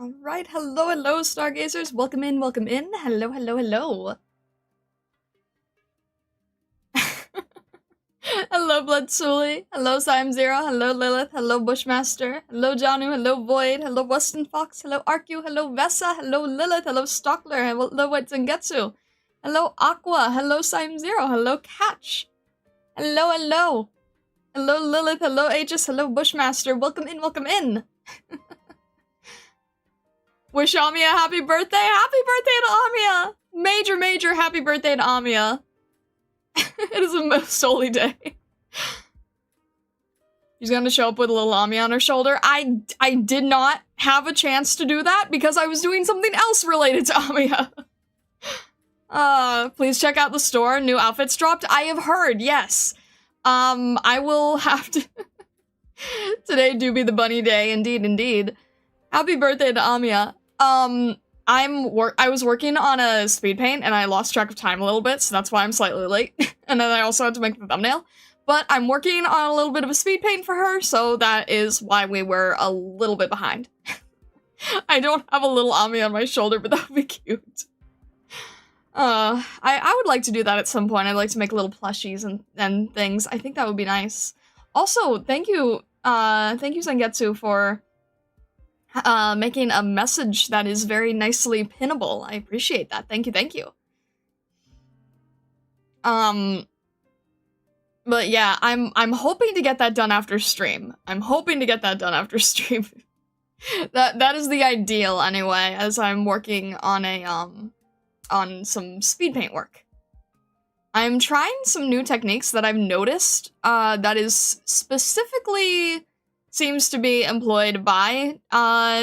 Alright, hello, stargazers. Welcome in, welcome in. Hello. Hello, Bloodsuli. Hello, Sim Zero. Hello, Lilith. Hello, Bushmaster. Hello, Janu. Hello, Void. Hello, Weston Fox. Hello, Arcu. Hello, Vessa. Hello, Lilith. Hello, Stockler. Hello, White Zangetsu. Hello, Aqua. Hello, Sim Zero. Hello, Catch. Hello. Hello, Lilith. Hello, Aegis. Hello, Bushmaster. Welcome in. Wish Amia happy birthday! Happy birthday to Amia! Major happy birthday to Amia. It is a most holy day. She's gonna show up with a little Amia on her shoulder. I did not have a chance to do that because I was doing something else related to Amia. Please check out the store. New outfits dropped. I have heard, yes. I will have to... Today do be the bunny day, indeed. Happy birthday to Amia. I was working on a speed paint and I lost track of time a little bit, so that's why I'm slightly late. And then I also had to make the thumbnail. But I'm working on a little bit of a speed paint for her, so that is why we were a little bit behind. I don't have a little Ami on my shoulder, but that would be cute. I would like to do that at some point. I'd like to make little plushies and things. I think that would be nice. Also, thank you Zangetsu for making a message that is very nicely pinnable. I appreciate that. Thank you. But yeah, I'm hoping to get that done after stream. That is the ideal anyway, as I'm working on a on some speed paint work. I'm trying some new techniques that I've noticed that is specifically seems to be employed by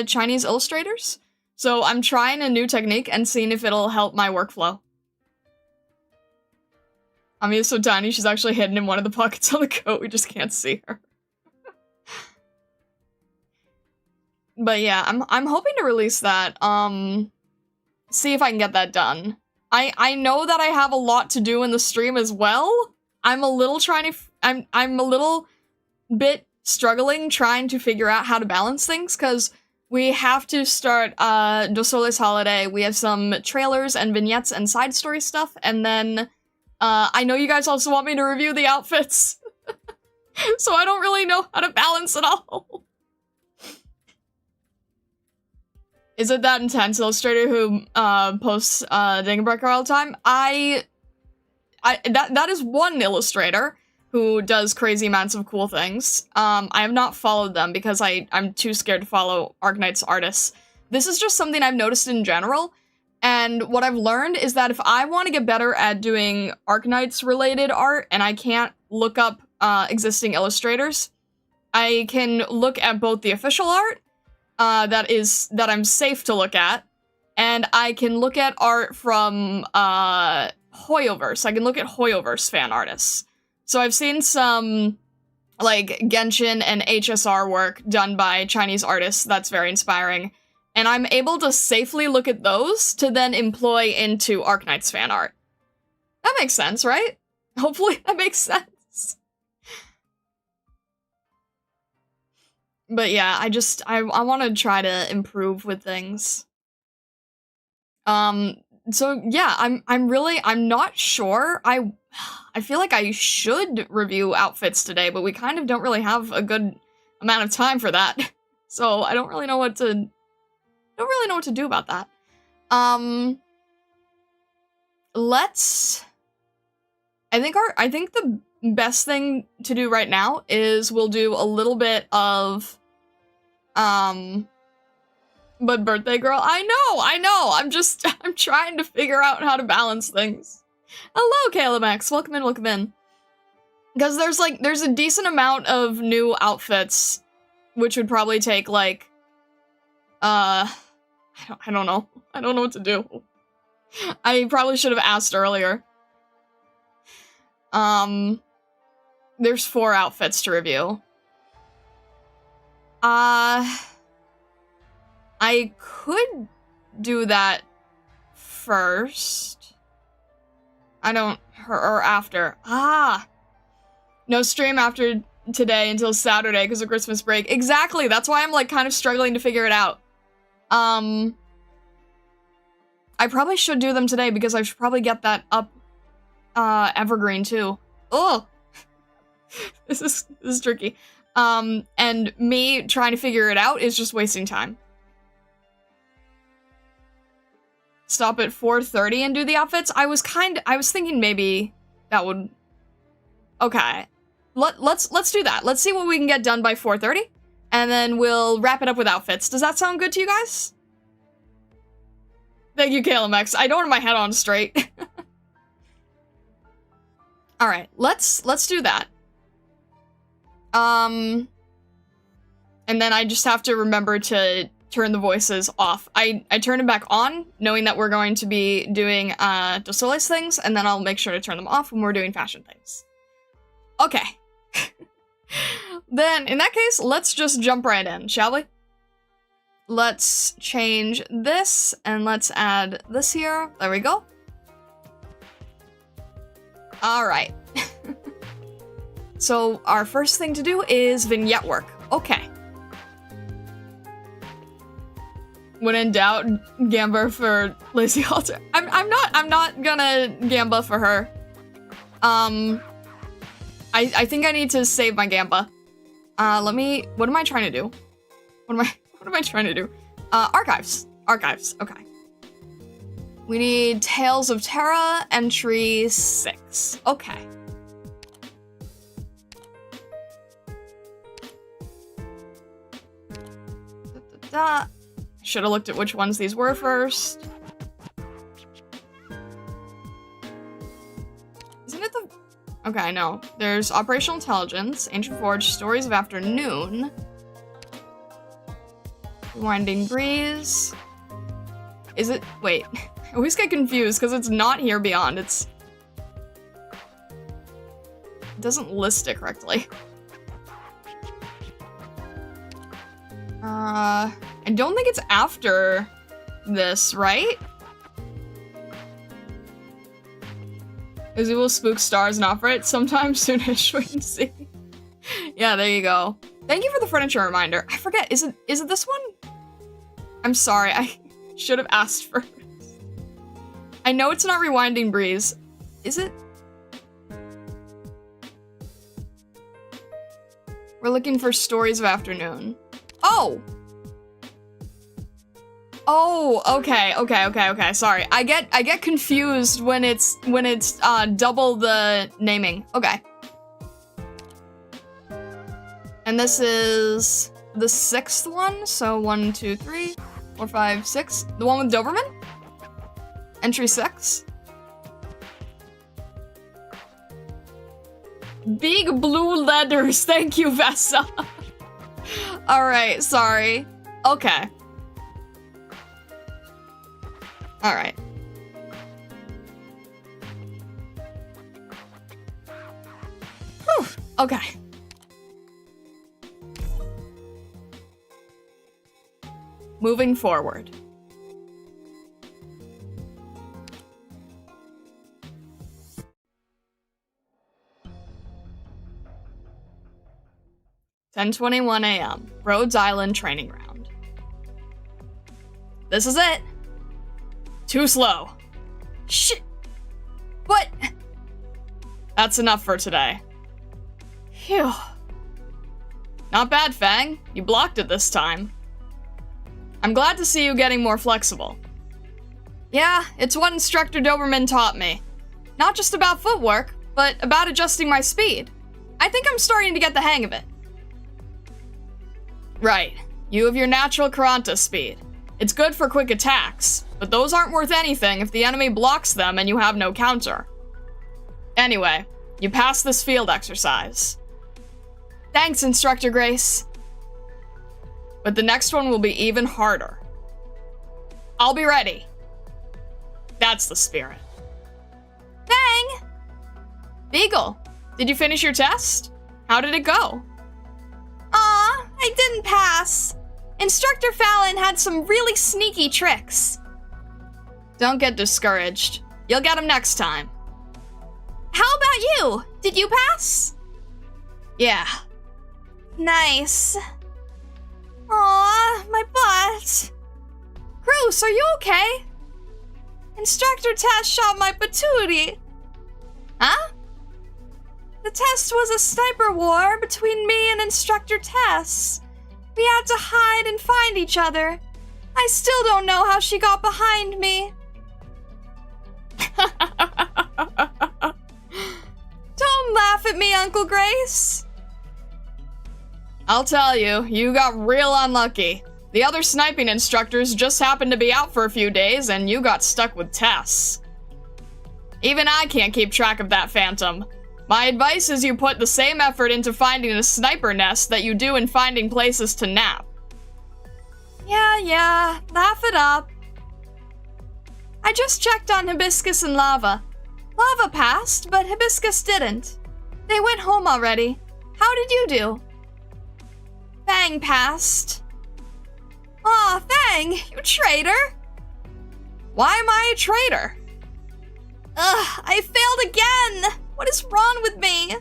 Chinese illustrators. So I'm trying a new technique and seeing if it'll help my workflow. Amia's so tiny, she's actually hidden in one of the pockets on the coat. We just can't see her. But yeah, I'm hoping to release that. See if I can get that done. I know that I have a lot to do in the stream as well. I'm a little bit struggling trying to figure out how to balance things, because we have to start Dossoles holiday. We have some trailers and vignettes and side story stuff, and then I know you guys also want me to review the outfits. So I don't really know how to balance it all. Is it that intense illustrator who posts Dingenbreaker all the time? That is one illustrator who does crazy amounts of cool things. I have not followed them because I'm too scared to follow Arknights artists. This is just something I've noticed in general, and what I've learned is that if I want to get better at doing Arknights related art and I can't look up existing illustrators, I can look at both the official art that I'm safe to look at, and I can look at art from Hoyoverse. I can look at Hoyoverse fan artists. So I've seen some, like, Genshin and HSR work done by Chinese artists that's very inspiring, and I'm able to safely look at those to then employ into Arknights fan art. That makes sense, right? Hopefully that makes sense. But yeah, I want to try to improve with things. So yeah, I'm not sure. I feel like I should review outfits today, but we kind of don't really have a good amount of time for that. So I don't really know what to do about that. I think the best thing to do right now is we'll do a little bit of but birthday girl, I know. I'm trying to figure out how to balance things. Hello, Caleb X. Welcome in. Because there's a decent amount of new outfits, which would probably take, like, I don't know. I don't know what to do. I probably should have asked earlier. There's 4 outfits to review. I could do that first. Or after. No stream after today until Saturday because of Christmas break. Exactly, that's why I'm, like, kind of struggling to figure it out. I probably should do them today because I should probably get that up evergreen too. Oh, this is tricky. And me trying to figure it out is just wasting time. Stop at 4:30 and do the outfits? I was thinking maybe that would... Okay. Let's do that. Let's see what we can get done by 4:30, and then we'll wrap it up with outfits. Does that sound good to you guys? Thank you, KLMX. I don't have my head on straight. Alright, let's do that. And then I just have to remember to turn the voices off. I turn them back on, knowing that we're going to be doing Dossoles things, and then I'll make sure to turn them off when we're doing fashion things. Okay. Then, in that case, let's just jump right in, shall we? Let's change this, and let's add this here. There we go. Alright. So, our first thing to do is vignette work. Okay. When in doubt, gamba for Lazy Halter. I'm not gonna gamba for her. I think I need to save my gamba. What am I trying to do? What am I trying to do? Archives, okay. We need Tales of Terra, entry 6, okay. Should have looked at which ones these were first. Isn't it the... Okay, no. There's Operational Intelligence, Ancient Forge, Stories of Afternoon, Winding Breeze. Is it... Wait. I always get confused because it's not Here Beyond. It doesn't list it correctly. I don't think it's after this, right? As it will spook stars and offer it sometime soonish, wait and see. Yeah, there you go. Thank you for the furniture reminder. I forget, is it this one? I'm sorry, I should have asked first. I know it's not Rewinding Breeze. Is it? We're looking for Stories of Afternoon. Oh! Oh, okay. Sorry. I get confused when it's double the naming. Okay. And this is the 6th one, so 1, 2, 3, 4, 5, 6. The one with Doberman? Entry 6. Big blue letters. Thank you, Vessa. Alright, sorry. Okay. Alright. Whew. Okay. Moving forward. (10:21 a.m.) Rhodes Island Training Ground. This is it. Too slow. Shit. What? That's enough for today. Phew. Not bad, Fang. You blocked it this time. I'm glad to see you getting more flexible. Yeah, it's what Instructor Doberman taught me. Not just about footwork, but about adjusting my speed. I think I'm starting to get the hang of it. Right. You have your natural Karanta speed. It's good for quick attacks, but those aren't worth anything if the enemy blocks them and you have no counter. Anyway, you passed this field exercise. Thanks, Instructor Grace. But the next one will be even harder. I'll be ready. That's the spirit. Bang! Beagle, did you finish your test? How did it go? Aw, I didn't pass. Instructor Fallon had some really sneaky tricks. Don't get discouraged. You'll get them next time. How about you? Did you pass? Yeah. Nice. Aw, my butt. Cruz, are you okay? Instructor Tess shot my patootie. Huh? The test was a sniper war between me and Instructor Tess. We had to hide and find each other. I still don't know how she got behind me. Don't laugh at me, Uncle Grace. I'll tell you, you got real unlucky. The other sniping instructors just happened to be out for a few days, and you got stuck with Tess. Even I can't keep track of that phantom. My advice is you put the same effort into finding a sniper nest that you do in finding places to nap. Yeah, laugh it up. I just checked on Hibiscus and Lava. Lava passed, but Hibiscus didn't. They went home already. How did you do? Fang passed. Aw, Fang, you traitor! Why am I a traitor? Ugh, I failed again! What is wrong with me?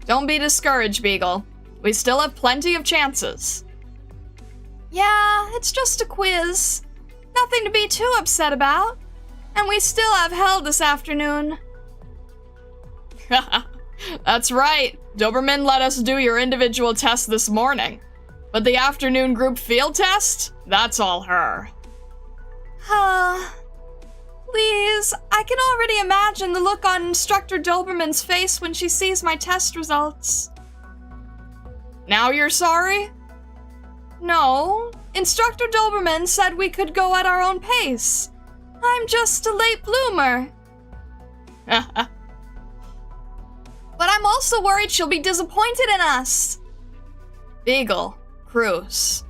Don't be discouraged, Beagle. We still have plenty of chances. Yeah, it's just a quiz. Nothing to be too upset about. And we still have hell this afternoon. That's right. Doberman let us do your individual test this morning. But the afternoon group field test? That's all her. Please, I can already imagine the look on Instructor Doberman's face when she sees my test results. Now you're sorry? No, Instructor Doberman said we could go at our own pace. I'm just a late bloomer. But I'm also worried she'll be disappointed in us. Beagle, Cruz.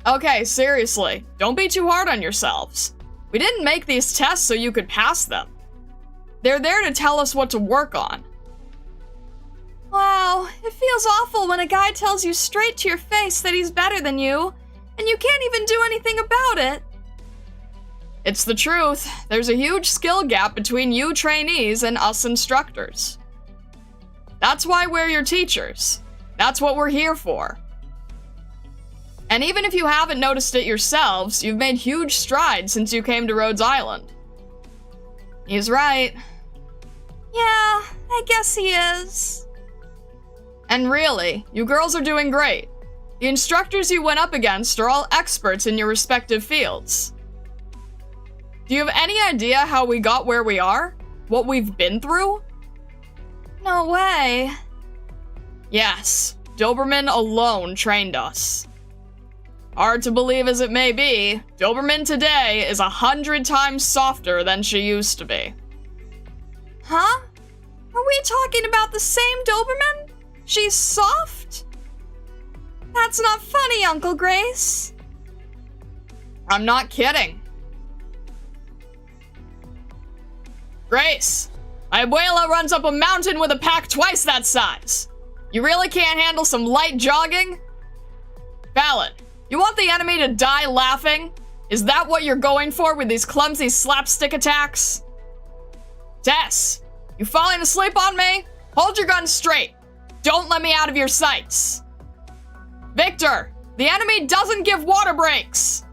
Okay, seriously, don't be too hard on yourselves. We didn't make these tests so you could pass them. They're there to tell us what to work on. Wow, it feels awful when a guy tells you straight to your face that he's better than you, and you can't even do anything about it. It's the truth. There's a huge skill gap between you trainees and us instructors. That's why we're your teachers. That's what we're here for. And even if you haven't noticed it yourselves, you've made huge strides since you came to Rhodes Island. He's right. Yeah, I guess he is. And really, you girls are doing great. The instructors you went up against are all experts in your respective fields. Do you have any idea how we got where we are? What we've been through? No way. Yes, Doberman alone trained us. Hard to believe as it may be, Doberman today is 100 times softer than she used to be. Huh? Are we talking about the same Doberman? She's soft? That's not funny, Uncle Grace. I'm not kidding. Grace, my abuela runs up a mountain with a pack twice that size. You really can't handle some light jogging? Fallon, you want the enemy to die laughing? Is that what you're going for with these clumsy slapstick attacks? Tess, you falling asleep on me? Hold your gun straight. Don't let me out of your sights. Victor, the enemy doesn't give water breaks.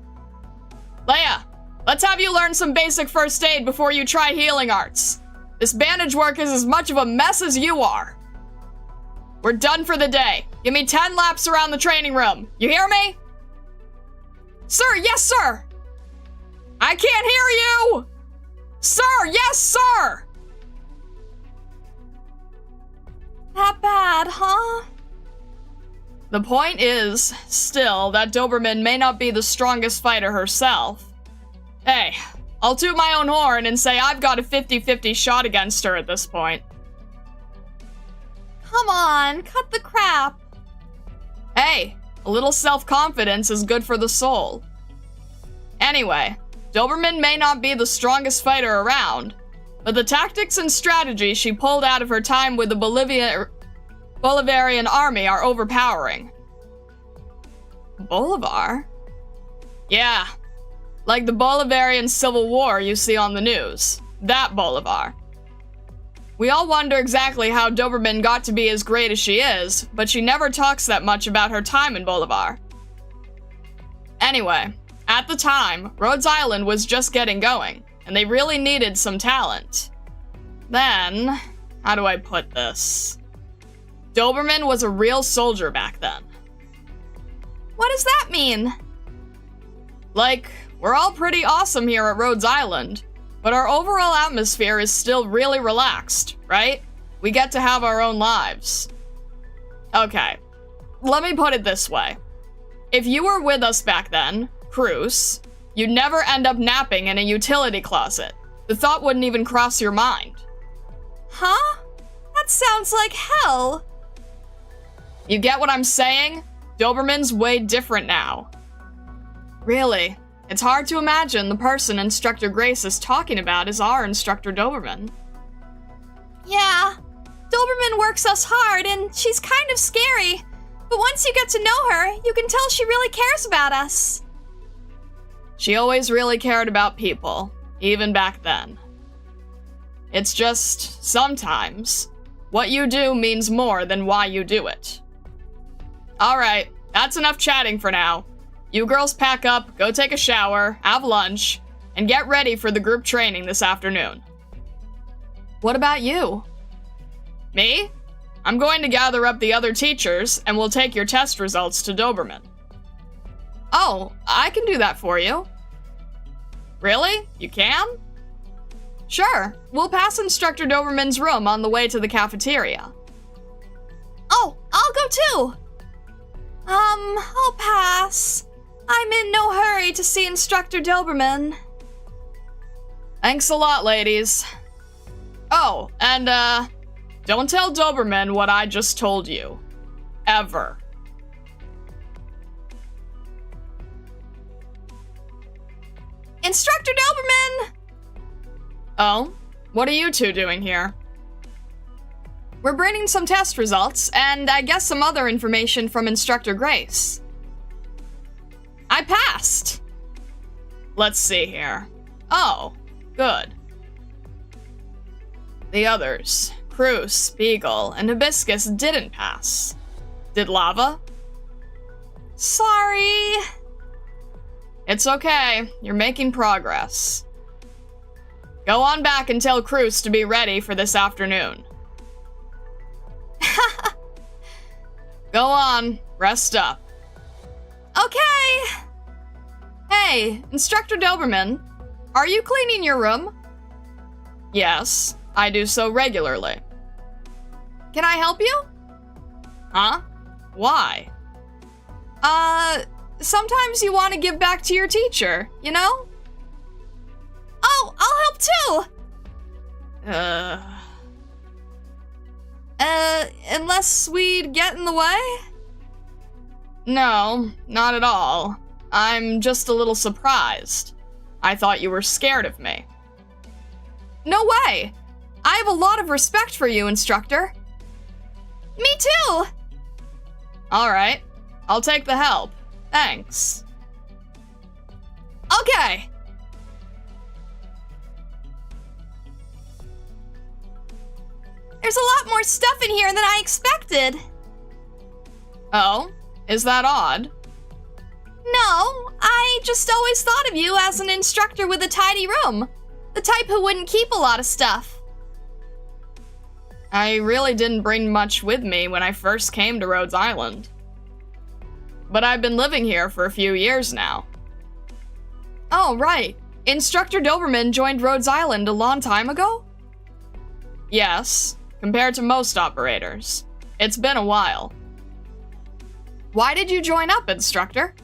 Leia, let's have you learn some basic first aid before you try healing arts. This bandage work is as much of a mess as you are. We're done for the day. Give me 10 laps around the training room. You hear me? Sir, yes, sir. I can't hear you. Sir, yes, sir. That bad, huh? The point is, still, that Doberman may not be the strongest fighter herself. Hey, I'll toot my own horn and say I've got a 50-50 shot against her at this point. Come on, cut the crap. Hey, a little self-confidence is good for the soul. Anyway, Doberman may not be the strongest fighter around, but the tactics and strategies she pulled out of her time with the Bolivarian army are overpowering. Bolivar? Yeah, like the Bolivarian Civil War you see on the news. That Bolivar. We all wonder exactly how Doberman got to be as great as she is, but she never talks that much about her time in Bolivar. Anyway, At the time, Rhodes Island was just getting going, and they really needed some talent. Then, how do I put this? Doberman was a real soldier back then. What does that mean? Like, we're all pretty awesome here at Rhodes Island, but our overall atmosphere is still really relaxed, right? We get to have our own lives. Okay, let me put it this way. If you were with us back then, Cruz, you'd never end up napping in a utility closet. The thought wouldn't even cross your mind. Huh? That sounds like hell. You get what I'm saying? Doberman's way different now. Really, it's hard to imagine the person Instructor Grace is talking about is our Instructor Doberman. Yeah, Doberman works us hard and she's kind of scary. But once you get to know her, you can tell she really cares about us. She always really cared about people, even back then. It's just, sometimes, what you do means more than why you do it. Alright, that's enough chatting for now. You girls pack up, go take a shower, have lunch, and get ready for the group training this afternoon. What about you? Me? I'm going to gather up the other teachers, and we'll take your test results to Doberman. Oh, I can do that for you. Really? You can? Sure, we'll pass Instructor Doberman's room on the way to the cafeteria. Oh, I'll go too. I'll pass. I'm in no hurry to see Instructor Doberman. Thanks a lot, ladies. Oh, and, don't tell Doberman what I just told you. Ever. Instructor Doberman! Oh? What are you two doing here? We're bringing some test results, and I guess some other information from Instructor Grace. I passed! Let's see here. Oh, good. The others, Cruz, Beagle, and Hibiscus didn't pass. Did Lava? Sorry. It's okay, you're making progress. Go on back and tell Cruz to be ready for this afternoon. Go on, rest up. Okay. Hey, Instructor Doberman, are you cleaning your room? Yes, I do so regularly. Can I help you? Huh? Why? Sometimes you want to give back to your teacher, you know? Oh, I'll help too! Unless we'd get in the way? No, not at all. I'm just a little surprised. I thought you were scared of me. No way! I have a lot of respect for you, Instructor. Me too! Alright, I'll take the help. Thanks. Okay! There's a lot more stuff in here than I expected. Oh? Is that odd? No, I just always thought of you as an instructor with a tidy room. The type who wouldn't keep a lot of stuff. I really didn't bring much with me when I first came to Rhodes Island. But I've been living here for a few years now. Oh, right. Instructor Doberman joined Rhodes Island a long time ago? Yes, compared to most operators. It's been a while. Why did you join up, Instructor?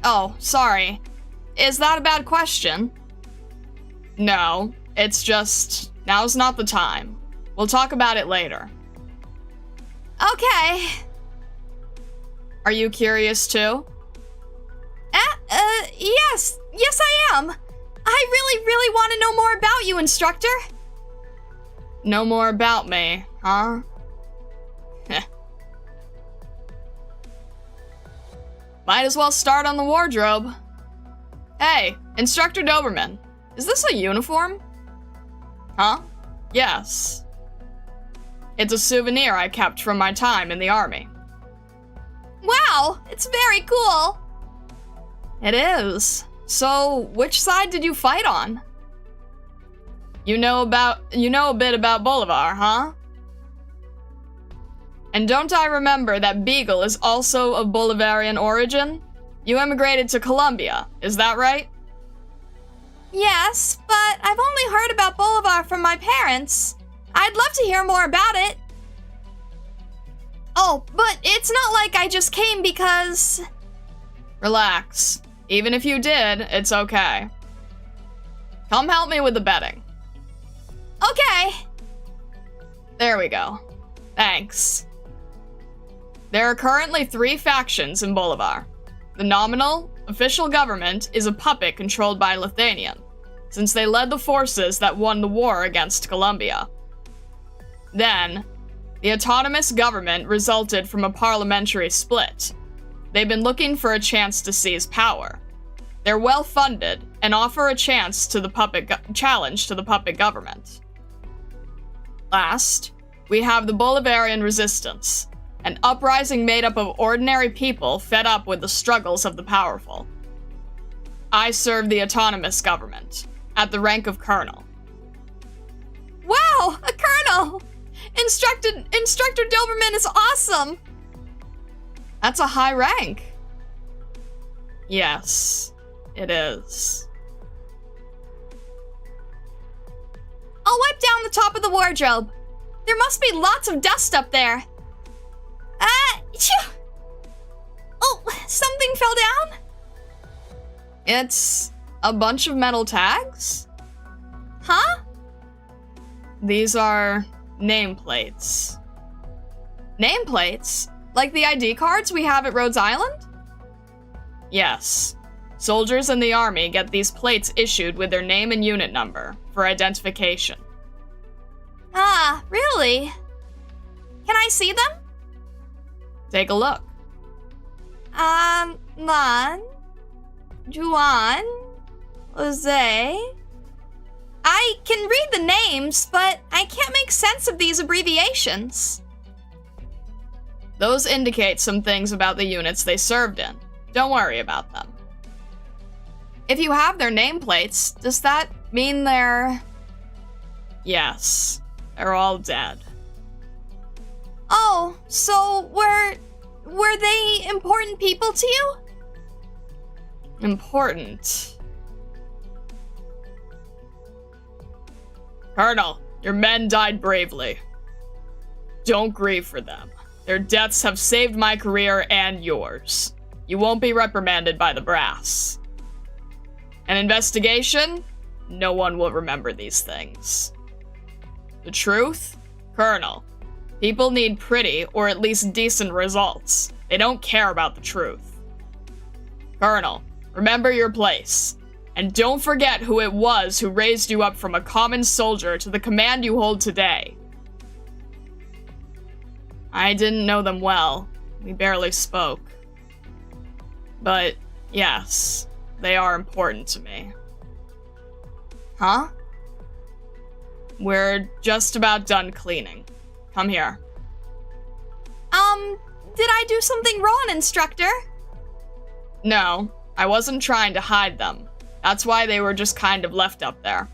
Oh, sorry. Is that a bad question? No, it's just, now's not the time. We'll talk about it later. Okay. Are you curious too? Yes. Yes, I am. I really want to know more about you, Instructor. Know more about me, huh? Might as well start on the wardrobe. Hey, Instructor Doberman, is this a uniform? Huh? Yes. It's a souvenir I kept from my time in the army. Wow, it's very cool. It is. So, which side did you fight on? You know a bit about Bolivar, huh? And don't I remember that Beagle is also of Bolivarian origin? You emigrated to Colombia, is that right? Yes, but I've only heard about Bolivar from my parents. I'd love to hear more about it. Oh, but it's not like I just came because... Relax. Even if you did, it's okay. Come help me with the betting. Okay. There we go. Thanks. There are currently 3 factions in Bolivar. The nominal, official government is a puppet controlled by Lithuanian, since they led the forces that won the war against Colombia. Then, the autonomous government resulted from a parliamentary split. They've been looking for a chance to seize power. They're well-funded and offer a chance to the challenge to the puppet government. Last, we have the Bolivarian resistance, an uprising made up of ordinary people fed up with the struggles of the powerful. I serve the autonomous government, at the rank of colonel. Wow, a colonel! Instructor Doberman is awesome! That's a high rank. Yes, it is. I'll wipe down the top of the wardrobe. There must be lots of dust up there. Oh, something fell down? It's a bunch of metal tags? Huh? These are nameplates. Nameplates? Like the ID cards we have at Rhodes Island? Yes. Soldiers in the army get these plates issued with their name and unit number for identification. Ah, really? Can I see them? Take a look. Lan, Juan, Jose. I can read the names, but I can't make sense of these abbreviations. Those indicate some things about the units they served in. Don't worry about them. If you have their nameplates, does that mean they're... Yes, they're all dead. Oh, so were they important people to you? Important. Colonel, your men died bravely. Don't grieve for them. Their deaths have saved my career and yours. You won't be reprimanded by the brass. An investigation? No one will remember these things. The truth? Colonel, people need pretty or at least decent results. They don't care about the truth. Colonel, remember your place. And don't forget who it was who raised you up from a common soldier to the command you hold today. I didn't know them well. We barely spoke. But, yes, they are important to me. Huh? We're just about done cleaning. Come here. Did I do something wrong, Instructor? No, I wasn't trying to hide them. That's why they were just kind of left up there.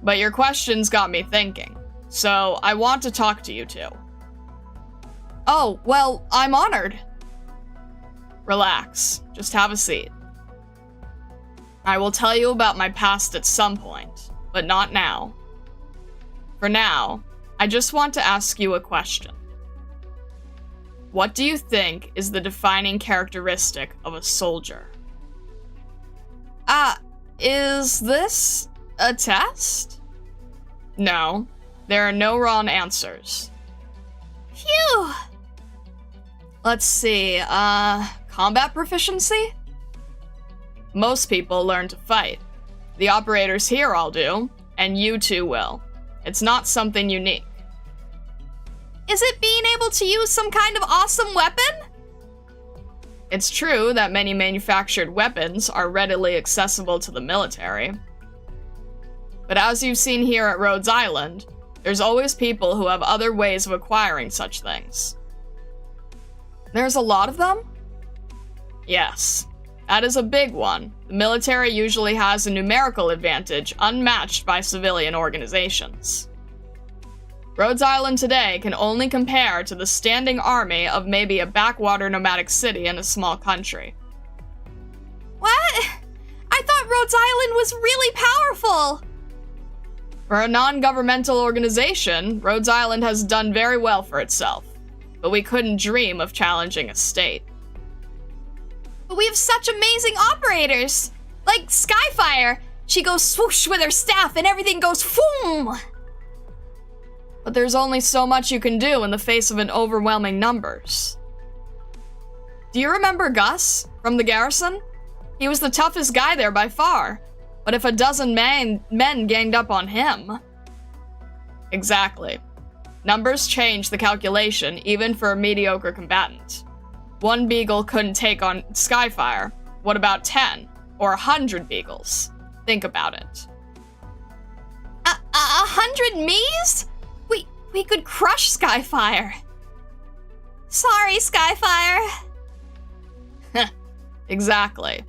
But your questions got me thinking, so I want to talk to you two. Oh, well, I'm honored. Relax, just have a seat. I will tell you about my past at some point, but not now. For now, I just want to ask you a question. What do you think is the defining characteristic of a soldier? Is this a test? No, there are no wrong answers. Phew! Let's see, combat proficiency? Most people learn to fight. The operators here all do, and you too will. It's not something unique. Is it being able to use some kind of awesome weapon? It's true that many manufactured weapons are readily accessible to the military. But as you've seen here at Rhodes Island, there's always people who have other ways of acquiring such things. There's a lot of them? Yes. That is a big one. The military usually has a numerical advantage unmatched by civilian organizations. Rhodes Island today can only compare to the standing army of maybe a backwater nomadic city in a small country. What? I thought Rhodes Island was really powerful! For a non-governmental organization, Rhodes Island has done very well for itself, but we couldn't dream of challenging a state. But we have such amazing operators! Like Skyfire! She goes swoosh with her staff and everything goes foom! But there's only so much you can do in the face of an overwhelming numbers. Do you remember Gus from the garrison? He was the toughest guy there by far, but if a dozen men ganged up on him... Exactly. Numbers change the calculation even for a mediocre combatant. One beagle couldn't take on Skyfire. What about 10 or 100 beagles? Think about it. 100 me's? We could crush Skyfire. Sorry, Skyfire. Exactly.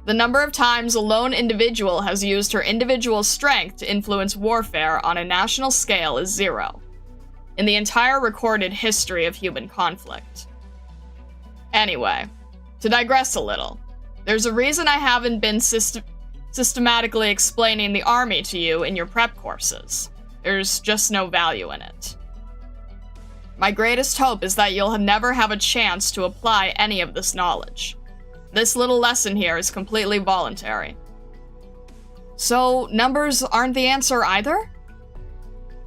The number of times a lone individual has used her individual strength to influence warfare on a national scale is 0. In the entire recorded history of human conflict. Anyway, to digress a little, there's a reason I haven't been systematically explaining the army to you in your prep courses. There's just no value in it. My greatest hope is that you'll never have a chance to apply any of this knowledge. This little lesson here is completely voluntary. So, numbers aren't the answer either?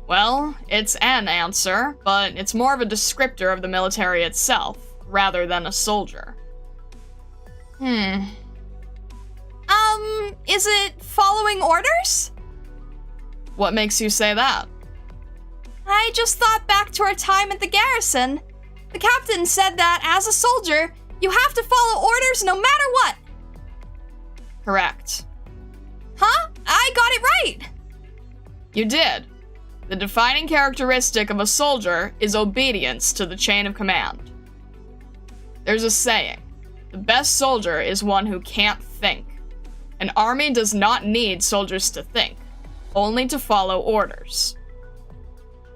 Well, it's an answer, but it's more of a descriptor of the military itself, rather than a soldier. Is it following orders? What makes you say that? I just thought back to our time at the garrison. The captain said that, as a soldier, you have to follow orders no matter what. Correct. Huh? I got it right! You did. The defining characteristic of a soldier is obedience to the chain of command. There's a saying, the best soldier is one who can't think. An army does not need soldiers to think, only to follow orders.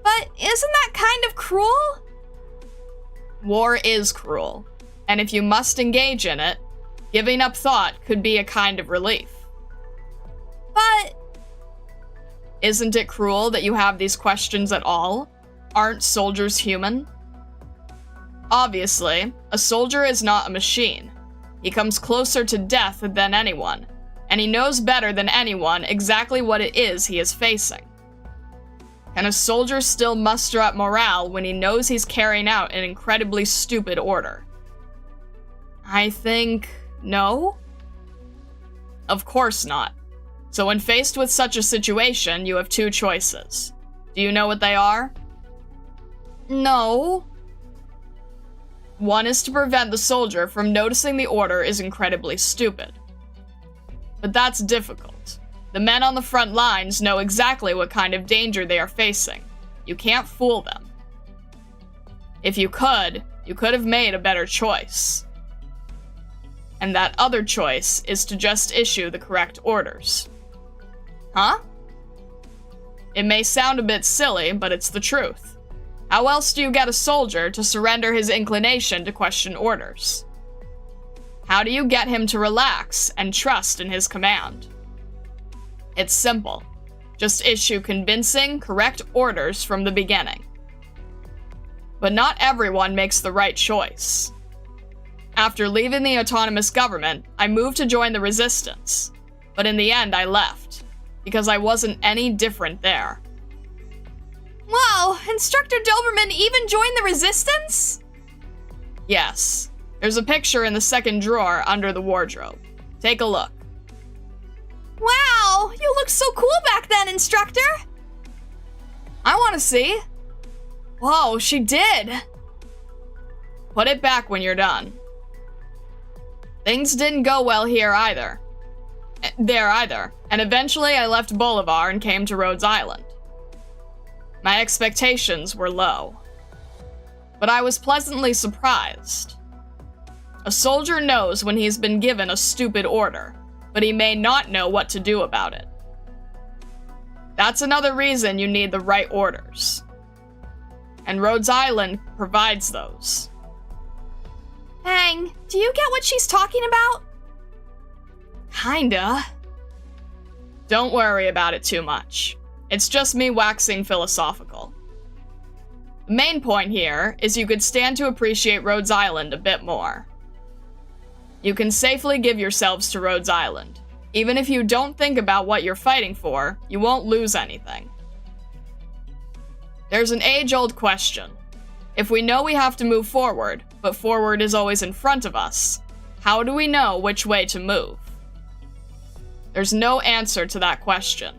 But isn't that kind of cruel? War is cruel, and if you must engage in it, giving up thought could be a kind of relief. But... Isn't it cruel that you have these questions at all? Aren't soldiers human? Obviously, a soldier is not a machine. He comes closer to death than anyone, and he knows better than anyone exactly what it is he is facing. Can a soldier still muster up morale when he knows he's carrying out an incredibly stupid order? I think no? Of course not. So when faced with such a situation, you have two choices. Do you know what they are? No. One is to prevent the soldier from noticing the order is incredibly stupid. But that's difficult. The men on the front lines know exactly what kind of danger they are facing. You can't fool them. If you could have made a better choice. And that other choice is to just issue the correct orders. Huh? It may sound a bit silly, but it's the truth. How else do you get a soldier to surrender his inclination to question orders? How do you get him to relax and trust in his command? It's simple. Just issue convincing, correct orders from the beginning. But not everyone makes the right choice. After leaving the autonomous government, I moved to join the resistance. But in the end, I left, because I wasn't any different there. Whoa, Instructor Doberman even joined the resistance? Yes. There's a picture in the second drawer under the wardrobe. Take a look. Wow, you looked so cool back then, Instructor! I want to see. Whoa, she did. Put it back when you're done. Things didn't go well here either. There either, and eventually I left Bolivar and came to Rhodes Island. My expectations were low. But I was pleasantly surprised. A soldier knows when he's been given a stupid order, but he may not know what to do about it. That's another reason you need the right orders. And Rhodes Island provides those. Hang, do you get what she's talking about? Kinda. Don't worry about it too much. It's just me waxing philosophical. The main point here is you could stand to appreciate Rhodes Island a bit more. You can safely give yourselves to Rhodes Island. Even if you don't think about what you're fighting for, you won't lose anything. There's an age-old question. If we know we have to move forward, but forward is always in front of us, how do we know which way to move? There's no answer to that question,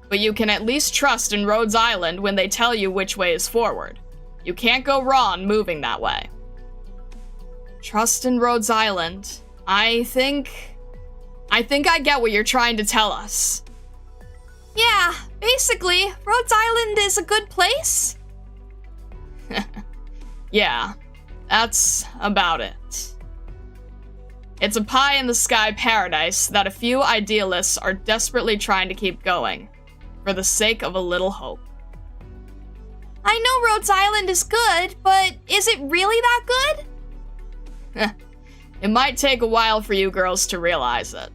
but you can at least trust in Rhodes Island when they tell you which way is forward. You can't go wrong moving that way. Trust in Rhodes Island. I think I get what you're trying to tell us. Yeah, basically, Rhodes Island is a good place. Yeah, that's about it. It's a pie-in-the-sky paradise that a few idealists are desperately trying to keep going, for the sake of a little hope. I know Rhodes Island is good, but is it really that good? It might take a while for you girls to realize it.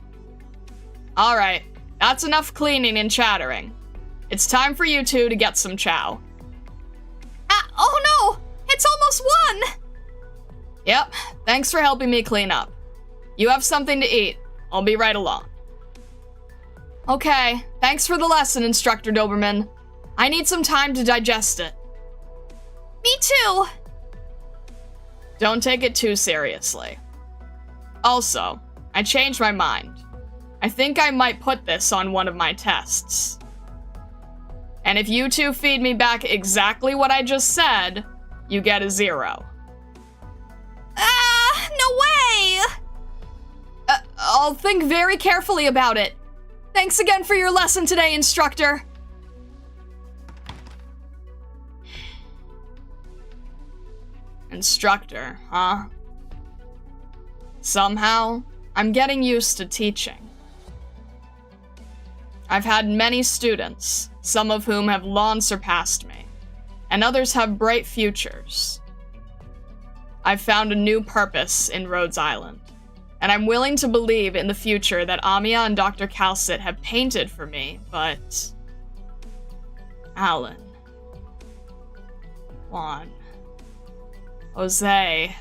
Alright, that's enough cleaning and chattering. It's time for you two to get some chow. Oh no! It's almost 1! Yep, thanks for helping me clean up. You have something to eat. I'll be right along. Okay, thanks for the lesson, Instructor Doberman. I need some time to digest it. Me too! Don't take it too seriously. Also, I changed my mind. I think I might put this on one of my tests. And if you two feed me back exactly what I just said, you get a 0. No way! I'll think very carefully about it. Thanks again for your lesson today, Instructor. Instructor, huh? Somehow, I'm getting used to teaching. I've had many students, some of whom have long surpassed me, and others have bright futures. I've found a new purpose in Rhodes Island, and I'm willing to believe in the future that Amiya and Dr. Calcit have painted for me, but... Alan. Juan. Jose.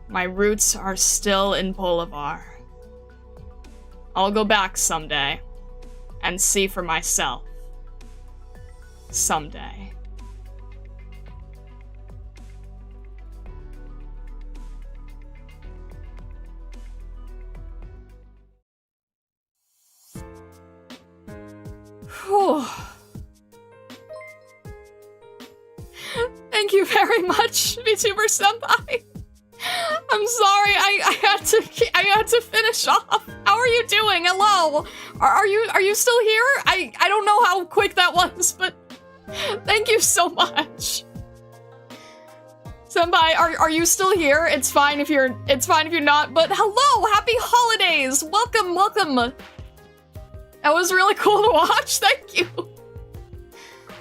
My roots are still in Bolivar. I'll go back someday and see for myself. Someday. Whew. Thank you very much, VTuber Senpai. I'm sorry, I had to finish off. How are you doing? Hello. Are you still here? I don't know how quick that was, but thank you so much. Senpai, are you still here? It's fine if you're not, but hello, happy holidays. Welcome. That was really cool to watch. Thank you.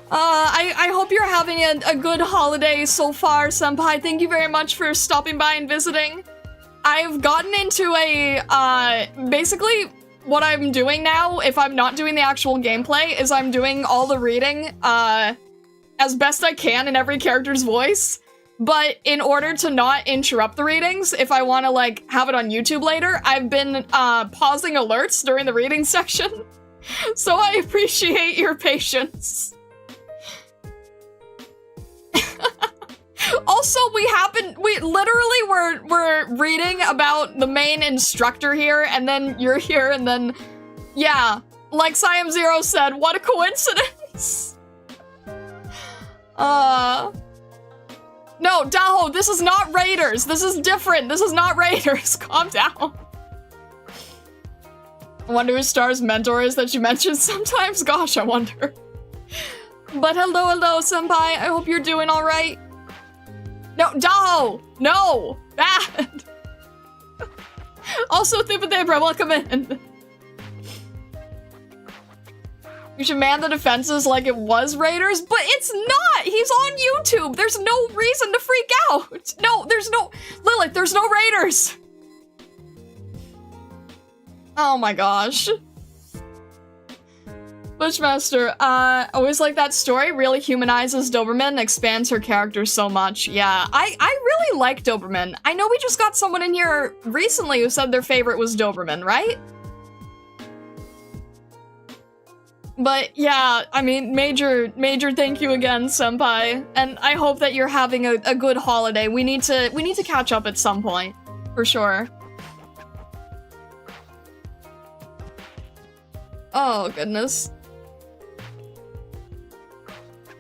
I hope you're having a good holiday so far, Senpai. Thank you very much for stopping by and visiting. I've gotten into basically what I'm doing now, if I'm not doing the actual gameplay, is I'm doing all the reading, as best I can in every character's voice. But in order to not interrupt the readings, if I want to, like, have it on YouTube later, I've been, pausing alerts during the reading section. So I appreciate your patience. Also, we literally were reading about the main instructor here, and then you're here, and then, yeah, like Siam Zero said, what a coincidence. No, Daho, this is not Raiders. This is different. This is not Raiders. Calm down. I wonder who Star's mentor is that you mentioned sometimes. Gosh, I wonder. But hello, Senpai. I hope you're doing all right. No, Daho! No! Bad! Also, Thibadabra, welcome in. You should man the defenses like it was Raiders, but it's not! He's on YouTube! There's no reason to freak out! No, there's no- Lilith, there's no Raiders! Oh my gosh. Bushmaster, always like that story, really humanizes Doberman, expands her character so much. Yeah, I really like Doberman. I know we just got someone in here recently who said their favorite was Doberman, right? But yeah, I mean, major thank you again, Senpai. And I hope that you're having a good holiday. We need to catch up at some point, for sure. Oh, goodness.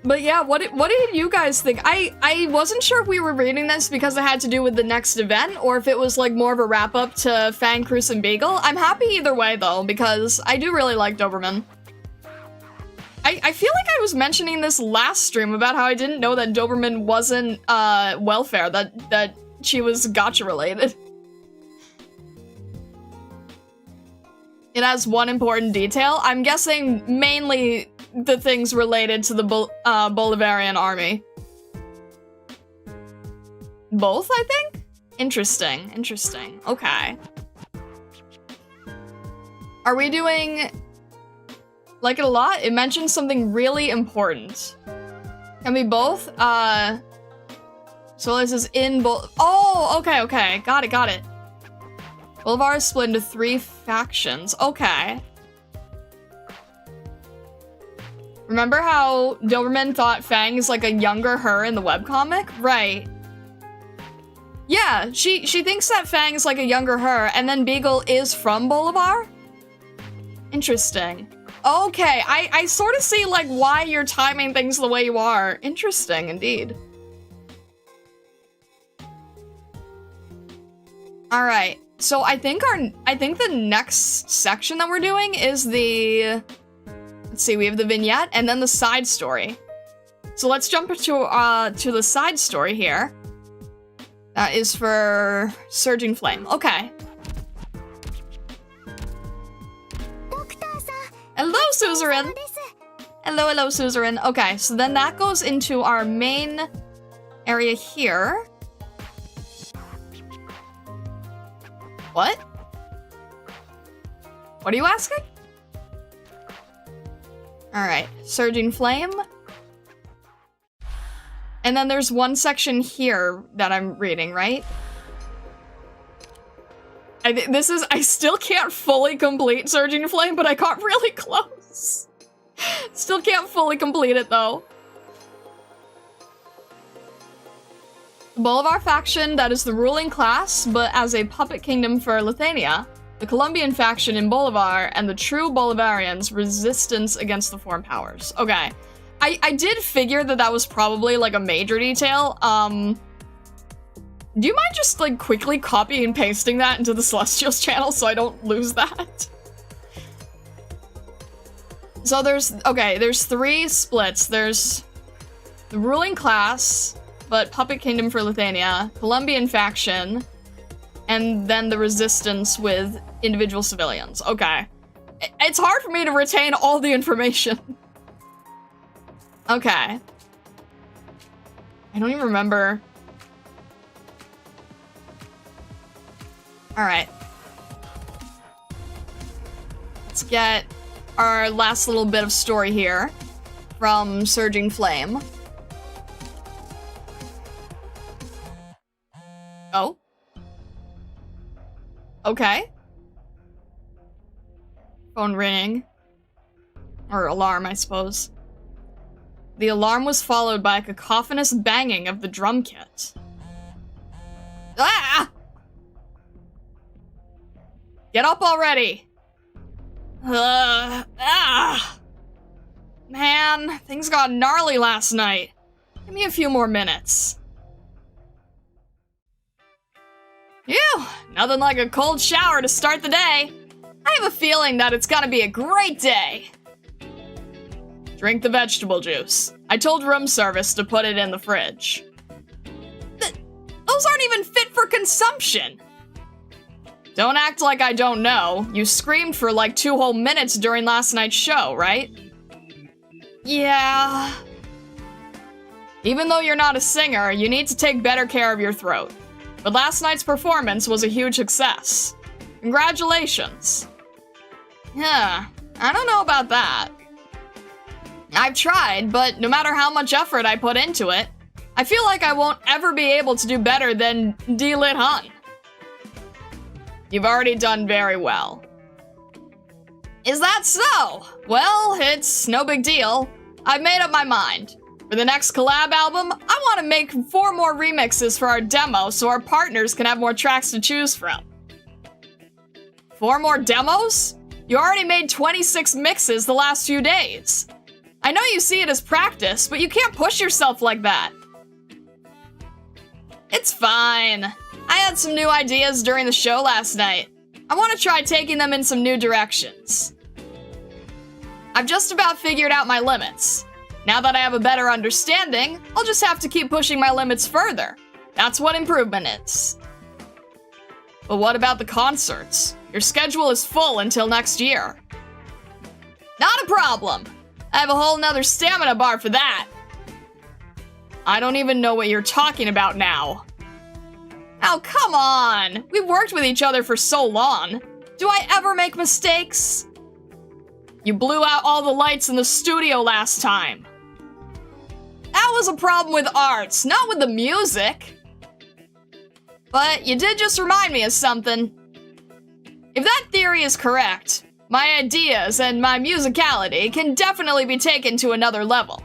But yeah, what did you guys think? I wasn't sure if we were reading this because it had to do with the next event, or if it was like more of a wrap-up to Fang, Cruz, and Beagle. I'm happy either way, though, because I do really like Doberman. I feel like I was mentioning this last stream about how I didn't know that Doberman wasn't, welfare, that she was gacha-related. It has one important detail. I'm guessing mainly the things related to the Bolivarian army. Both, I think? Interesting, interesting. Okay. Are we doing... like it a lot? It mentions something really important. Can we both? So this is in oh, okay. Got it. Bolivar is split into 3 factions. Okay. Remember how Doberman thought Fang is like a younger her in the webcomic? Right. Yeah, she thinks that Fang is like a younger her, and then Beagle is from Bolivar? Interesting. Okay, I sort of see, like, why you're timing things the way you are. Interesting, indeed. Alright, so I think the next section that we're doing is the... Let's see, we have the vignette, and then the side story. So let's jump to the side story here. That is for Surging Flame. Okay. Hello, Suzerain! Hello, Suzerain. Okay, so then that goes into our main area here. What? What are you asking? Alright, Surging Flame. And then there's one section here that I'm reading, right? I still can't fully complete Surging Flame, but I got really close. Still can't fully complete it, though. The Bolivar faction, that is the ruling class, but as a puppet kingdom for Lithuania. The Colombian faction in Bolivar, and the true Bolivarians' resistance against the foreign powers. Okay. I did figure that was probably, like, a major detail. Do you mind just, like, quickly copying and pasting that into the Celestials channel so I don't lose that? So there's 3 splits. There's the ruling class, but puppet kingdom for Lithuania, Colombian faction, and then the resistance with individual civilians. Okay. It's hard for me to retain all the information. Okay. I don't even remember. Alright. Let's get our last little bit of story here from Surging Flame. Oh. Okay. Phone ringing. Or alarm, I suppose. The alarm was followed by a cacophonous banging of the drum kit. Ah! Get up already! Man, things got gnarly last night. Give me a few more minutes. Phew, nothing like a cold shower to start the day. I have a feeling that it's gonna be a great day. Drink the vegetable juice. I told room service to put it in the fridge. Those aren't even fit for consumption. Don't act like I don't know. You screamed for like 2 whole minutes during last night's show, right? Yeah. Even though you're not a singer, you need to take better care of your throat. But last night's performance was a huge success. Congratulations. Yeah, I don't know about that. I've tried, but no matter how much effort I put into it, I feel like I won't ever be able to do better than D-Lit Hun. You've already done very well. Is that so? Well, it's no big deal. I've made up my mind. For the next collab album, I want to make 4 more remixes for our demo so our partners can have more tracks to choose from. 4 more demos? You already made 26 mixes the last few days. I know you see it as practice, but you can't push yourself like that. It's fine. I had some new ideas during the show last night. I want to try taking them in some new directions. I've just about figured out my limits. Now that I have a better understanding, I'll just have to keep pushing my limits further. That's what improvement is. But what about the concerts? Your schedule is full until next year. Not a problem. I have a whole nother stamina bar for that. I don't even know what you're talking about now. Oh, come on! We've worked with each other for so long. Do I ever make mistakes? You blew out all the lights in the studio last time. That was a problem with arts, not with the music. But you did just remind me of something. If that theory is correct, my ideas and my musicality can definitely be taken to another level.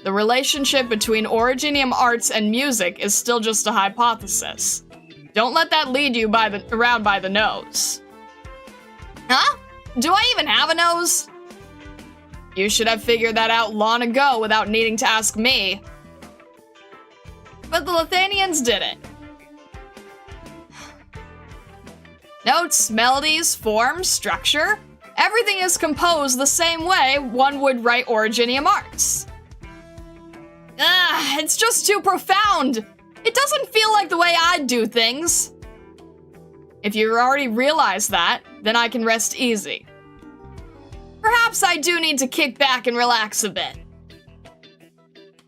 The relationship between Originium arts and music is still just a hypothesis. Don't let that lead you around by the nose. Huh? Do I even have a nose? You should have figured that out long ago without needing to ask me. But the Lithanians did it. Notes, melodies, form, structure, everything is composed the same way one would write Originium arts. It's just too profound. It doesn't feel like the way I do things. If you already realized that, then I can rest easy. Perhaps I do need to kick back and relax a bit.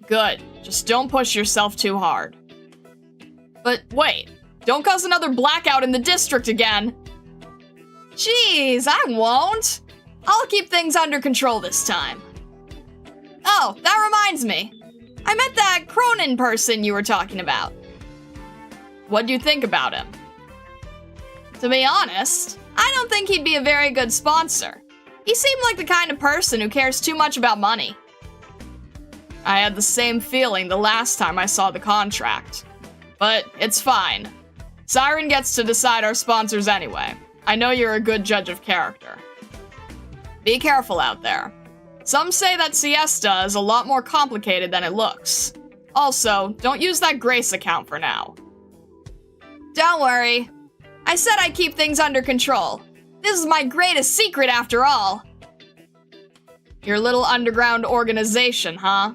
Good. Just don't push yourself too hard. But wait, don't cause another blackout in the district again. Jeez, I won't. I'll keep things under control this time. Oh, that reminds me. I met that Cronin person you were talking about. What'd you think about him? To be honest, I don't think he'd be a very good sponsor. He seemed like the kind of person who cares too much about money. I had the same feeling the last time I saw the contract. But it's fine. Siren gets to decide our sponsors anyway. I know you're a good judge of character. Be careful out there. Some say that Siesta is a lot more complicated than it looks. Also, don't use that Grace account for now. Don't worry. I said I'd keep things under control. This is my greatest secret after all. Your little underground organization, huh?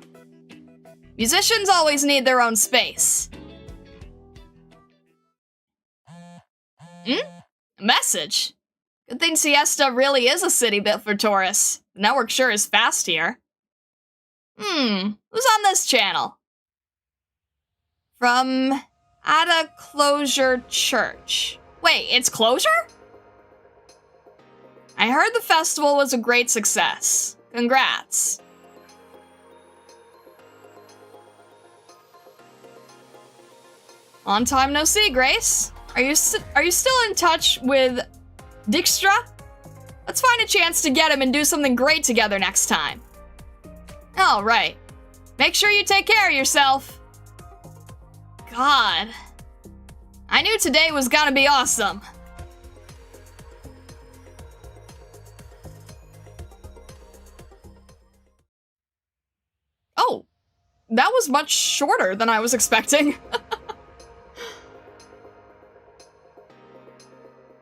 Musicians always need their own space. A message? Good thing Siesta really is a city built for tourists. The network sure is fast here. Who's on this channel? From Ada Closure Church. Wait, it's Closure? I heard the festival was a great success. Congrats. Long time no see, Grace. Are you still in touch with Dijkstra? Let's find a chance to get him and do something great together next time. Oh, right. Make sure you take care of yourself. God. I knew today was gonna be awesome. Oh, that was much shorter than I was expecting.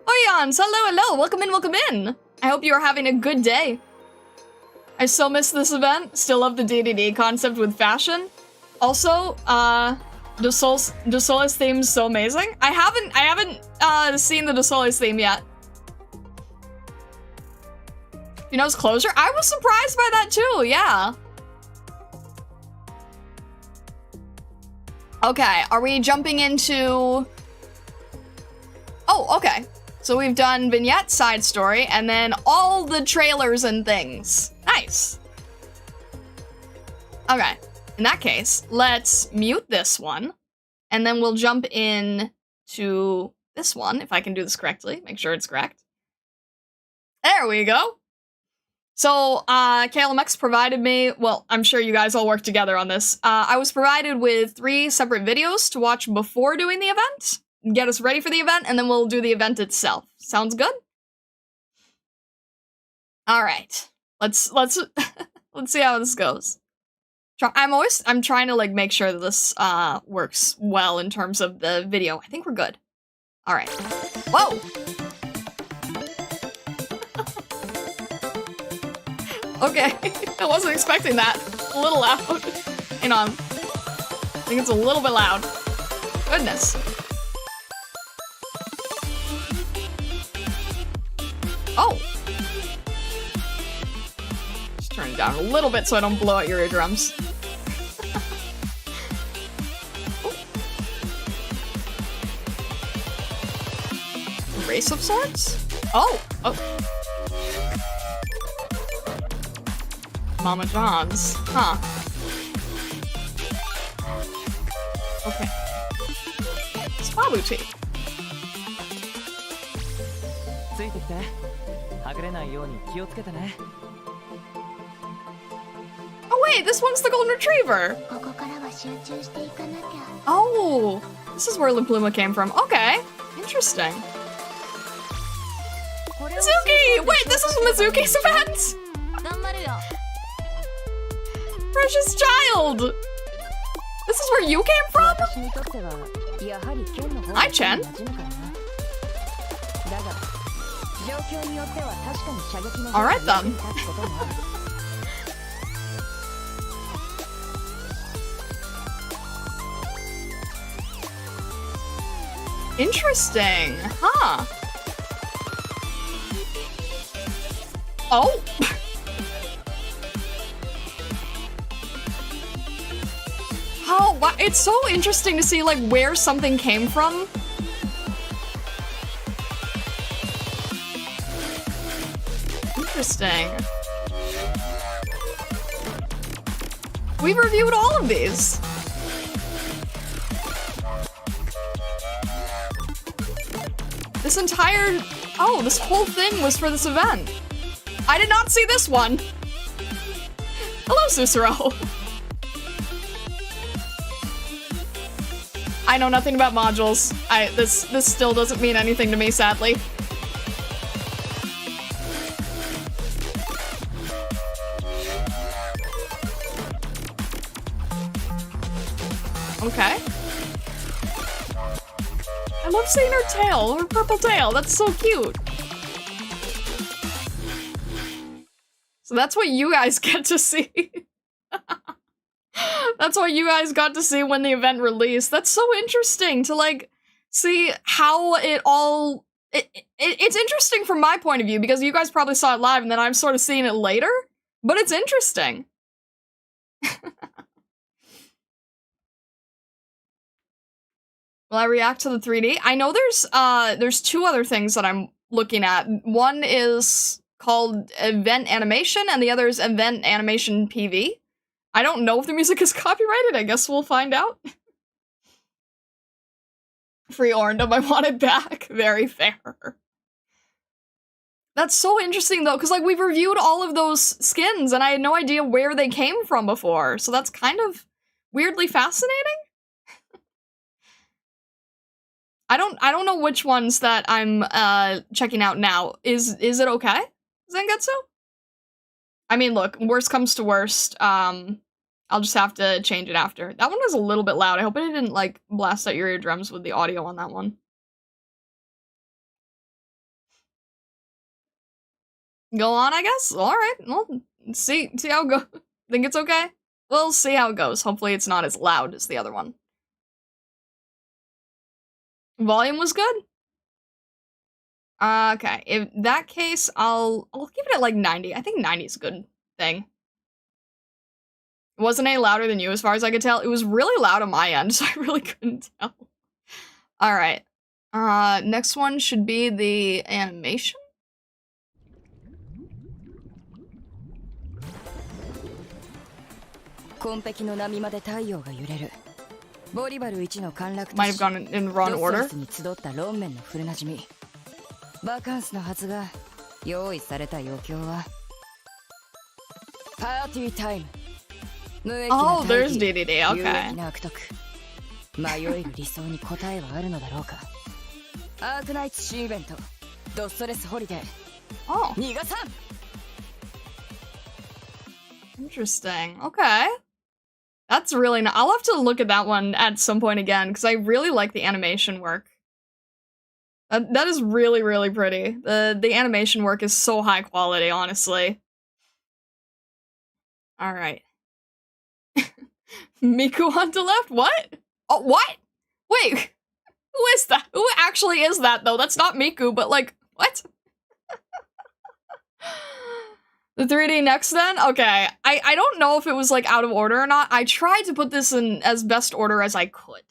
Oyons, hello, welcome in. I hope you are having a good day. I still miss this event, still love the DDD concept with fashion. Also, Dossoles theme is so amazing. I haven't seen the Dossoles theme yet. You know, it's closure. I was surprised by that too. Yeah. Okay, are we jumping into? Oh, okay. So we've done vignette, side story, and then all the trailers and things. Nice. Okay, in that case, let's mute this one, and then we'll jump in to this one, if I can do this correctly. Make sure it's correct. There we go. So, KLMX provided me, well, I'm sure you guys all work together on this. I was provided with 3 separate videos to watch before doing the event, get us ready for the event, and then we'll do the event itself. Sounds good? All right, let's let's see how this goes. I'm trying to like make sure that this works well in terms of the video. I think we're good. All right. Whoa. Okay, I wasn't expecting that. A little loud. Hang on. I think it's a little bit loud. Goodness. Oh. Just turn it down a little bit so I don't blow out your eardrums. Race of sorts? Oh. Oh. Mama John's. Huh. Okay. Spa boutique. Oh wait, this one's the golden retriever. Oh, this is where Lumpluma came from. Okay, interesting. Mizuki! Wait, this is Mizuki's event? Precious child! This is where you came from? Hi, Chen. Alright then. Interesting, huh? Oh! Oh, wow. It's so interesting to see, like, where something came from. Interesting. We've reviewed all of these. This entire... Oh, this whole thing was for this event. I did not see this one. Hello, Susuro. I know nothing about modules. This still doesn't mean anything to me, sadly. Okay. I love seeing her tail, her purple tail. That's so cute. So that's what you guys get to see. That's what you guys got to see when the event released. That's so interesting to, like, see how it all... It's interesting from my point of view, because you guys probably saw it live, and then I'm sort of seeing it later. But it's interesting. Will I react to the 3D? I know there's 2 other things that I'm looking at. One is called Event Animation, and the other is Event Animation PV. I don't know if the music is copyrighted. I guess we'll find out. Free Orndom, I want it back. Very fair. That's so interesting, though, because, like, we've reviewed all of those skins, and I had no idea where they came from before, so that's kind of weirdly fascinating. I don't know which ones that I'm checking out now. Is it okay, Zangetsu? I mean, look, worst comes to worst, I'll just have to change it after. That one was a little bit loud. I hope it didn't, like, blast out your eardrums with the audio on that one. Go on, I guess? Alright, well, see how it goes. Think it's okay? We'll see how it goes. Hopefully it's not as loud as the other one. Volume was good? Okay, in that case, I'll give it at like 90. I think 90 is a good thing. It wasn't any louder than you as far as I could tell. It was really loud on my end, so I really couldn't tell. Alright. Next one should be the animation? Might have gone in the wrong order. Oh, there's DDD, okay. Oh. Interesting, okay. That's really nice. I'll have to look at that one at some point again, because I really like the animation work. That is really, really pretty. The animation work is so high quality, honestly. Alright. Miku on the left? What? Oh, what? Wait, who is that? Who actually is that, though? That's not Miku, but like, what? The 3D next then? Okay, I don't know if it was like out of order or not. I tried to put this in as best order as I could.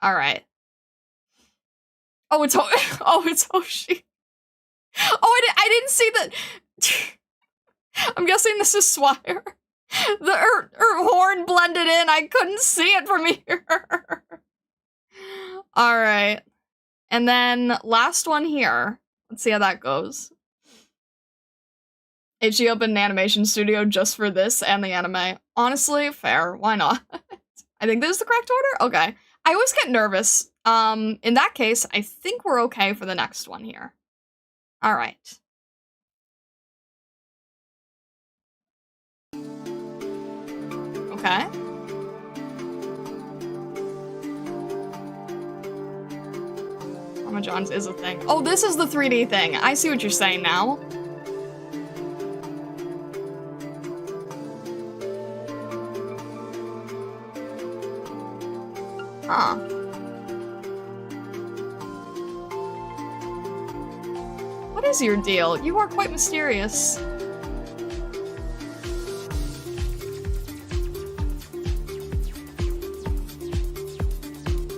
Alright. Oh, it's Hoshi. Oh, I didn't see that. I'm guessing this is Swire. Her horn blended in. I couldn't see it from here. Alright. And then last one here. Let's see how that goes. HE opened an animation studio just for this and the anime. Honestly, fair. Why not? I think this is the correct order? Okay. I always get nervous. In that case, I think we're okay for the next one here. Alright. Okay. Mama John's is a thing. Oh, this is the 3D thing. I see what you're saying now. Huh. What is your deal? You are quite mysterious.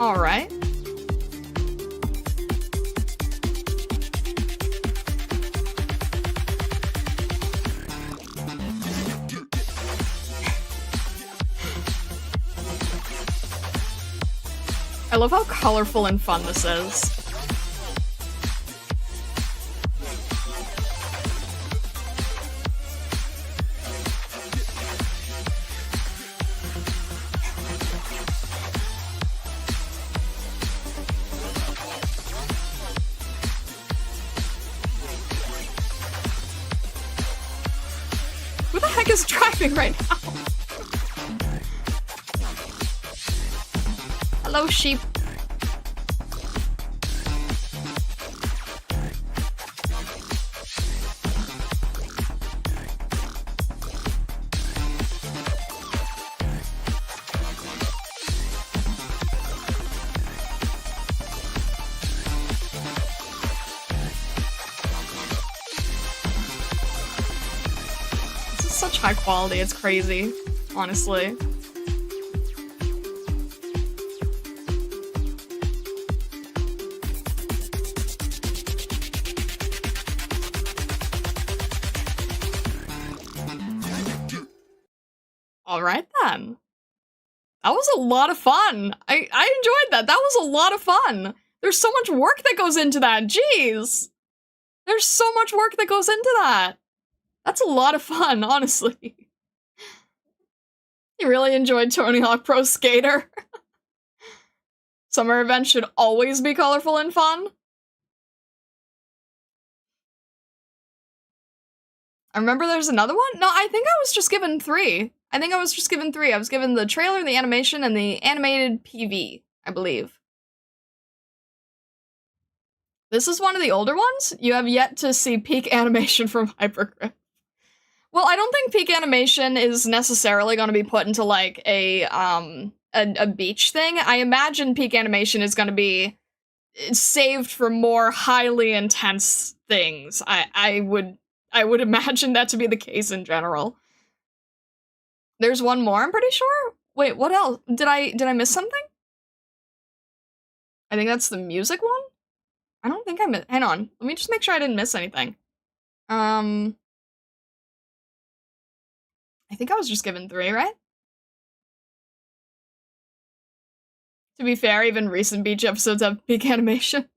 Alright. I love how colorful and fun this is. Who the heck is driving right now? Hello, sheep. This is such high quality, it's crazy, honestly. Alright then. That was a lot of fun. I enjoyed that. That was a lot of fun. There's so much work that goes into that. Jeez. There's so much work that goes into that. That's a lot of fun, honestly. You really enjoyed Tony Hawk Pro Skater. Summer events should always be colorful and fun. I remember there's another one? No, I think I was just given 3. I was given the trailer, the animation, and the animated PV, I believe. This is one of the older ones? You have yet to see peak animation from Hypergrip. Well, I don't think peak animation is necessarily going to be put into, like, a beach thing. I imagine peak animation is going to be saved for more highly intense things. I would imagine that to be the case in general. There's one more, I'm pretty sure. Wait, what else? Did I miss something? I think that's the music one? I don't think I missed. Hang on. Let me just make sure I didn't miss anything. I think I was just given 3, right? To be fair, even recent Beach episodes have peak animation.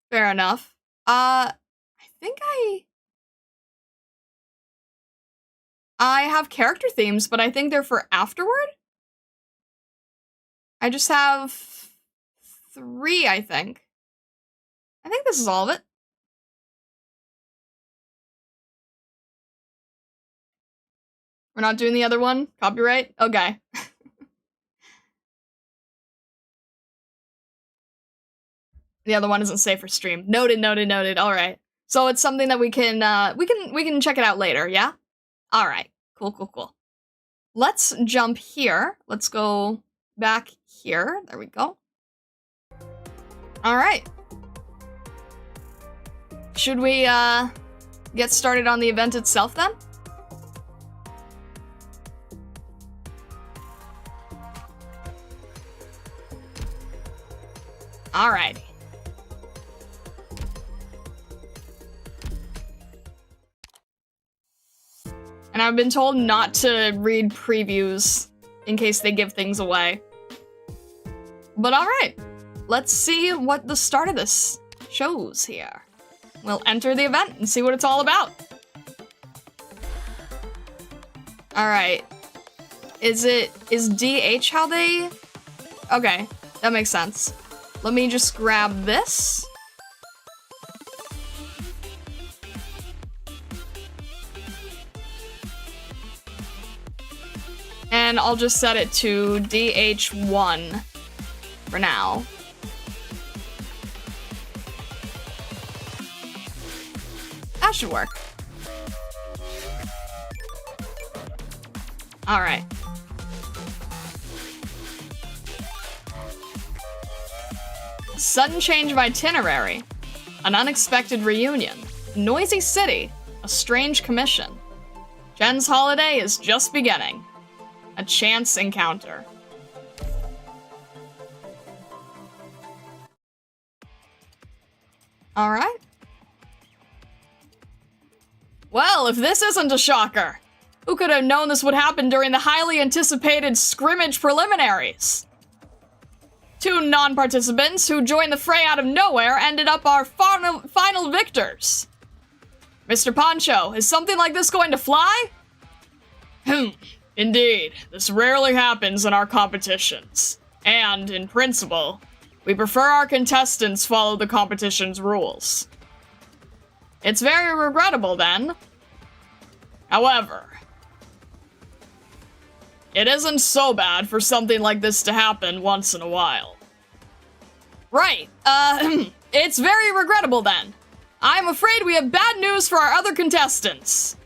Fair enough. I think I have character themes, but I think they're for afterward. I just have 3, I think. I think this is all of it. We're not doing the other one? Copyright? Okay. The other one isn't safe for stream. Noted, noted, noted. All right. So it's something that we can check it out later, yeah? All right. Cool, cool, cool. Let's jump here. Let's go back here. There we go. All right. Should we get started on the event itself then? All right. And I've been told not to read previews in case they give things away. But alright, let's see what the start of this shows here. We'll enter the event and see what it's all about. Alright. Is DH how they... Okay, that makes sense. Let me just grab this. And I'll just set it to DH1 for now. That should work. All right. Sudden change of itinerary. An unexpected reunion. Noisy city. A strange commission. Jen's holiday is just beginning. A chance encounter. All right. Well, if this isn't a shocker, who could have known this would happen during the highly anticipated scrimmage preliminaries? 2 non-participants who joined the fray out of nowhere ended up our final victors. Mr. Poncho, is something like this going to fly? Indeed, this rarely happens in our competitions. And, in principle, we prefer our contestants follow the competition's rules. It's very regrettable, then. However, it isn't so bad for something like this to happen once in a while. Right, it's very regrettable, then. I'm afraid we have bad news for our other contestants.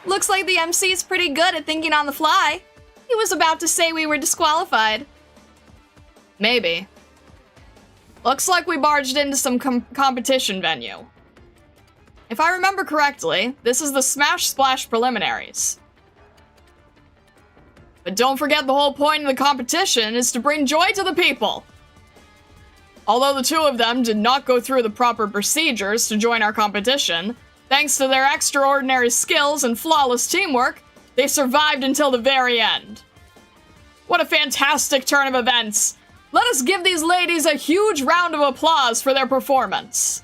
Looks like the MC's pretty good at thinking on the fly. He was about to say we were disqualified. Maybe. Looks like we barged into some competition venue. If I remember correctly, this is the Smash Splash preliminaries. But don't forget the whole point of the competition is to bring joy to the people. Although the 2 of them did not go through the proper procedures to join our competition, thanks to their extraordinary skills and flawless teamwork, they survived until the very end. What a fantastic turn of events! Let us give these ladies a huge round of applause for their performance.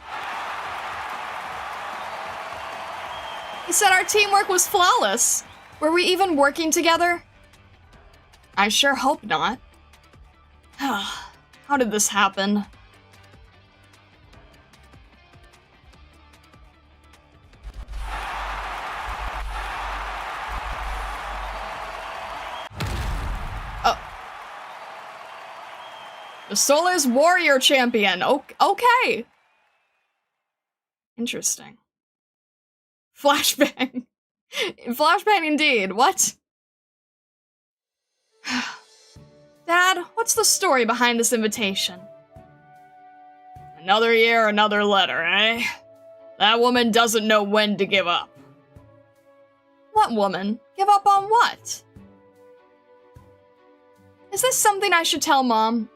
He said our teamwork was flawless. Were we even working together? I sure hope not. How did this happen? Dossoles Warrior Champion. Okay. Interesting. Flashbang. Flashbang indeed. What? Dad, what's the story behind this invitation? Another year, another letter, eh? That woman doesn't know when to give up. What woman? Give up on what? Is this something I should tell Mom?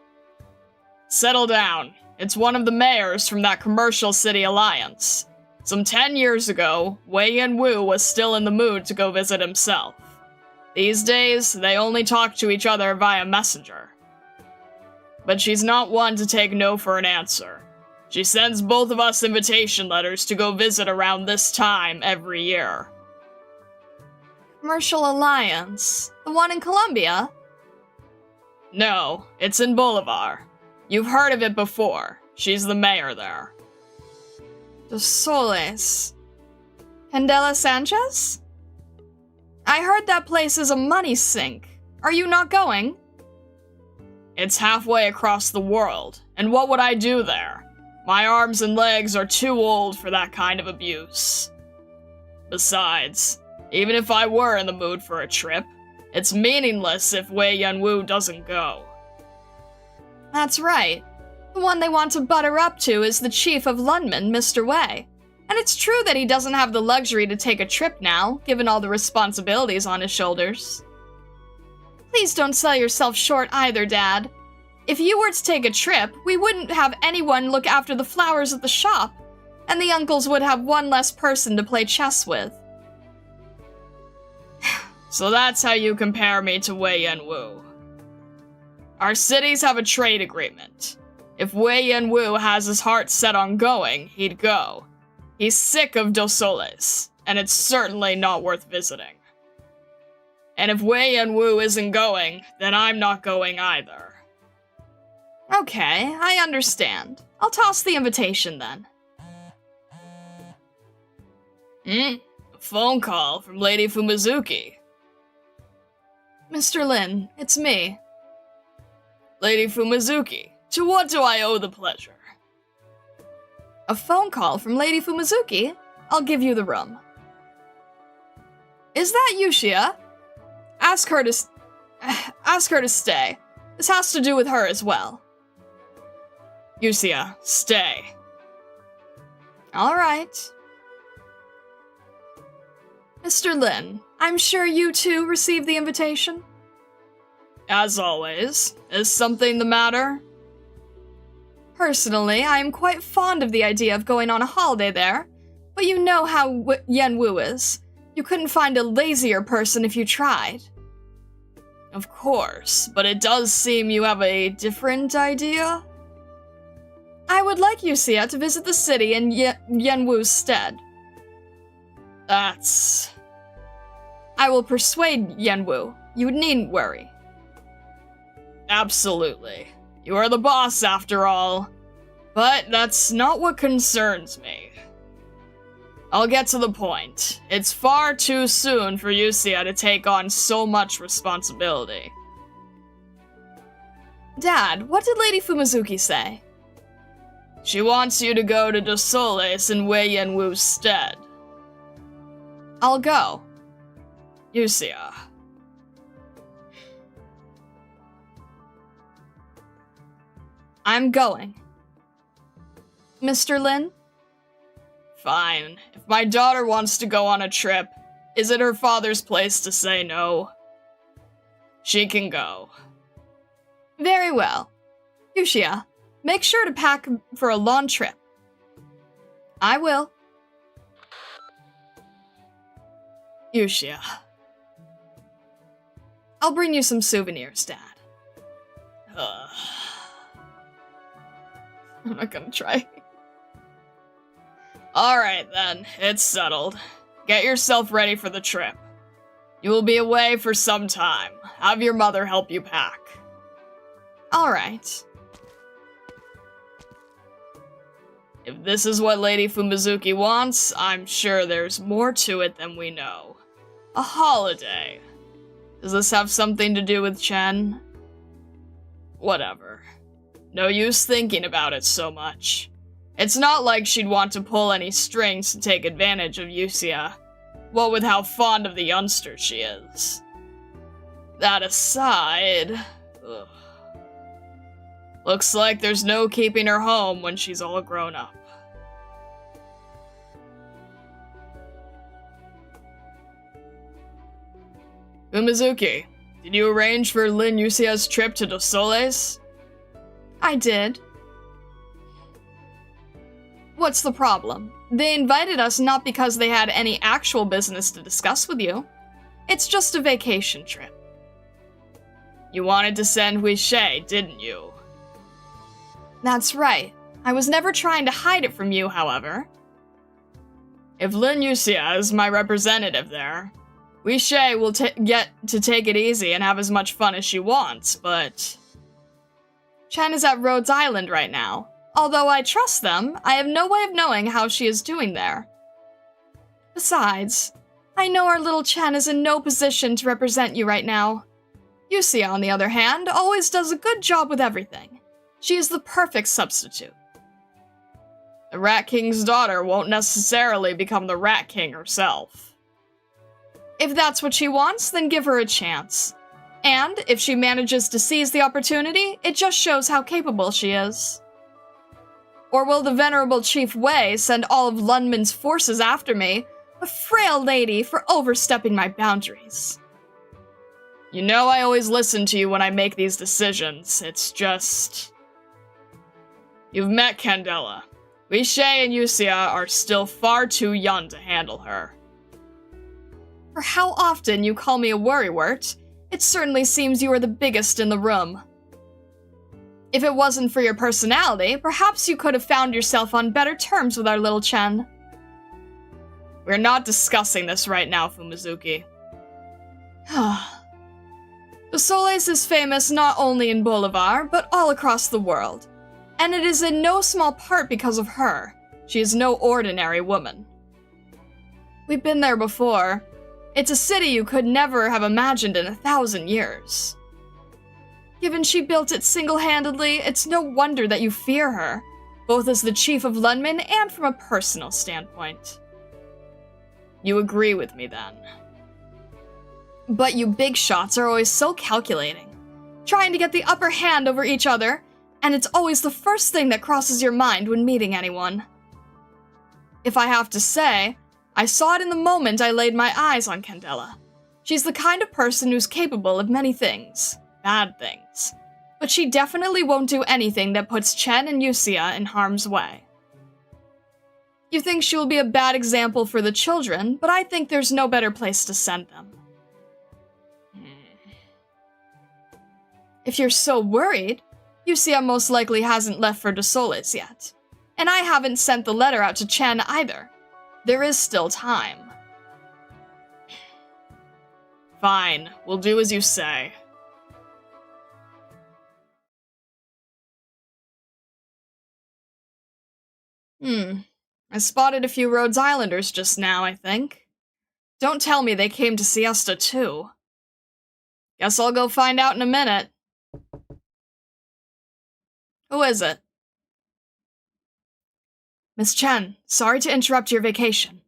Settle down. It's one of the mayors from that commercial city alliance. Some 10 years ago, Wei Yanwu was still in the mood to go visit himself. These days, they only talk to each other via messenger. But she's not one to take no for an answer. She sends both of us invitation letters to go visit around this time every year. Commercial Alliance? The one in Colombia? No, it's in Bolivar. You've heard of it before. She's the mayor there. Dossoles. Candela Sanchez? I heard that place is a money sink. Are you not going? It's halfway across the world, and what would I do there? My arms and legs are too old for that kind of abuse. Besides, even if I were in the mood for a trip, it's meaningless if Wei Yanwu doesn't go. That's right. The one they want to butter up to is the chief of Lundman, Mr. Wei. And it's true that he doesn't have the luxury to take a trip now, given all the responsibilities on his shoulders. Please don't sell yourself short either, Dad. If you were to take a trip, we wouldn't have anyone look after the flowers at the shop, and the uncles would have one less person to play chess with. So that's how you compare me to Wei Yanwu. Our cities have a trade agreement. If Wei Yanwu has his heart set on going, he'd go. He's sick of Dossoles, and it's certainly not worth visiting. And if Wei Yanwu isn't going, then I'm not going either. Okay, I understand. I'll toss the invitation then. A phone call from Lady Fumizuki. Mr. Lin, it's me. Lady Fumizuki, to what do I owe the pleasure? A phone call from Lady Fumizuki? I'll give you the room. Is that Yushia? Ask her to stay. This has to do with her as well. Yushia, stay. All right. Mr. Lin, I'm sure you too received the invitation? As always. Is something the matter? Personally, I am quite fond of the idea of going on a holiday there, but you know how Yanwu is. You couldn't find a lazier person if you tried. Of course, but it does seem you have a different idea? I would like Yusia to visit the city in Yanwu's stead. That's... I will persuade Yanwu. You needn't worry. Absolutely. You are the boss, after all. But that's not what concerns me. I'll get to the point. It's far too soon for Yusia to take on so much responsibility. Dad, what did Lady Fumizuki say? She wants you to go to Dossoles in Wei Yanwu's stead. I'll go. Yusia. I'm going. Mr. Lin? Fine. If my daughter wants to go on a trip, is it her father's place to say no? She can go. Very well. Yushia, make sure to pack for a long trip. I will. Yushia. I'll bring you some souvenirs, Dad. I'm not gonna try. Alright then, it's settled. Get yourself ready for the trip. You will be away for some time. Have your mother help you pack. Alright. If this is what Lady Fumizuki wants, I'm sure there's more to it than we know. A holiday. Does this have something to do with Chen? Whatever. No use thinking about it so much. It's not like she'd want to pull any strings to take advantage of Yusia, what with how fond of the youngster she is. That aside... Ugh. Looks like there's no keeping her home when she's all grown up. Umezuki, did you arrange for Lin Yusia's trip to Dossoles? I did. What's the problem? They invited us not because they had any actual business to discuss with you. It's just a vacation trip. You wanted to send Huishe, didn't you? That's right. I was never trying to hide it from you, however. If Lin Yusia is my representative there, Huishe will get to take it easy and have as much fun as she wants, but... Chen is at Rhodes Island right now. Although I trust them, I have no way of knowing how she is doing there. Besides, I know our little Chen is in no position to represent you right now. Yusia, on the other hand, always does a good job with everything. She is the perfect substitute. The Rat King's daughter won't necessarily become the Rat King herself. If that's what she wants, then give her a chance. And if she manages to seize the opportunity, it just shows how capable she is. Or will the venerable Chief Wei send all of Lunman's forces after me, a frail lady, for overstepping my boundaries? You know I always listen to you when I make these decisions. It's just... You've met Candela. Huishe and Yusia are still far too young to handle her. For how often you call me a worrywart, it certainly seems you are the biggest in the room. If it wasn't for your personality, perhaps you could have found yourself on better terms with our little Chen. We're not discussing this right now, Fumizuki. Dossoles is famous not only in Bolivar, but all across the world. And it is in no small part because of her. She is no ordinary woman. We've been there before. It's a city you could never have imagined in 1,000 years. Given she built it single-handedly, it's no wonder that you fear her, both as the chief of Lunman and from a personal standpoint. You agree with me, then? But you big shots are always so calculating, trying to get the upper hand over each other, and it's always the first thing that crosses your mind when meeting anyone. If I have to say, I saw it in the moment I laid my eyes on Candela. She's the kind of person who's capable of many things. Bad things. But she definitely won't do anything that puts Chen and Yusia in harm's way. You think she will be a bad example for the children, but I think there's no better place to send them. If you're so worried, Yusia most likely hasn't left for Dossoles yet. And I haven't sent the letter out to Chen either. There is still time. Fine, we'll do as you say. I spotted a few Rhodes Islanders just now, I think. Don't tell me they came to Siesta too. Guess I'll go find out in a minute. Who is it? Miss Chen, sorry to interrupt your vacation.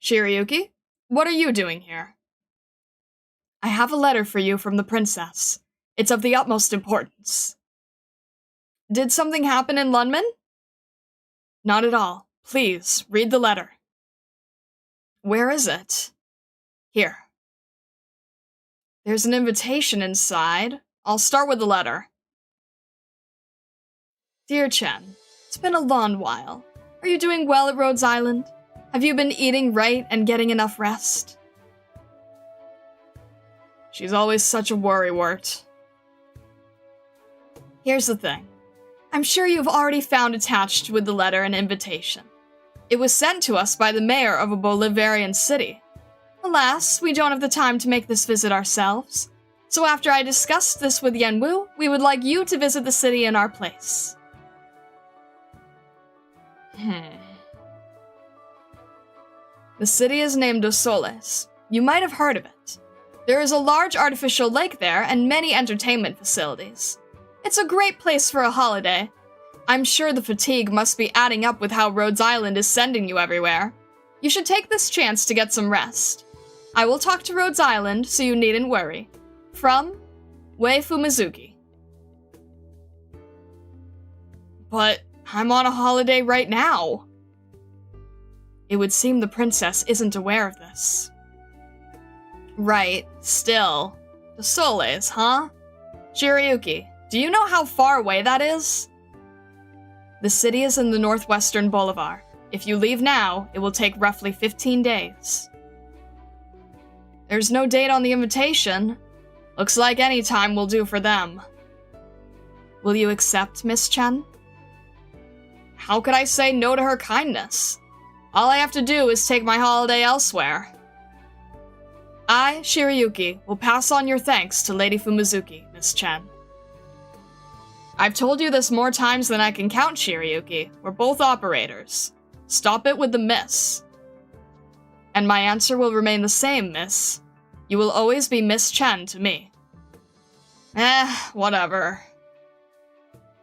Shirayuki, what are you doing here? I have a letter for you from the princess. It's of the utmost importance. Did something happen in Lunman? Not at all. Please, read the letter. Where is it? Here. There's an invitation inside. I'll start with the letter. Dear Chen, it's been a long while. Are you doing well at Rhodes Island? Have you been eating right and getting enough rest? She's always such a worrywart. Here's the thing. I'm sure you've already found attached with the letter an invitation. It was sent to us by the mayor of a Bolivarian city. Alas, we don't have the time to make this visit ourselves. So after I discussed this with Yenwu, we would like you to visit the city in our place. The city is named Dossoles. You might have heard of it. There is a large artificial lake there and many entertainment facilities. It's a great place for a holiday. I'm sure the fatigue must be adding up with how Rhodes Island is sending you everywhere. You should take this chance to get some rest. I will talk to Rhodes Island, so you needn't worry. From Wei Fumizuki. But I'm on a holiday right now. It would seem the princess isn't aware of this. Right, still. Dossoles, huh? Shiryuki, do you know how far away that is? The city is in the northwestern boulevard. If you leave now, it will take roughly 15 days. There's no date on the invitation. Looks like any time will do for them. Will you accept, Miss Chen? How could I say no to her kindness? All I have to do is take my holiday elsewhere. I, Shiryuki, will pass on your thanks to Lady Fumizuki, Miss Chen. I've told you this more times than I can count, Shiryuki. We're both operators. Stop it with the miss. And my answer will remain the same, miss. You will always be Miss Chen to me. Whatever.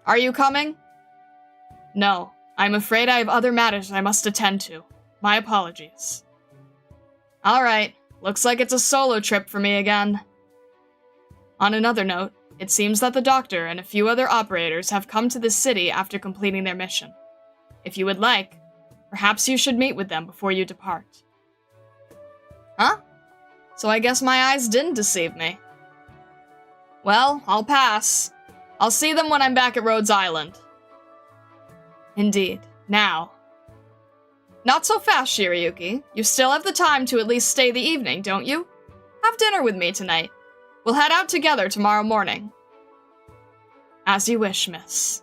Are you coming? No, I'm afraid I have other matters I must attend to. My apologies. Alright, looks like it's a solo trip for me again. On another note, it seems that the doctor and a few other operators have come to this city after completing their mission. If you would like, perhaps you should meet with them before you depart. Huh? So I guess my eyes didn't deceive me. Well, I'll pass. I'll see them when I'm back at Rhodes Island. Indeed. Now. Not so fast, Shiryuki. You still have the time to at least stay the evening, don't you? Have dinner with me tonight. We'll head out together tomorrow morning. As you wish, miss.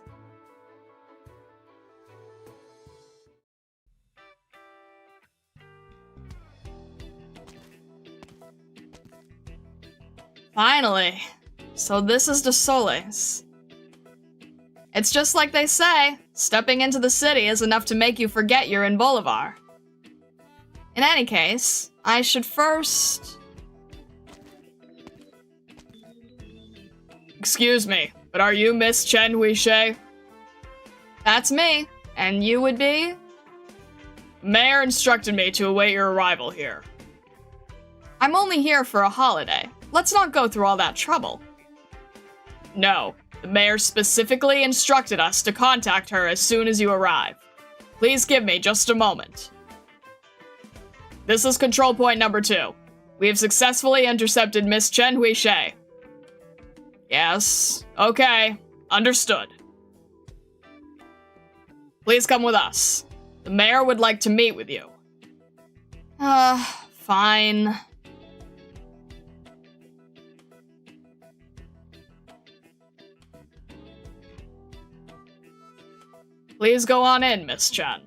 Finally. So this is Dossoles. It's just like they say, stepping into the city is enough to make you forget you're in Bolivar. In any case, I should first... Excuse me, but are you Miss Chen Huishe? That's me, and you would be? The mayor instructed me to await your arrival here. I'm only here for a holiday. Let's not go through all that trouble. No, the mayor specifically instructed us to contact her as soon as you arrive. Please give me just a moment. This is control point number 2. We have successfully intercepted Miss Chen Huishe. Yes, okay, understood. Please come with us. The mayor would like to meet with you. Fine. Please go on in, Miss Chen.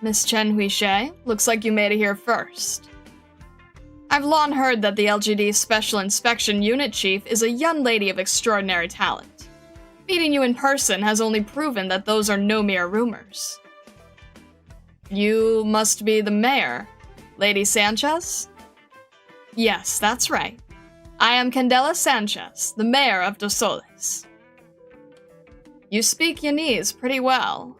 Miss Chen Huishe, looks like you made it here first. I've long heard that the LGD Special Inspection Unit Chief is a young lady of extraordinary talent. Meeting you in person has only proven that those are no mere rumors. You must be the mayor, Lady Sanchez? Yes, that's right. I am Candela Sanchez, the mayor of Dossoles. You speak Yanese pretty well.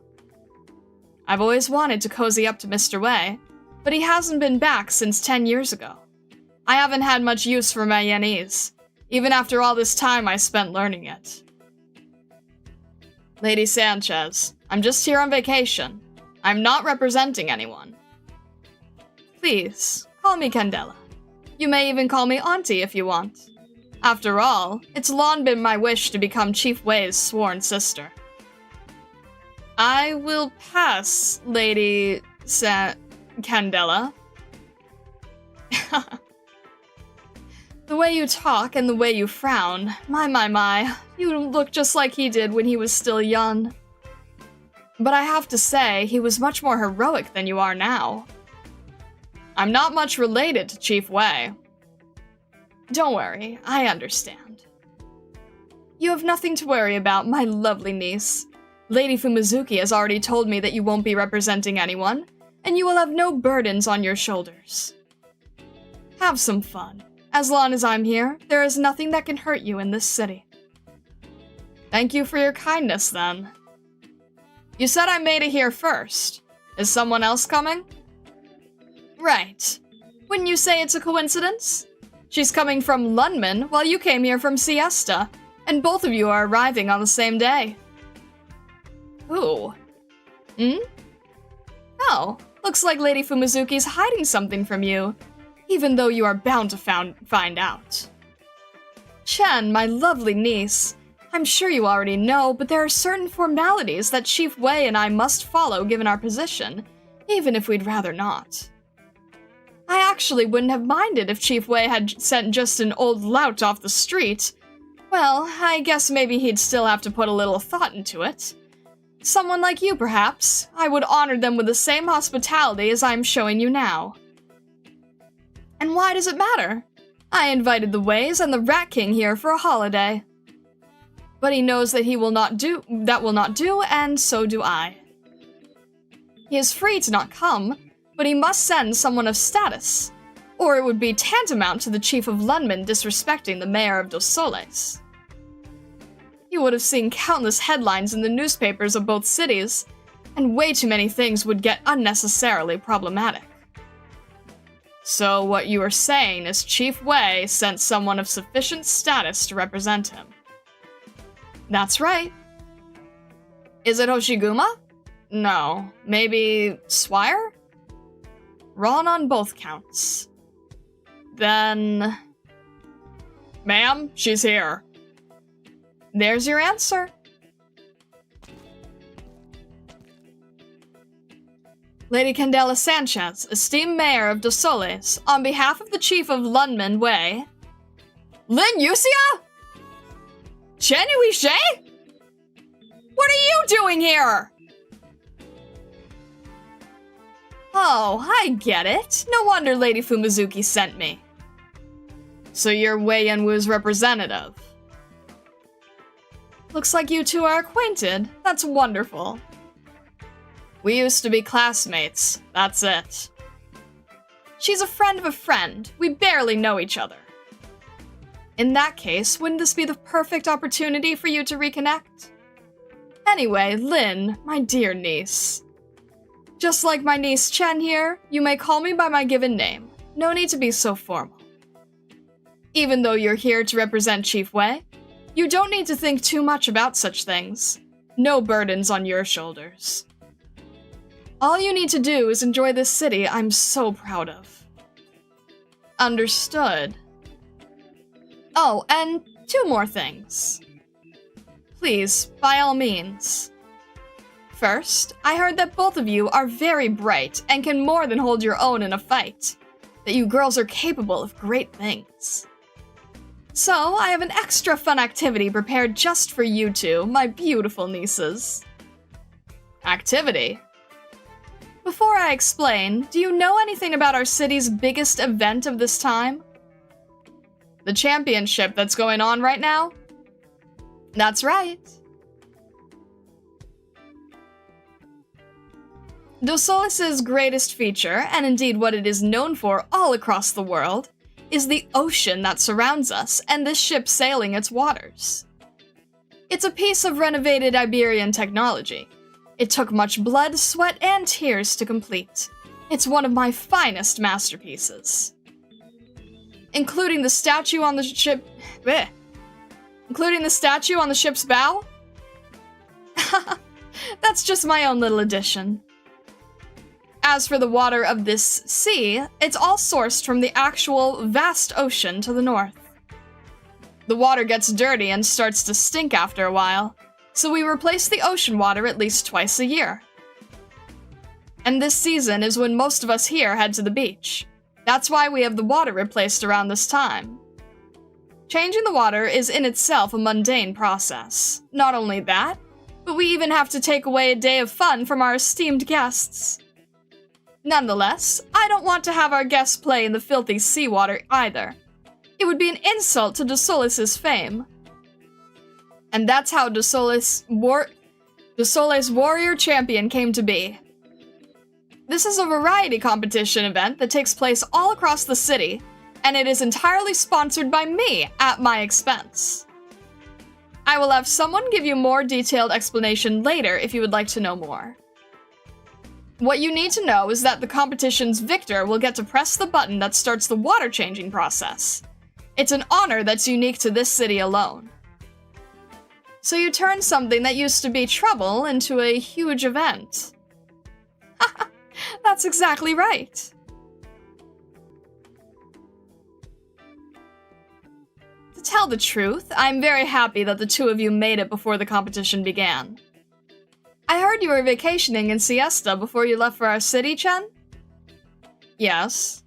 I've always wanted to cozy up to Mr. Wei, but he hasn't been back since 10 years ago. I haven't had much use for my Yanese, even after all this time I spent learning it. Lady Sanchez, I'm just here on vacation. I'm not representing anyone. Please, call me Candela. You may even call me Auntie if you want. After all, it's long been my wish to become Chief Wei's sworn sister. I will pass, Lady Candela. The way you talk and the way you frown, my, you look just like he did when he was still young. But I have to say, he was much more heroic than you are now. I'm not much related to Chief Wei. Don't worry, I understand. You have nothing to worry about, my lovely niece. Lady Fumizuki has already told me that you won't be representing anyone, and you will have no burdens on your shoulders. Have some fun. As long as I'm here, there is nothing that can hurt you in this city. Thank you for your kindness, then. You said I made it here first. Is someone else coming? Right. Wouldn't you say it's a coincidence? She's coming from Lundman while you came here from Siesta, and both of you are arriving on the same day. Ooh. Oh, looks like Lady Fumizuki's hiding something from you, even though you are bound to find out. Chen, my lovely niece, I'm sure you already know, but there are certain formalities that Chief Wei and I must follow given our position, even if we'd rather not. I actually wouldn't have minded if Chief Wei had sent just an old lout off the street. Well, I guess maybe he'd still have to put a little thought into it. Someone like you, perhaps. I would honor them with the same hospitality as I'm showing you now. And why does it matter? I invited the Ways and the Rat King here for a holiday. But he knows that will not do, and so do I. He is free to not come, but he must send someone of status, or it would be tantamount to the Chief of Lundman disrespecting the Mayor of Dossoles. You would have seen countless headlines in the newspapers of both cities, and way too many things would get unnecessarily problematic. So what you are saying is Chief Wei sent someone of sufficient status to represent him. That's right. Is it Hoshiguma? No. Maybe Swire? Wrong on both counts. Then... Ma'am, she's here. There's your answer. Lady Candela Sanchez, esteemed mayor of Dossoles, on behalf of the chief of Lundman Wei... Lin Yusia? Chen Yuishe? What are you doing here? Oh, I get it. No wonder Lady Fumizuki sent me. So you're Wei Yanwu's representative. Looks like you two are acquainted. That's wonderful. We used to be classmates. That's it. She's a friend of a friend. We barely know each other. In that case, wouldn't this be the perfect opportunity for you to reconnect? Anyway, Lin, my dear niece. Just like my niece Chen here, you may call me by my given name. No need to be so formal. Even though you're here to represent Chief Wei, you don't need to think too much about such things. No burdens on your shoulders. All you need to do is enjoy this city I'm so proud of. Understood. Oh, and 2 more things. Please, by all means. First, I heard that both of you are very bright and can more than hold your own in a fight. That you girls are capable of great things. So, I have an extra fun activity prepared just for you two, my beautiful nieces. Activity? Before I explain, do you know anything about our city's biggest event of this time? The championship that's going on right now? That's right. Dossoles' greatest feature, and indeed what it is known for all across the world, is the ocean that surrounds us and this ship sailing its waters. It's a piece of renovated Iberian technology. It took much blood, sweat, and tears to complete. It's one of my finest masterpieces. Including the statue on the ship... bleh. Including the statue on the ship's bow? That's just my own little addition. As for the water of this sea, it's all sourced from the actual vast ocean to the north. The water gets dirty and starts to stink after a while, so we replace the ocean water at least twice a year. And this season is when most of us here head to the beach. That's why we have the water replaced around this time. Changing the water is in itself a mundane process. Not only that, but we even have to take away a day of fun from our esteemed guests. Nonetheless, I don't want to have our guests play in the filthy seawater either. It would be an insult to Dossoles' fame. And that's how Dossoles' Warrior Champion came to be. This is a variety competition event that takes place all across the city, and it is entirely sponsored by me at my expense. I will have someone give you more detailed explanation later if you would like to know more. What you need to know is that the competition's victor will get to press the button that starts the water changing process. It's an honor that's unique to this city alone. So you turn something that used to be trouble into a huge event. That's exactly right. To tell the truth, I'm very happy that the two of you made it before the competition began. I heard you were vacationing in Siesta before you left for our city, Chen? Yes.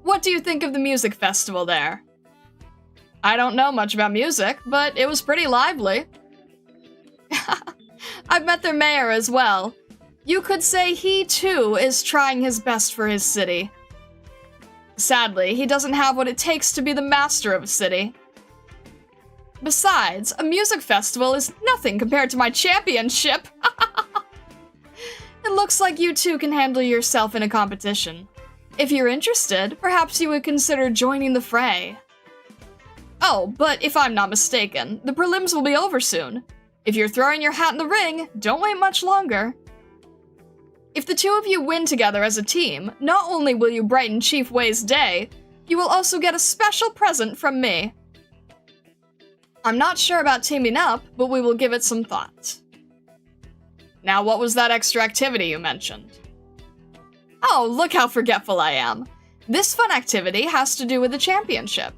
What do you think of the music festival there? I don't know much about music, but it was pretty lively. I've met their mayor as well. You could say he, too, is trying his best for his city. Sadly, he doesn't have what it takes to be the master of a city. Besides, a music festival is nothing compared to my championship. It looks like you two can handle yourself in a competition. If you're interested, perhaps you would consider joining the fray. Oh, but if I'm not mistaken, the prelims will be over soon. If you're throwing your hat in the ring, don't wait much longer. If the two of you win together as a team, not only will you brighten Chief Wei's day, you will also get a special present from me. I'm not sure about teaming up, but we will give it some thought. Now, what was that extra activity you mentioned? Oh, look how forgetful I am. This fun activity has to do with the championship.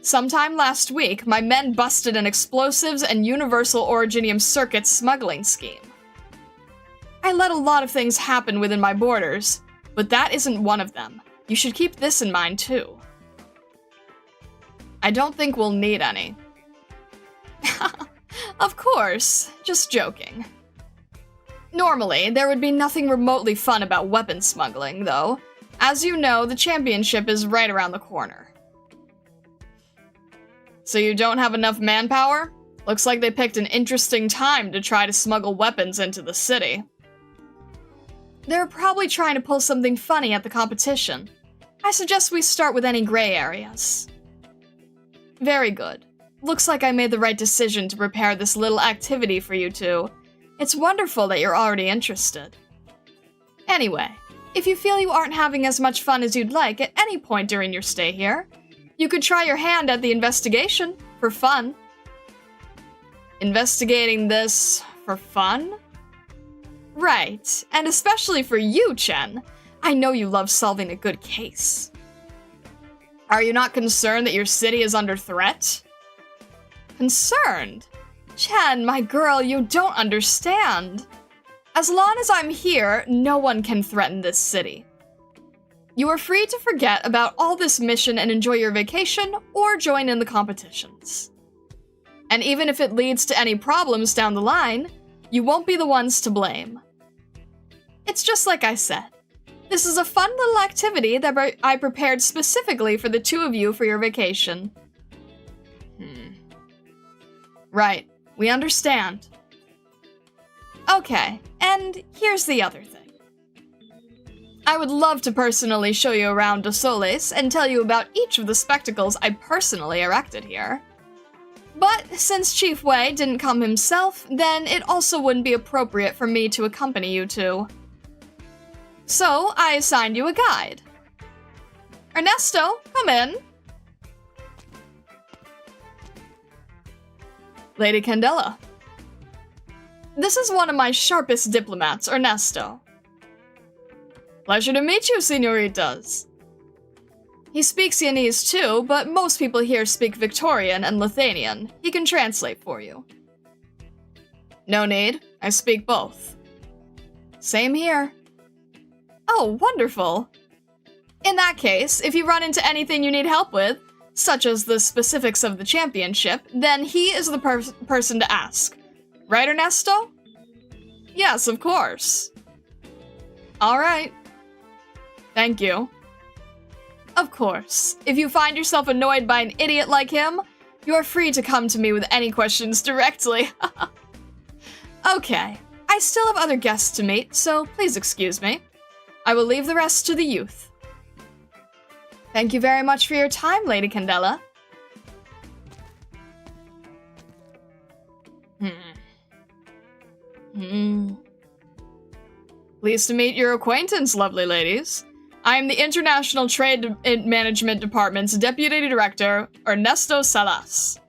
Sometime last week, my men busted an explosives and universal originium circuit smuggling scheme. I let a lot of things happen within my borders, but that isn't one of them. You should keep this in mind, too. I don't think we'll need any. Of course, just joking. Normally, there would be nothing remotely fun about weapon smuggling, though. As you know, the championship is right around the corner. So you don't have enough manpower? Looks like they picked an interesting time to try to smuggle weapons into the city. They're probably trying to pull something funny at the competition. I suggest we start with any gray areas. Very good. Looks like I made the right decision to prepare this little activity for you two. It's wonderful that you're already interested. Anyway, if you feel you aren't having as much fun as you'd like at any point during your stay here, you could try your hand at the investigation, for fun. Investigating this for fun? Right, and especially for you, Chen. I know you love solving a good case. Are you not concerned that your city is under threat? Concerned? Chen, my girl, you don't understand. As long as I'm here, no one can threaten this city. You are free to forget about all this mission and enjoy your vacation, or join in the competitions. And even if it leads to any problems down the line, you won't be the ones to blame. It's just like I said. This is a fun little activity that I prepared specifically for the two of you for your vacation. Right, we understand. Okay, and here's the other thing. I would love to personally show you around Dossoles and tell you about each of the spectacles I personally erected here. But since Chief Wei didn't come himself, then it also wouldn't be appropriate for me to accompany you two. So I assigned you a guide. Ernesto, come in. Lady Candela. This is one of my sharpest diplomats, Ernesto. Pleasure to meet you, senoritas. He speaks Sienese too, but most people here speak Victorian and Lithuanian. He can translate for you. No need, I speak both. Same here. Oh, wonderful. In that case, if you run into anything you need help with, such as the specifics of the championship, then he is the person to ask. Right, Ernesto? Yes, of course. All right. Thank you. Of course, if you find yourself annoyed by an idiot like him, you are free to come to me with any questions directly. Okay, I still have other guests to meet, so please excuse me. I will leave the rest to the youth. Thank you very much for your time, Lady Candela. Pleased to meet your acquaintance, lovely ladies. I am the International Trade Management Department's Deputy Director, Ernesto Salas.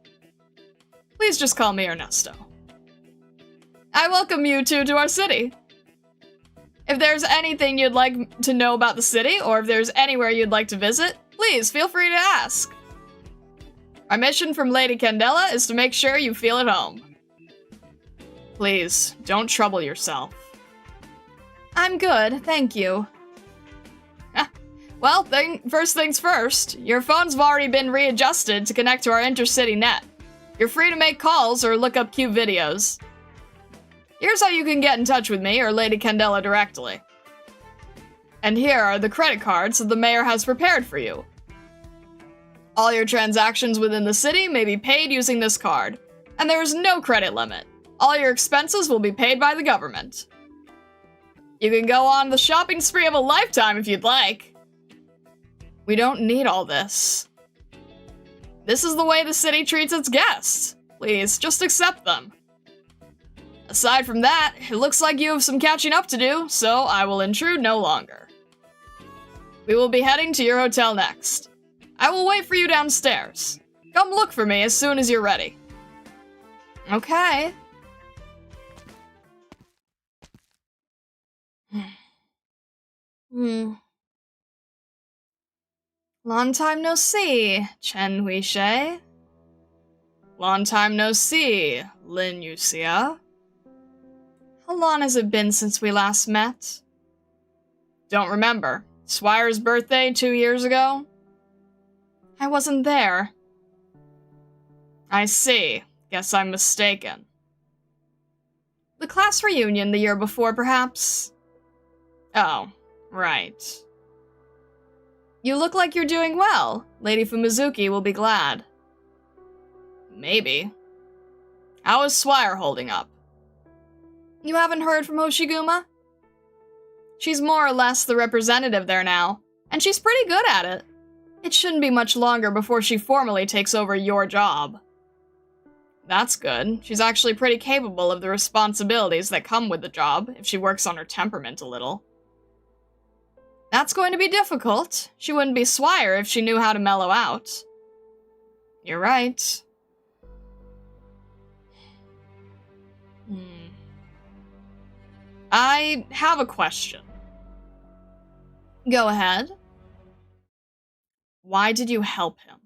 Please just call me Ernesto. I welcome you two to our city. If there's anything you'd like to know about the city, or if there's anywhere you'd like to visit, please feel free to ask. Our mission from Lady Candela is to make sure you feel at home. Please, don't trouble yourself. I'm good, thank you. Well, first things first, your phones have already been readjusted to connect to our intercity net. You're free to make calls or look up cute videos. Here's how you can get in touch with me or Lady Candela directly. And here are the credit cards that the mayor has prepared for you. All your transactions within the city may be paid using this card, and there is no credit limit. All your expenses will be paid by the government. You can go on the shopping spree of a lifetime if you'd like. We don't need all this. This is the way the city treats its guests. Please, just accept them. Aside from that, it looks like you have some catching up to do, so I will intrude no longer. We will be heading to your hotel next. I will wait for you downstairs. Come look for me as soon as you're ready. Okay. Long time no see, Chen Huishe. Long time no see, Lin Yuxia. How long has it been since we last met? Don't remember. Swire's birthday 2 years ago? I wasn't there. I see. Guess I'm mistaken. The class reunion the year before, perhaps? Oh, right. You look like you're doing well. Lady Fumizuki will be glad. Maybe. How is Swire holding up? You haven't heard from Hoshiguma? She's more or less the representative there now, and she's pretty good at it. It shouldn't be much longer before she formally takes over your job. That's good. She's actually pretty capable of the responsibilities that come with the job, if she works on her temperament a little. That's going to be difficult. She wouldn't be Swire if she knew how to mellow out. You're right. I have a question. Go ahead. Why did you help him?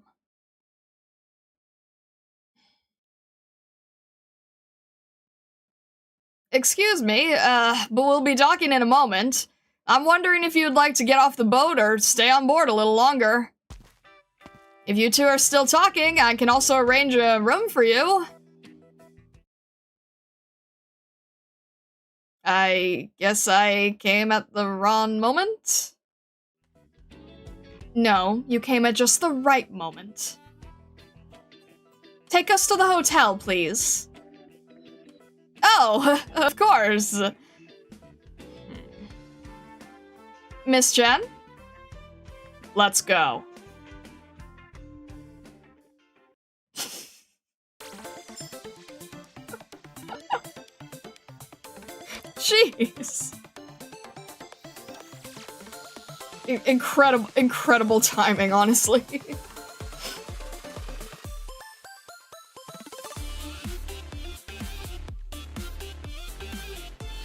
Excuse me, but we'll be docking in a moment. I'm wondering if you'd like to get off the boat or stay on board a little longer. If you two are still talking, I can also arrange a room for you. I guess I came at the wrong moment? No, you came at just the right moment. Take us to the hotel, please. Oh, of course. Miss Chen? Let's go. Jeez. Incredible timing, honestly.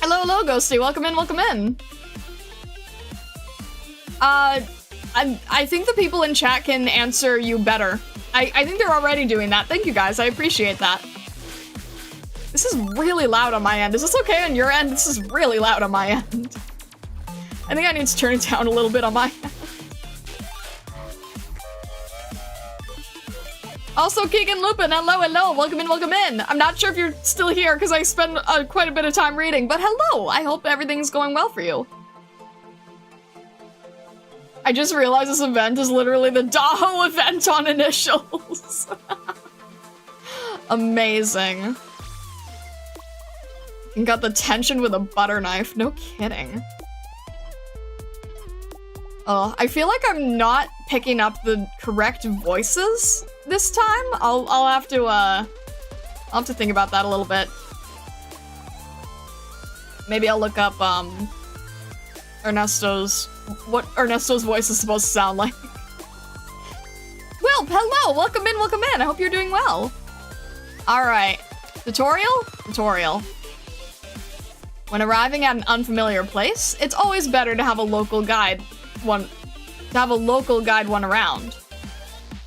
Hello, Ghosty. Welcome in. I think the people in chat can answer you better. I think they're already doing that. Thank you, guys. I appreciate that. This is really loud on my end. Is this okay on your end? This is really loud on my end. I think I need to turn it down a little bit on my end. Also, Keegan Lupin, hello. Welcome in. I'm not sure if you're still here because I spend quite a bit of time reading, but hello. I hope everything's going well for you. I just realized this event is literally the Daho event on initials. Amazing. And got the tension with a butter knife. No kidding. Oh, I feel like I'm not picking up the correct voices this time. I'll have to think about that a little bit. Maybe I'll look up what Ernesto's voice is supposed to sound like. Well, hello, welcome in, welcome in. I hope you're doing well. All right, tutorial. When arriving at an unfamiliar place, it's always better to have a local guide one around.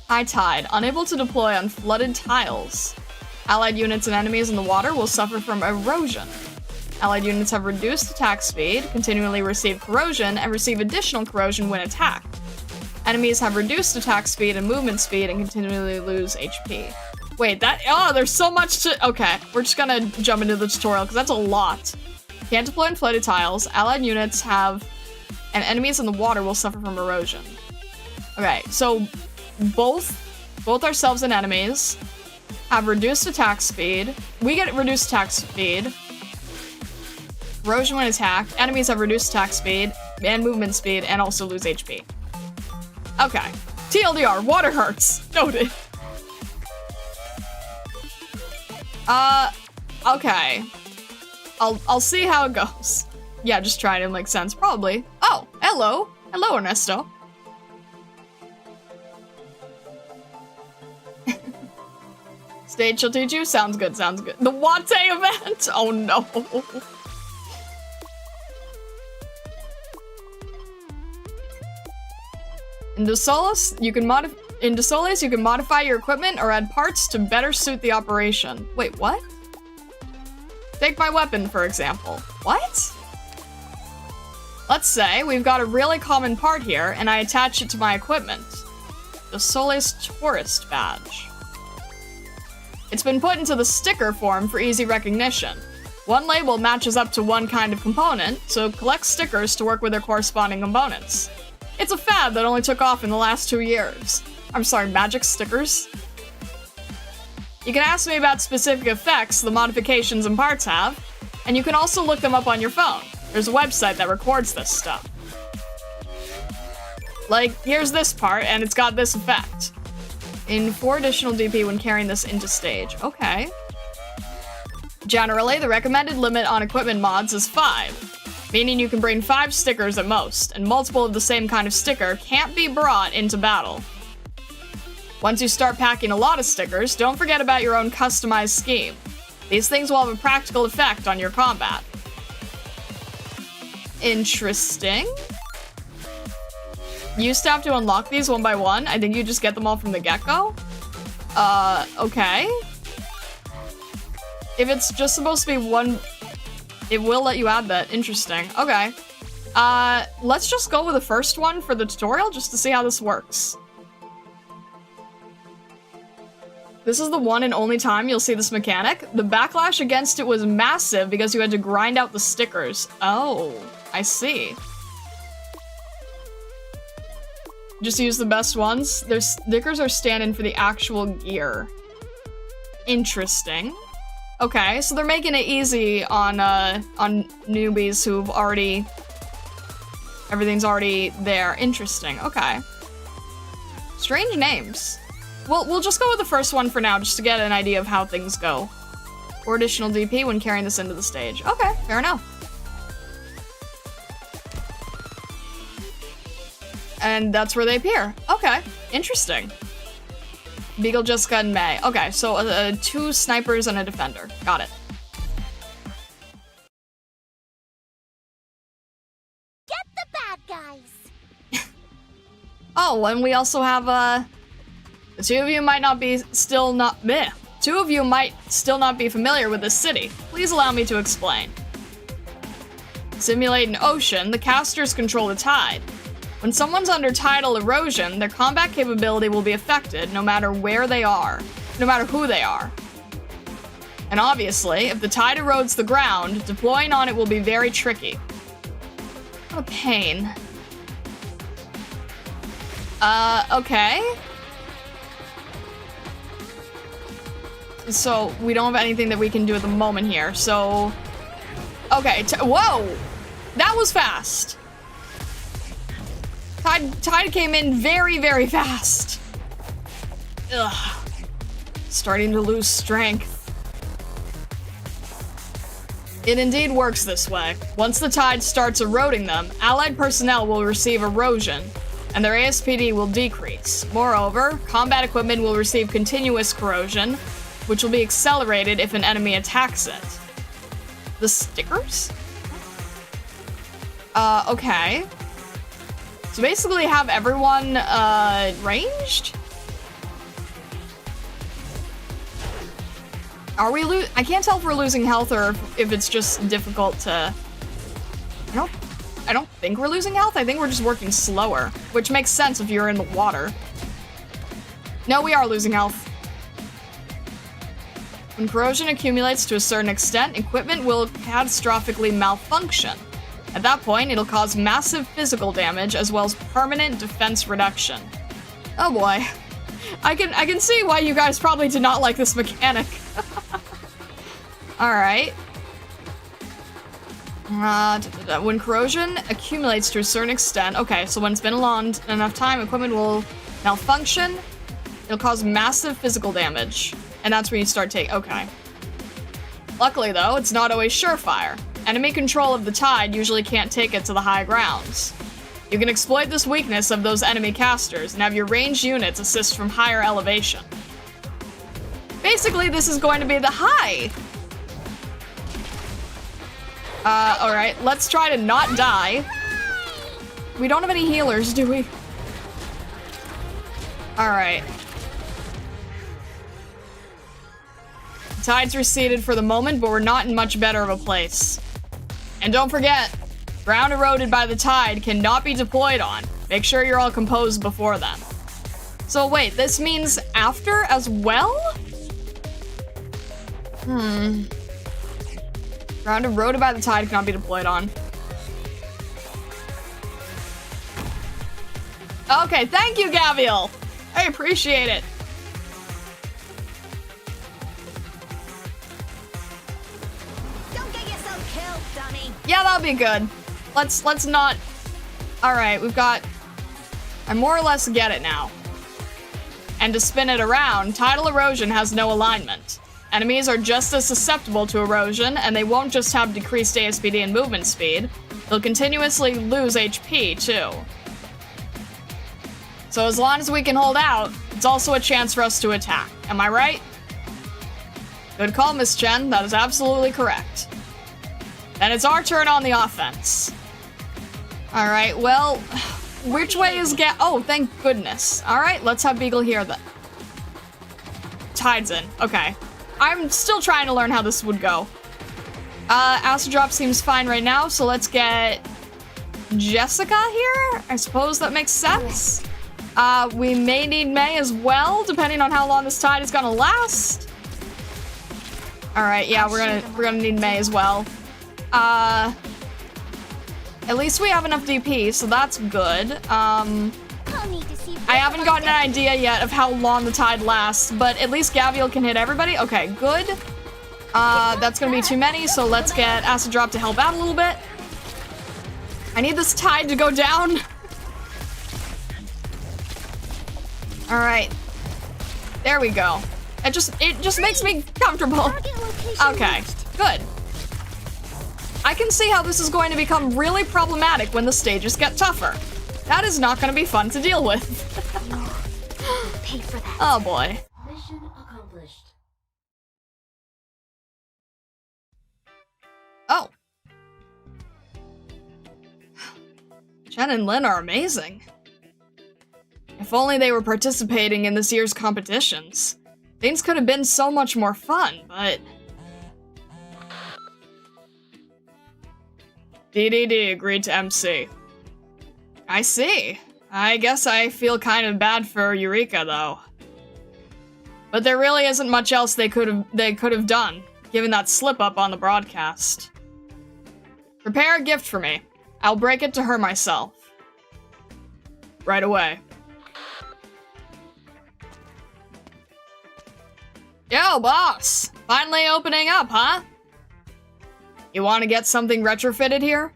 High tide, unable to deploy on flooded tiles. Allied units and enemies in the water will suffer from erosion. Allied units have reduced attack speed, continually receive corrosion, and receive additional corrosion when attacked. Enemies have reduced attack speed and movement speed and continually lose HP. Wait, there's so much to, okay, we're just gonna jump into the tutorial because that's a lot. Can't deploy on flooded tiles, allied units and enemies in the water will suffer from erosion. Okay, so both ourselves and enemies have reduced attack speed. We get reduced attack speed. Erosion when attacked. Enemies have reduced attack speed and movement speed and also lose HP. Okay. TLDR, water hurts. Noted. Okay. I'll see how it goes. Yeah, just trying to make sense, probably. Oh, hello. Hello, Ernesto. Stage she'll teach you? Sounds good, sounds good. The Wate event? Oh no. In Dossoles, you can modify your equipment or add parts to better suit the operation. Wait, what? Take my weapon, for example. What? Let's say we've got a really common part here, and I attach it to my equipment. Dossoles Tourist Badge. It's been put into the sticker form for easy recognition. One label matches up to one kind of component, so collect stickers to work with their corresponding components. It's a fad that only took off in the last 2 years. I'm sorry, magic stickers? You can ask me about specific effects the modifications and parts have, and you can also look them up on your phone. There's a website that records this stuff. Like, here's this part, and it's got this effect. In 4 additional DP when carrying this into stage. Okay. Generally, the recommended limit on equipment mods is 5, meaning you can bring 5 stickers at most, and multiple of the same kind of sticker can't be brought into battle. Once you start packing a lot of stickers, don't forget about your own customized scheme. These things will have a practical effect on your combat. Interesting. You used to have to unlock these one by one. I think you just get them all from the get-go. Okay. If it's just supposed to be one, it will let you add that. Interesting. Okay. Let's just go with the first one for the tutorial just to see how this works. This is the one and only time you'll see this mechanic. The backlash against it was massive because you had to grind out the stickers. Oh, I see. Just use the best ones. Their stickers are stand-in for the actual gear. Interesting. Okay, so they're making it easy on newbies who've already... Everything's already there. Interesting, okay. Strange names. We'll just go with the first one for now, just to get an idea of how things go. 4 additional DP when carrying this into the stage. Okay, fair enough. And that's where they appear. Okay, interesting. Beagle, Jessica, and May. Okay, so 2 snipers and a defender. Got it. Get the bad guys. Oh, and we also have the 2 of you might still not be familiar with this city. Please allow me to explain. Simulate an ocean, the casters control the tide. When someone's under tidal erosion, their combat capability will be affected no matter where they are, no matter who they are. And obviously, if the tide erodes the ground, deploying on it will be very tricky. What a pain. Okay. So, we don't have anything that we can do at the moment here, so... Okay, whoa! That was fast! Tide came in very, very fast. Ugh. Starting to lose strength. It indeed works this way. Once the tide starts eroding them, allied personnel will receive erosion, and their ASPD will decrease. Moreover, combat equipment will receive continuous corrosion, which will be accelerated if an enemy attacks it. The stickers? Okay. So basically have everyone, ranged? Are we I can't tell if we're losing health or if it's just difficult to... I don't think we're losing health. I think we're just working slower, which makes sense if you're in the water. No, we are losing health. When corrosion accumulates to a certain extent, equipment will catastrophically malfunction. At that point, it'll cause massive physical damage as well as permanent defense reduction. Oh boy. I can see why you guys probably did not like this mechanic. Alright. When corrosion accumulates to a certain extent, okay, so when it's been enough time, equipment will malfunction. It'll cause massive physical damage. And that's when you start okay. Luckily though, it's not always surefire. Enemy control of the tide usually can't take it to the high grounds. You can exploit this weakness of those enemy casters and have your ranged units assist from higher elevation. Basically, this is going to be the high. Alright, let's try to not die. We don't have any healers, do we? Alright. The tides receded for the moment, but we're not in much better of a place. And don't forget, ground eroded by the tide cannot be deployed on. Make sure you're all composed before then. So wait, this means after as well? Ground eroded by the tide cannot be deployed on. Okay, thank you, Gaviel! I appreciate it. Don't get yourself killed, dummy. Yeah, that'll be good. Let's not... Alright, we've got... I more or less get it now. And to spin it around, tidal erosion has no alignment. Enemies are just as susceptible to erosion, and they won't just have decreased ASPD and movement speed. They'll continuously lose HP, too. So as long as we can hold out, it's also a chance for us to attack. Am I right? Good call, Miss Chen. That is absolutely correct. Then it's our turn on the offense. Alright, well, which way is oh, thank goodness. Alright, let's have Beagle here then. Tide's in. Okay. I'm still trying to learn how this would go. Acid Drop seems fine right now, so let's get Jessica here? I suppose that makes sense. We may need May as well, depending on how long this tide is gonna last. Alright, yeah, we're gonna need May as well. At least we have enough DP, so that's good. I haven't gotten an idea yet of how long the tide lasts, but at least Gaviel can hit everybody. Okay, good. That's gonna be too many, so let's get Acid Drop to help out a little bit. I need this tide to go down. Alright. There we go. It just makes me comfortable. Okay, good. I can see how this is going to become really problematic when the stages get tougher. That is not going to be fun to deal with. Pay for that. Oh boy. Mission accomplished. Oh. Chen and Lin are amazing. If only they were participating in this year's competitions. Things could have been so much more fun, but... DDD agreed to MC. I see. I guess I feel kind of bad for Eureka, though. But there really isn't much else they could have done, given that slip-up on the broadcast. Prepare a gift for me. I'll break it to her myself. Right away. Yo, boss! Finally opening up, huh? You want to get something retrofitted here?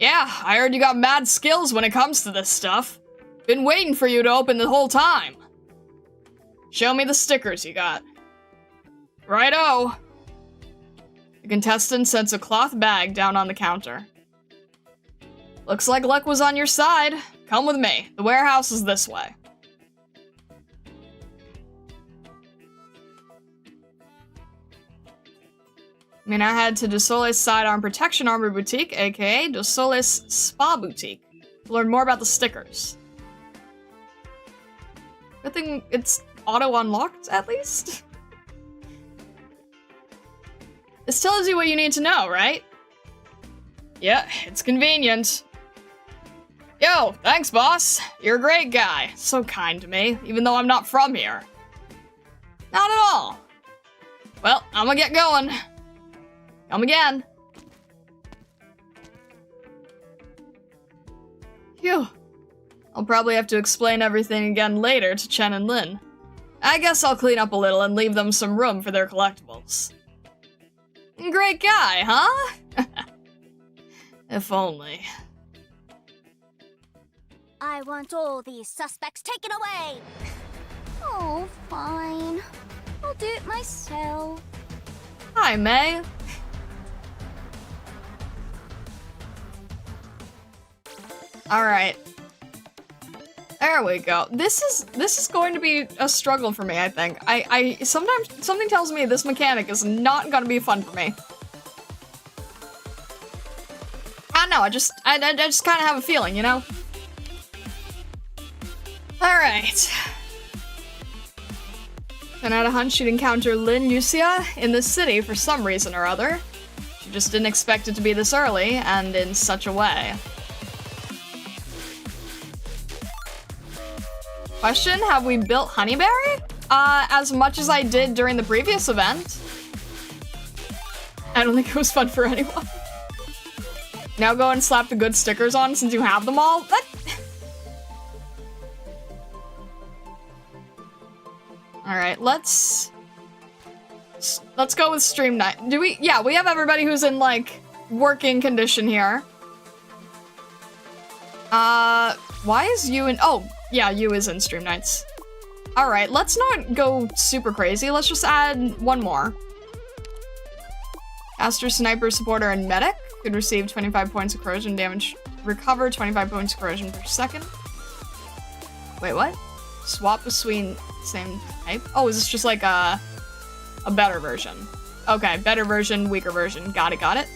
Yeah, I heard you got mad skills when it comes to this stuff. Been waiting for you to open the whole time. Show me the stickers you got. Righto. The contestant sets a cloth bag down on the counter. Looks like luck was on your side. Come with me. The warehouse is this way. I mean, I head to Dossoles Sidearm Protection Armor Boutique, aka Dossoles Spa Boutique, to learn more about the stickers. Good thing it's auto-unlocked, at least. This tells you what you need to know, right? Yeah, it's convenient. Yo, thanks, boss. You're a great guy. So kind to me, even though I'm not from here. Not at all. Well, I'm gonna get going. Come again. Phew. I'll probably have to explain everything again later to Chen and Lin. I guess I'll clean up a little and leave them some room for their collectibles. Great guy, huh? If only. I want all these suspects taken away. Oh, fine. I'll do it myself. Hi, May. Alright. There we go. This is going to be a struggle for me, I think. I sometimes something tells me this mechanic is not gonna be fun for me. I don't know, I just kinda have a feeling, you know? Alright. Then I had a hunch she'd encounter Lin Yuxia in this city for some reason or other. She just didn't expect it to be this early, and in such a way. Question, have we built Honeyberry? As much as I did during the previous event. I don't think it was fun for anyone. Now go and slap the good stickers on since you have them all? Alright, let's go with stream night. Do we? Yeah, we have everybody who's in, like, working condition here. Why is you in- oh, yeah, you is in stream nights. Alright, let's not go super crazy. Let's just add one more. Caster, Sniper, Supporter, and Medic could receive 25 points of corrosion damage. Recover 25 points of corrosion per second. Wait, what? Swap between same type? Oh, is this just like a better version? Okay, better version, weaker version. Got it.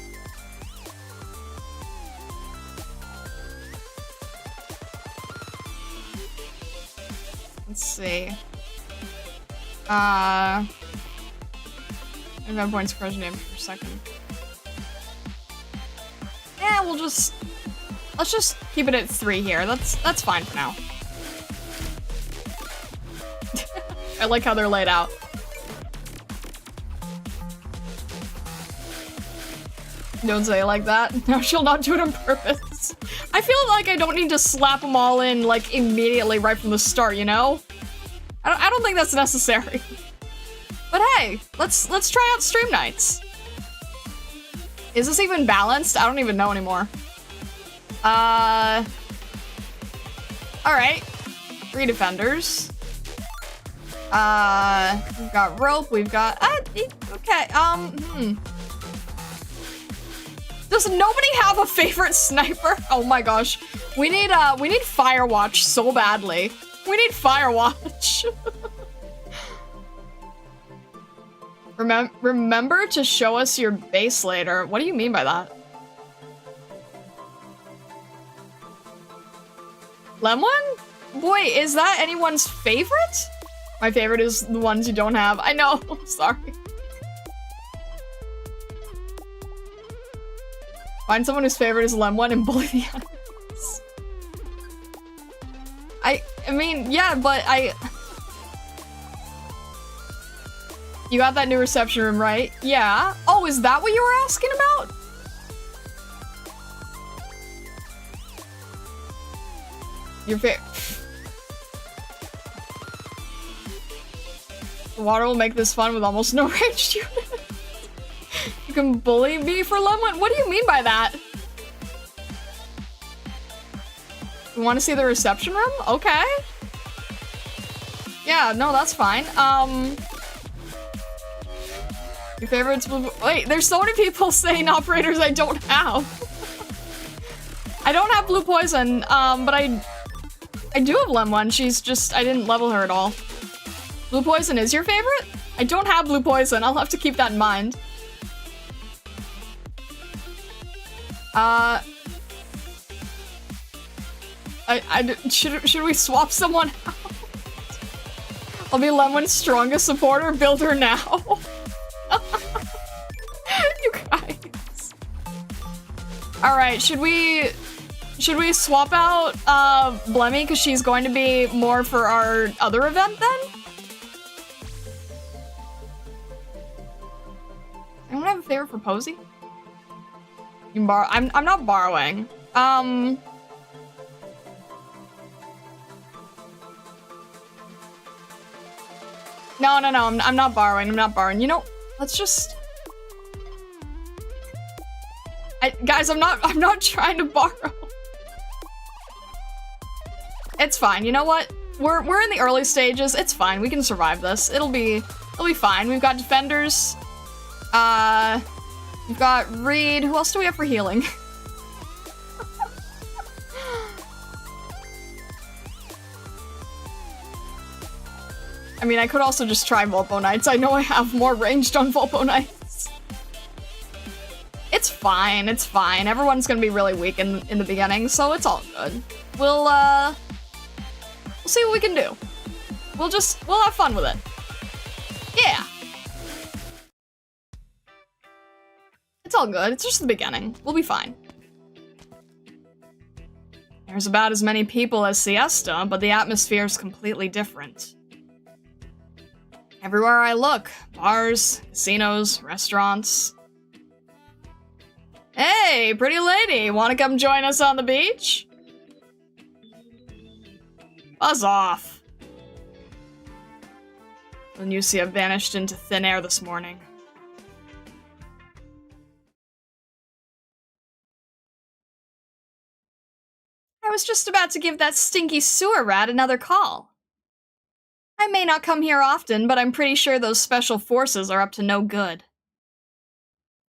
Let's see. 25 points of corrosion damage per second. Yeah, let's just keep it at 3 here. That's fine for now. I like how they're laid out. Don't say it like that. No, she'll not do it on purpose. I feel like I don't need to slap them all in, like, immediately right from the start, you know? I don't think that's necessary. But hey, let's try out stream nights. Is this even balanced? I don't even know anymore. Alright. 3 defenders. We've got rope, we've got, okay, Does nobody have a favorite sniper? Oh my gosh. We need Firewatch so badly. We need Firewatch. Remember to show us your base later. What do you mean by that? Lemon? Boy, is that anyone's favorite? My favorite is the ones you don't have. I know, sorry. Find someone whose favorite is Lemon and bully the others. I mean, yeah, but You got that new reception room, right? Yeah. Oh, is that what you were asking about? Your favorite. The water will make this fun with almost no ranged unit. You can bully me for Lemon? What do you mean by that? You want to see the reception room? Okay. Yeah, no, that's fine. Your favorite's blue. Wait, there's so many people saying operators I don't have. I don't have blue poison, but I do have Lem 1. She's just, I didn't level her at all. Blue poison is your favorite? I don't have blue poison. I'll have to keep that in mind. Should we swap someone out? I'll be Lem 1's strongest supporter. Build her now. You guys. Alright, should we swap out Blemmy because she's going to be more for our other event then? Anyone have a favorite for Posey? You can borrow. I'm not borrowing. No, I'm not borrowing. I'm not borrowing. You know, let's just. Guys, I'm not trying to borrow. It's fine. You know what? We're in the early stages. It's fine. We can survive this. It'll be fine. We've got defenders. We've got Reed. Who else do we have for healing? I mean, I could also just try Volpo Knights. I know I have more ranged on Volpo Knights. It's fine, it's fine. Everyone's gonna be really weak in the beginning, so it's all good. We'll see what we can do. We'll have fun with it. Yeah. It's all good, it's just the beginning. We'll be fine. There's about as many people as Siesta, but the atmosphere is completely different. Everywhere I look, bars, casinos, restaurants. Hey, pretty lady, wanna come join us on the beach? Buzz off. Lucia vanished into thin air this morning. I was just about to give that stinky sewer rat another call. I may not come here often, but I'm pretty sure those special forces are up to no good.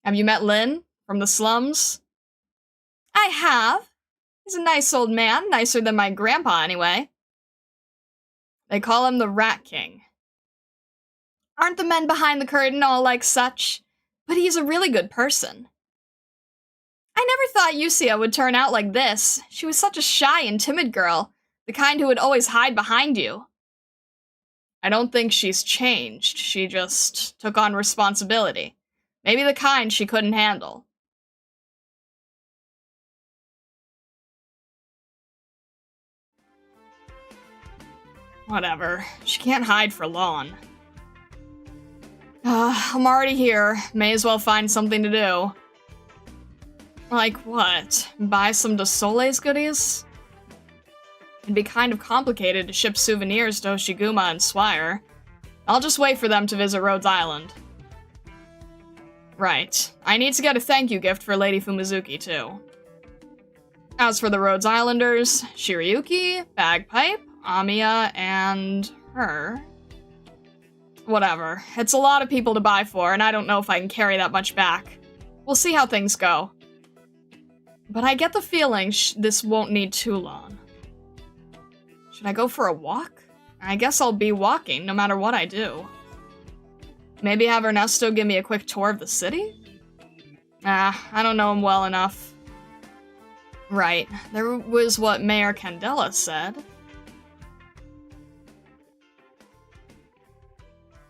Have you met Lin from the slums? I have. He's a nice old man, nicer than my grandpa anyway. They call him the Rat King. Aren't the men behind the curtain all like such? But he's a really good person. I never thought Yusia would turn out like this. She was such a shy and timid girl, the kind who would always hide behind you. I don't think she's changed. She just took on responsibility. Maybe the kind she couldn't handle. Whatever. She can't hide for long. I'm already here. May as well find something to do. Like what? Buy some Dossoles goodies? It'd be kind of complicated to ship souvenirs to Hoshiguma and Swire. I'll just wait for them to visit Rhodes Island. Right. I need to get a thank you gift for Lady Fumizuki, too. As for the Rhodes Islanders, Shirayuki, Bagpipe, Amiya, and her. Whatever. It's a lot of people to buy for, and I don't know if I can carry that much back. We'll see how things go. But I get the feeling this won't need too long. Should I go for a walk? I guess I'll be walking, no matter what I do. Maybe have Ernesto give me a quick tour of the city? I don't know him well enough. Right, there was what Mayor Candela said.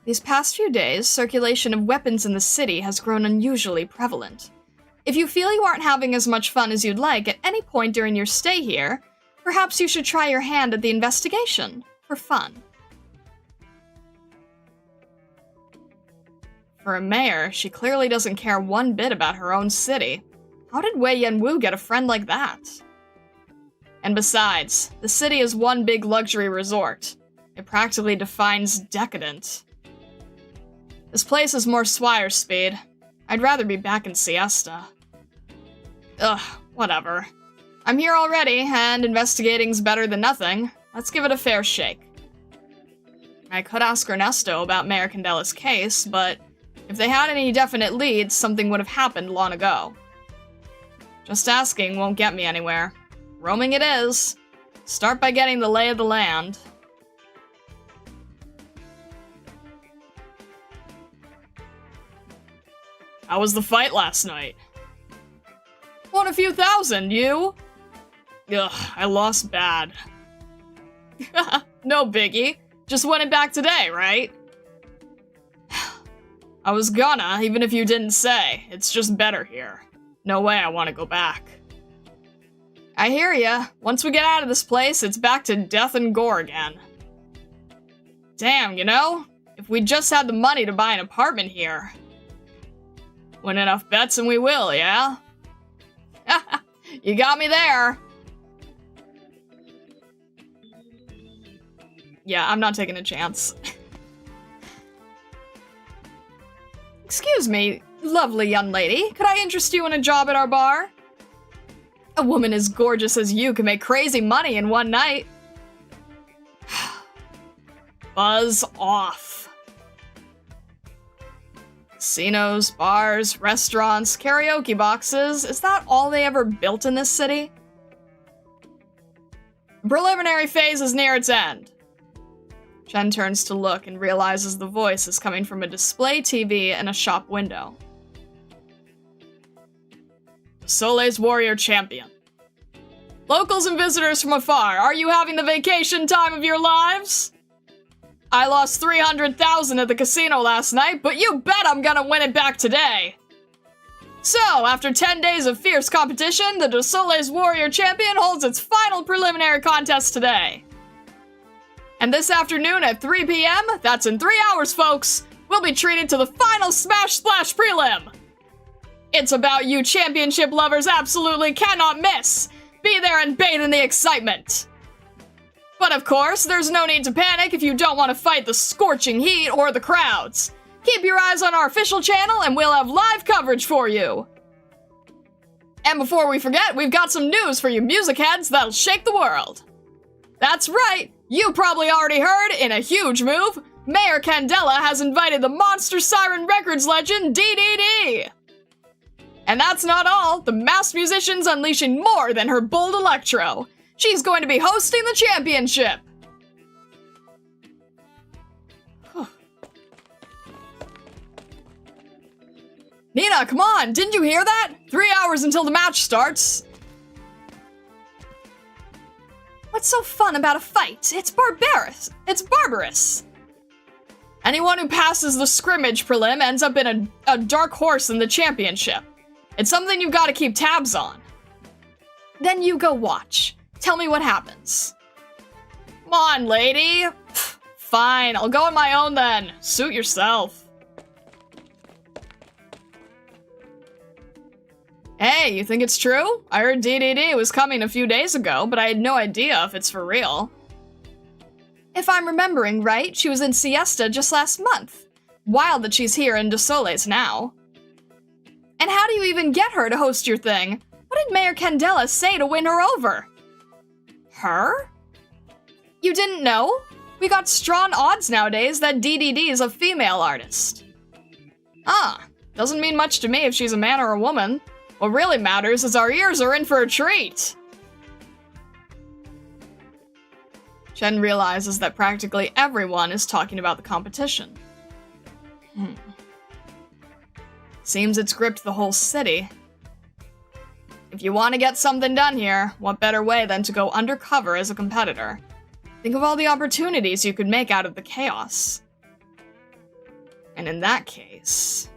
These past few days, circulation of weapons in the city has grown unusually prevalent. If you feel you aren't having as much fun as you'd like at any point during your stay here, perhaps you should try your hand at the investigation, for fun. For a mayor, she clearly doesn't care one bit about her own city. How did Wei Yanwu get a friend like that? And besides, the city is one big luxury resort. It practically defines decadent. This place is more Swire speed. I'd rather be back in Siesta. Ugh, whatever. I'm here already, and investigating's better than nothing. Let's give it a fair shake. I could ask Ernesto about Mayor Candela's case, but If they had any definite leads, something would have happened long ago. Just asking won't get me anywhere. Roaming it is. Start by getting the lay of the land. How was the fight last night? Won a few thousand, you? Ugh, I lost bad. No biggie. Just won it back today, right? I was gonna, even if you didn't say. It's just better here. No way I want to go back. I hear ya. Once we get out of this place, it's back to death and gore again. Damn, you know? If we just had the money to buy an apartment here. Win enough bets and we will, yeah? You got me there. Yeah, I'm not taking a chance. Excuse me, lovely young lady. Could I interest you in a job at our bar? A woman as gorgeous as you can make crazy money in one night. Buzz off. Casinos, bars, restaurants, karaoke boxes. Is that all they ever built in this city? The preliminary phase is near its end. Chen turns to look and realizes the voice is coming from a display TV in a shop window. Dossoles Warrior Champion. Locals and visitors from afar, are you having the vacation time of your lives? I lost 300,000 at the casino last night, but you bet I'm gonna win it back today. So, after 10 days of fierce competition, the Dossoles Warrior Champion holds its final preliminary contest today. And this afternoon at 3 p.m., that's in 3 hours, folks, we'll be treated to the final Smash Splash prelim. It's about you championship lovers absolutely cannot miss. Be there and bathe in the excitement. But of course, there's no need to panic if you don't want to fight the scorching heat or the crowds. Keep your eyes on our official channel and we'll have live coverage for you. And before we forget, we've got some news for you music heads that'll shake the world. That's right, you probably already heard, in a huge move, Mayor Candela has invited the Monster Siren Records legend DDD. And that's not all, the masked musician's unleashing more than her bold electro. She's going to be hosting the championship. Nina, come on, didn't you hear that? 3 hours until the match starts. What's so fun about a fight? It's barbarous. It's barbarous. Anyone who passes the scrimmage prelim ends up in a dark horse in the championship. It's something you've got to keep tabs on. Then you go watch. Tell me what happens. Come on, lady. Fine, I'll go on my own then. Suit yourself. Hey, you think it's true? I heard DDD was coming a few days ago, but I had no idea if it's for real. If I'm remembering right, she was in Siesta just last month. Wild that she's here in Dossoles now. And how do you even get her to host your thing? What did Mayor Candela say to win her over? Her? You didn't know? We got strong odds nowadays that DDD is a female artist. Ah, doesn't mean much to me if she's a man or a woman. What really matters is our ears are in for a treat. Chen realizes that practically everyone is talking about the competition. Seems it's gripped the whole city. If you want to get something done here, what better way than to go undercover as a competitor? Think of all the opportunities you could make out of the chaos. And in that case...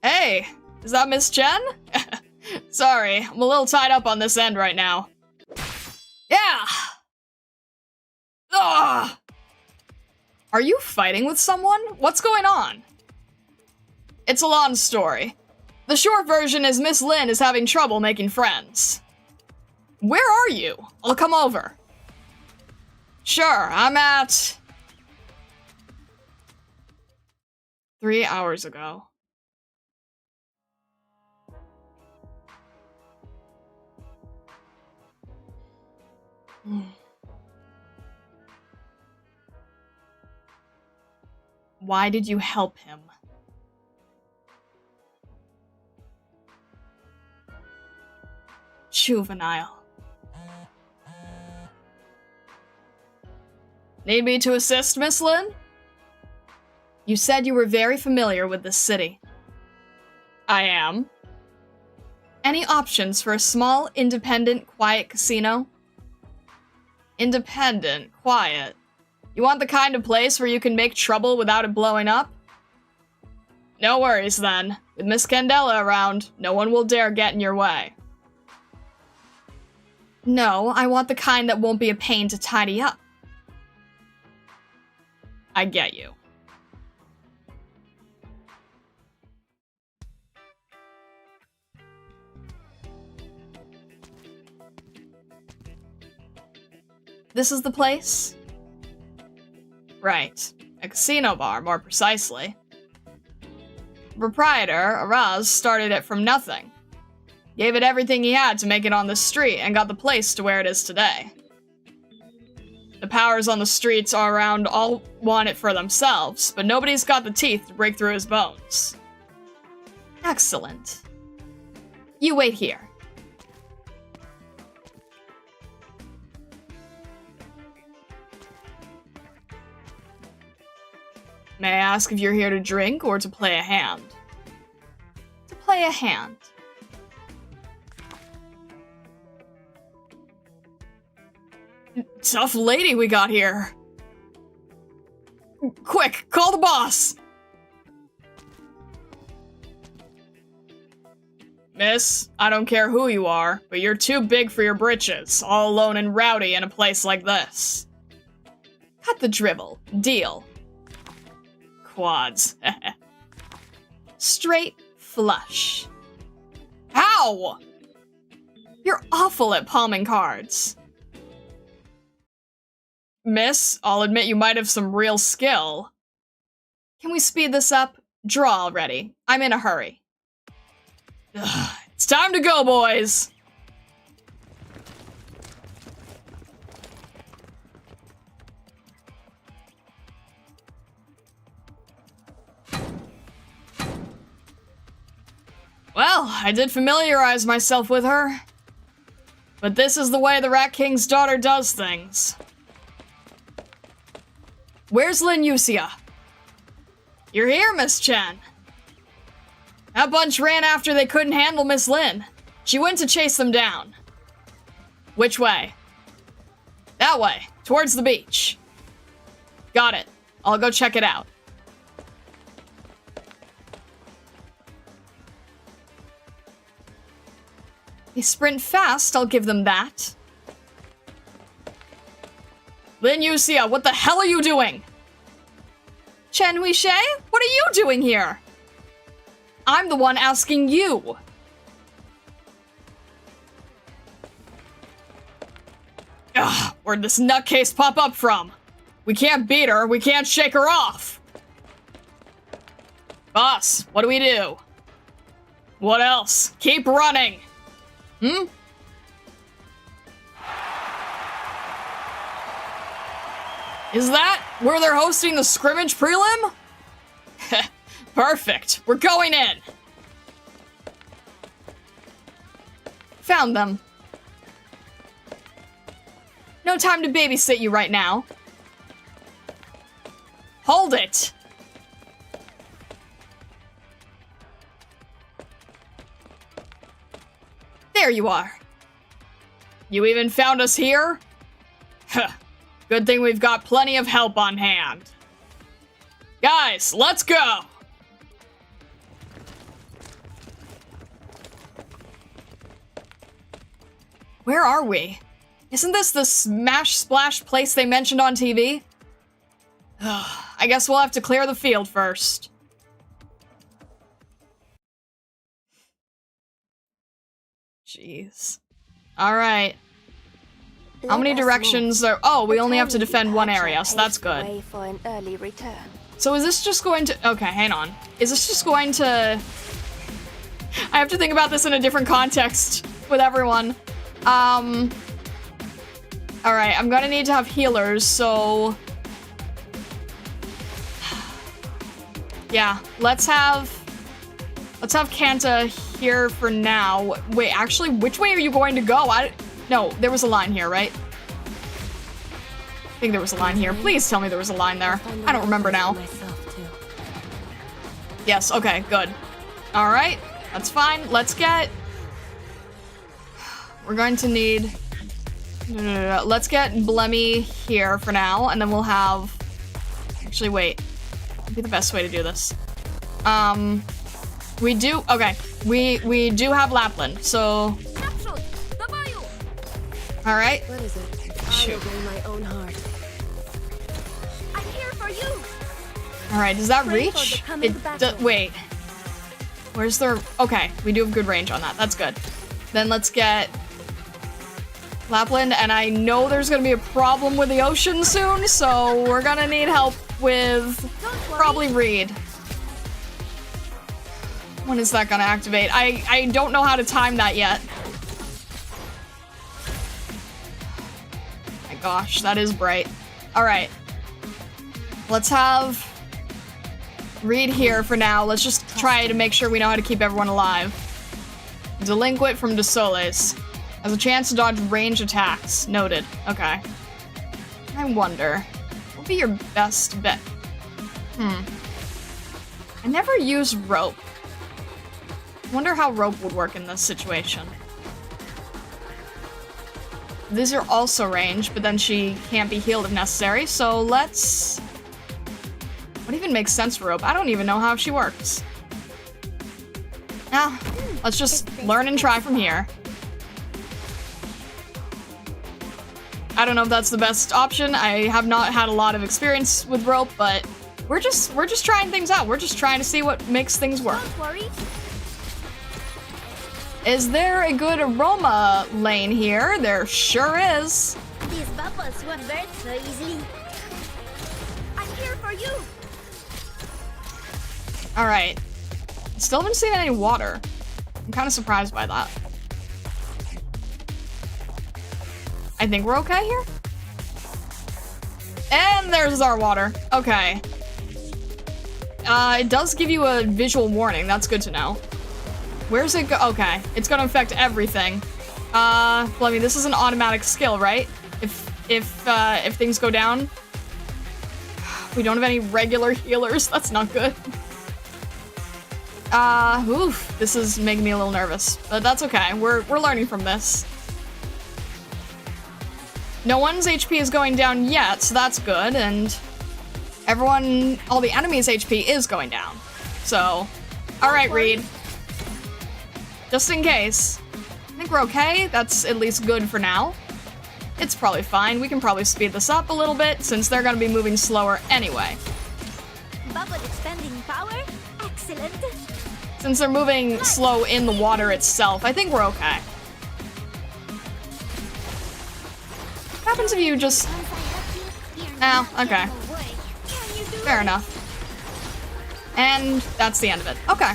Hey, is that Miss Chen? Sorry, I'm a little tied up on this end right now. Yeah! Ugh! Are you fighting with someone? What's going on? It's a long story. The short version is Miss Lin is having trouble making friends. Where are you? I'll come over. Sure, I'm at... 3 hours ago. Why did you help him? Juvenile. Need me to assist, Miss Lin? You said you were very familiar with this city. I am. Any options for a small, independent, quiet casino? Independent, quiet. You want the kind of place where you can make trouble without it blowing up? No worries then. With Miss Candela around, no one will dare get in your way. No, I want the kind that won't be a pain to tidy up. I get you. This is the place? Right. A casino bar, more precisely. The proprietor, Araz, started it from nothing. Gave it everything he had to make it on the street and got the place to where it is today. The powers on the streets all around all want it for themselves, but nobody's got the teeth to break through his bones. Excellent. You wait here. May I ask if you're here to drink or to play a hand? To play a hand. Tough lady we got here. Quick, call the boss! Miss, I don't care who you are, but you're too big for your britches, all alone and rowdy in a place like this. Cut the drivel. Deal. Quads. Straight flush. How? You're awful at palming cards. Miss, I'll admit you might have some real skill. Can we speed this up? Draw already. I'm in a hurry. Ugh, it's time to go, boys! Well, I did familiarize myself with her. But this is the way the Rat King's daughter does things. Where's Lin Yuxia? You're here, Miss Chen. That bunch ran after they couldn't handle Miss Lin. She went to chase them down. Which way? That way, towards the beach. Got it. I'll go check it out. They sprint fast, I'll give them that. Lin Yuxia, what the hell are you doing? Chen Huishe, what are you doing here? I'm the one asking you. Ugh, where'd this nutcase pop up from? We can't beat her, we can't shake her off. Boss, what do we do? What else? Keep running. Hmm? Is that where they're hosting the scrimmage prelim? Perfect. We're going in. Found them. No time to babysit you right now. Hold it. There you are. You even found us here? Huh. Good thing we've got plenty of help on hand. Guys, let's go! Where are we? Isn't this the Smash Splash place they mentioned on TV? I guess we'll have to clear the field first. Jeez. Alright. How many directions are... Oh, we only have to defend one area, so that's good. So is this just going to... Okay, hang on. Is this just going to... I have to think about this in a different context with everyone. Alright, I'm gonna need to have healers, so... Yeah, let's have Kanta here for now. Wait, actually, which way are you going to go? No, there was a line here, right? I think there was a line here. Please tell me there was a line there. I don't remember now. Yes, okay, good. All right, that's fine. Let's get... We're going to need... No. Let's get Blemmy here for now, and then we'll have... Actually, wait. That'd be the best way to do this. We do... Okay, we do have Lapland, so... All right. What is it? Shoot. I obey my own heart. I'm here for you. All right, does that Ready for reach? the coming battle. Wait. Where's the... Okay, we do have good range on that. That's good. Then let's get Lapland, and I know there's gonna be a problem with the ocean soon, so we're gonna need help with probably Reed. When is that gonna activate? I don't know how to time that yet. My gosh, that is bright. All right. Let's have Reed here for now. Let's just try to make sure we know how to keep everyone alive. Delinquent from Dossoles. Has a chance to dodge range attacks. Noted. Okay. I wonder, what would be your best bet? I never use rope. Wonder how rope would work in this situation. These are also range, but then she can't be healed if necessary, so let's... What even makes sense for rope? I don't even know how she works. Now, let's just learn and try from here. I don't know if that's the best option. I have not had a lot of experience with rope, but we're just trying things out. We're just trying to see what makes things work. Don't worry. Is there a good aroma lane here? There sure is. These bubbles won't burn so easily. I'm here for you. All right. Still haven't seen any water. I'm kind of surprised by that. I think we're okay here. And there's our water. Okay. It does give you a visual warning. That's good to know. Where's it go? Okay. It's gonna affect everything. Well, I mean, this is an automatic skill, right? If things go down. We don't have any regular healers. That's not good. Oof. This is making me a little nervous. But that's okay. We're learning from this. No one's HP is going down yet, so that's good, and all the enemies' HP is going down. So, alright, Reed. Just in case. I think we're okay. That's at least good for now. It's probably fine. We can probably speed this up a little bit, since they're gonna be moving slower anyway. Bubble expending power. Excellent. Since they're moving slow in the water itself, I think we're okay. What happens if you just... Oh, okay. Fair enough. And that's the end of it. Okay.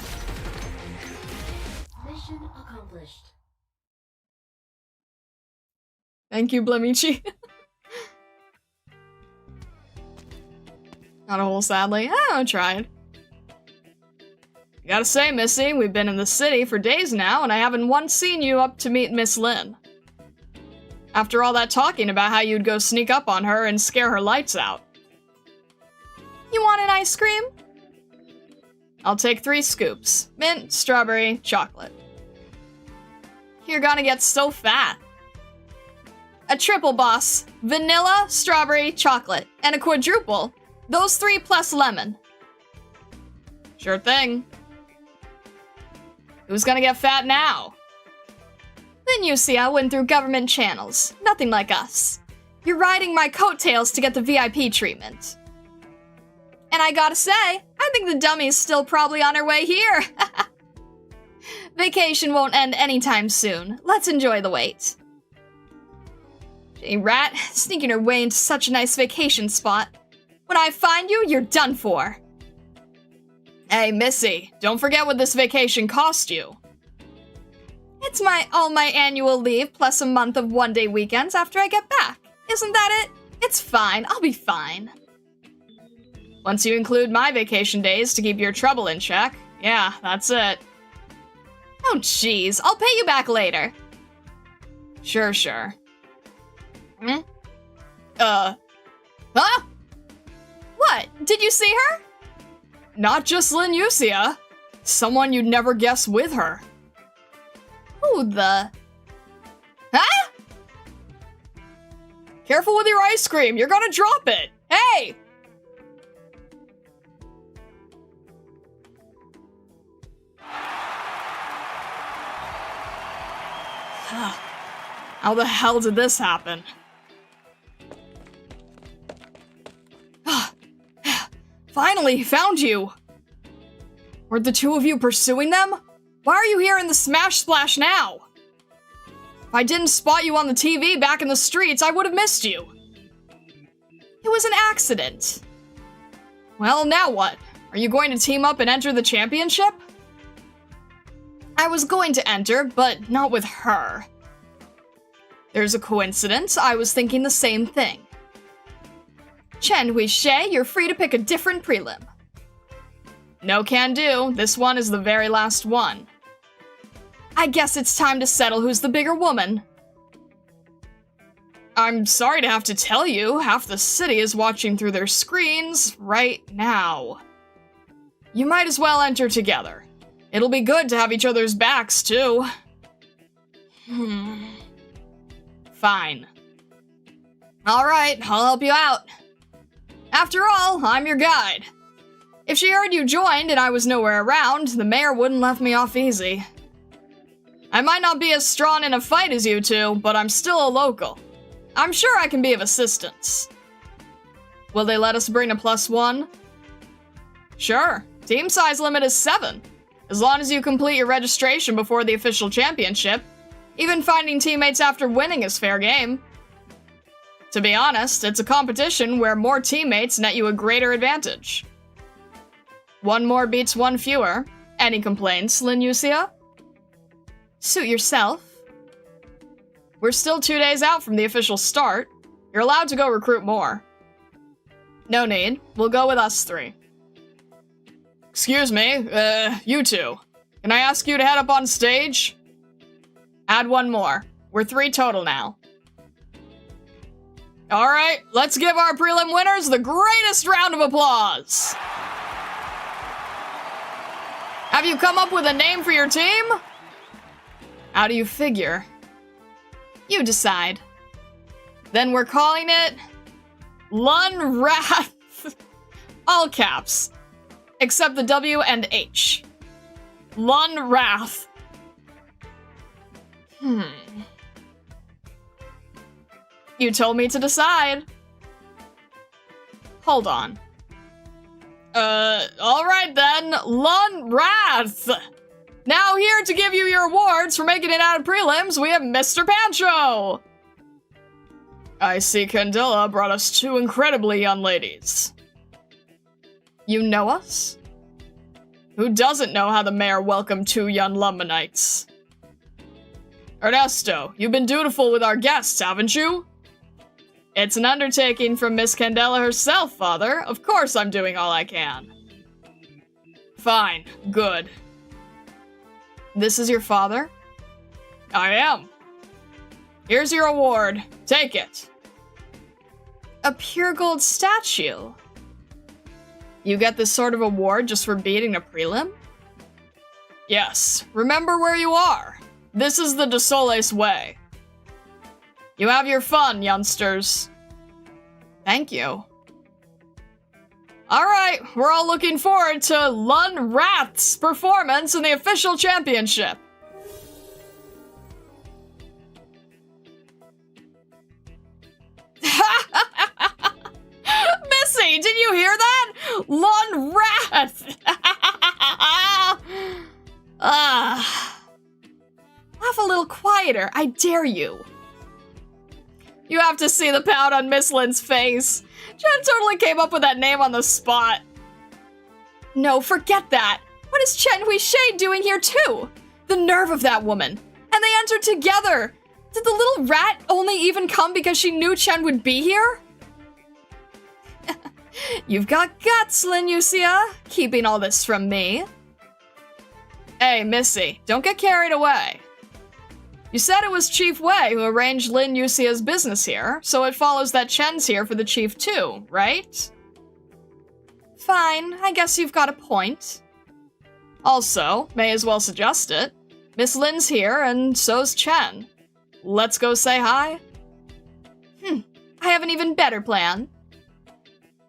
Mission accomplished. Thank you, Blemichi. Not a whole sadly. Oh, I tried. I gotta say, Missy, we've been in the city for days now, and I haven't once seen you up to meet Miss Lynn. After all that talking about how you'd go sneak up on her and scare her lights out. You want an ice cream? I'll take 3 scoops. Mint, strawberry, chocolate. You're gonna get so fat. A triple, boss. Vanilla, strawberry, chocolate. And a quadruple. Those 3 plus lemon. Sure thing. Who's gonna get fat now? Then you see I went through government channels. Nothing like us. You're riding my coattails to get the VIP treatment. And I gotta say, I think the dummy's still probably on her way here. Vacation won't end anytime soon. Let's enjoy the wait. Hey, rat, sneaking her way into such a nice vacation spot. When I find you, you're done for. Hey, Missy, don't forget what this vacation cost you. It's all my annual leave plus a month of one-day weekends after I get back. Isn't that it? It's fine. I'll be fine. Once you include my vacation days to keep your trouble in check, yeah, that's it. Oh, jeez. I'll pay you back later. Sure. Huh? What? Did you see her? Not just Linusia. Someone you'd never guess with her. Who the... Huh? Careful with your ice cream, you're gonna drop it! Hey! How the hell did this happen? Finally, found you! Were the two of you pursuing them? Why are you here in the Smash Splash now? If I didn't spot you on the TV back in the streets, I would have missed you. It was an accident. Well, now what? Are you going to team up and enter the championship? I was going to enter, but not with her. There's a coincidence. I was thinking the same thing. Chen Huishe, you're free to pick a different prelim. No can do. This one is the very last one. I guess it's time to settle who's the bigger woman. I'm sorry to have to tell you, half the city is watching through their screens right now. You might as well enter together. It'll be good to have each other's backs, too. Fine. Alright, I'll help you out. After all, I'm your guide. If she heard you joined and I was nowhere around, the mayor wouldn't let me off easy. I might not be as strong in a fight as you two, but I'm still a local. I'm sure I can be of assistance. Will they let us bring a +1? Sure. Team size limit is 7. As long as you complete your registration before the official championship, even finding teammates after winning is fair game. To be honest, it's a competition where more teammates net you a greater advantage. One more beats one fewer. Any complaints, Linusia? Suit yourself. We're still 2 days out from the official start. You're allowed to go recruit more. No need. We'll go with us 3. Excuse me, you two. Can I ask you to head up on stage? Add one more. We're 3 total now. Alright, let's give our prelim winners the greatest round of applause! Have you come up with a name for your team? How do you figure? You decide. Then we're calling it Lunwrath. All caps. Except the W and H. Lunwrath. You told me to decide. Hold on. Alright then, Lunwrath! Now here to give you your awards for making it out of prelims, we have Mr. Pancho! I see Candela brought us 2 incredibly young ladies. You know us? Who doesn't know how the mayor welcomed 2 young Lumberknights? Ernesto, you've been dutiful with our guests, haven't you? It's an undertaking from Miss Candela herself, Father. Of course I'm doing all I can. Fine. Good. This is your father? I am. Here's your award. Take it. A pure gold statue. You get this sort of award just for beating a prelim? Yes. Remember where you are. This is the Dossoles way. You have your fun, youngsters. Thank you. Alright, we're all looking forward to Lunwrath's performance in the official championship. Missy, did you hear that? Lunwrath! Laugh a little quieter, I dare you. You have to see the pout on Miss Lynn's face. Jen totally came up with that name on the spot. No, forget that. What is Chen Huishe doing here too? The nerve of that woman. And they entered together. Did the little rat only even come because she knew Chen would be here? You've got guts, Linusia, keeping all this from me. Hey, Missy, don't get carried away. You said it was Chief Wei who arranged Linusia's business here, so it follows that Chen's here for the chief too, right? Fine, I guess you've got a point. Also, may as well suggest it. Miss Lin's here, and so's Chen. Let's go say hi? I have an even better plan.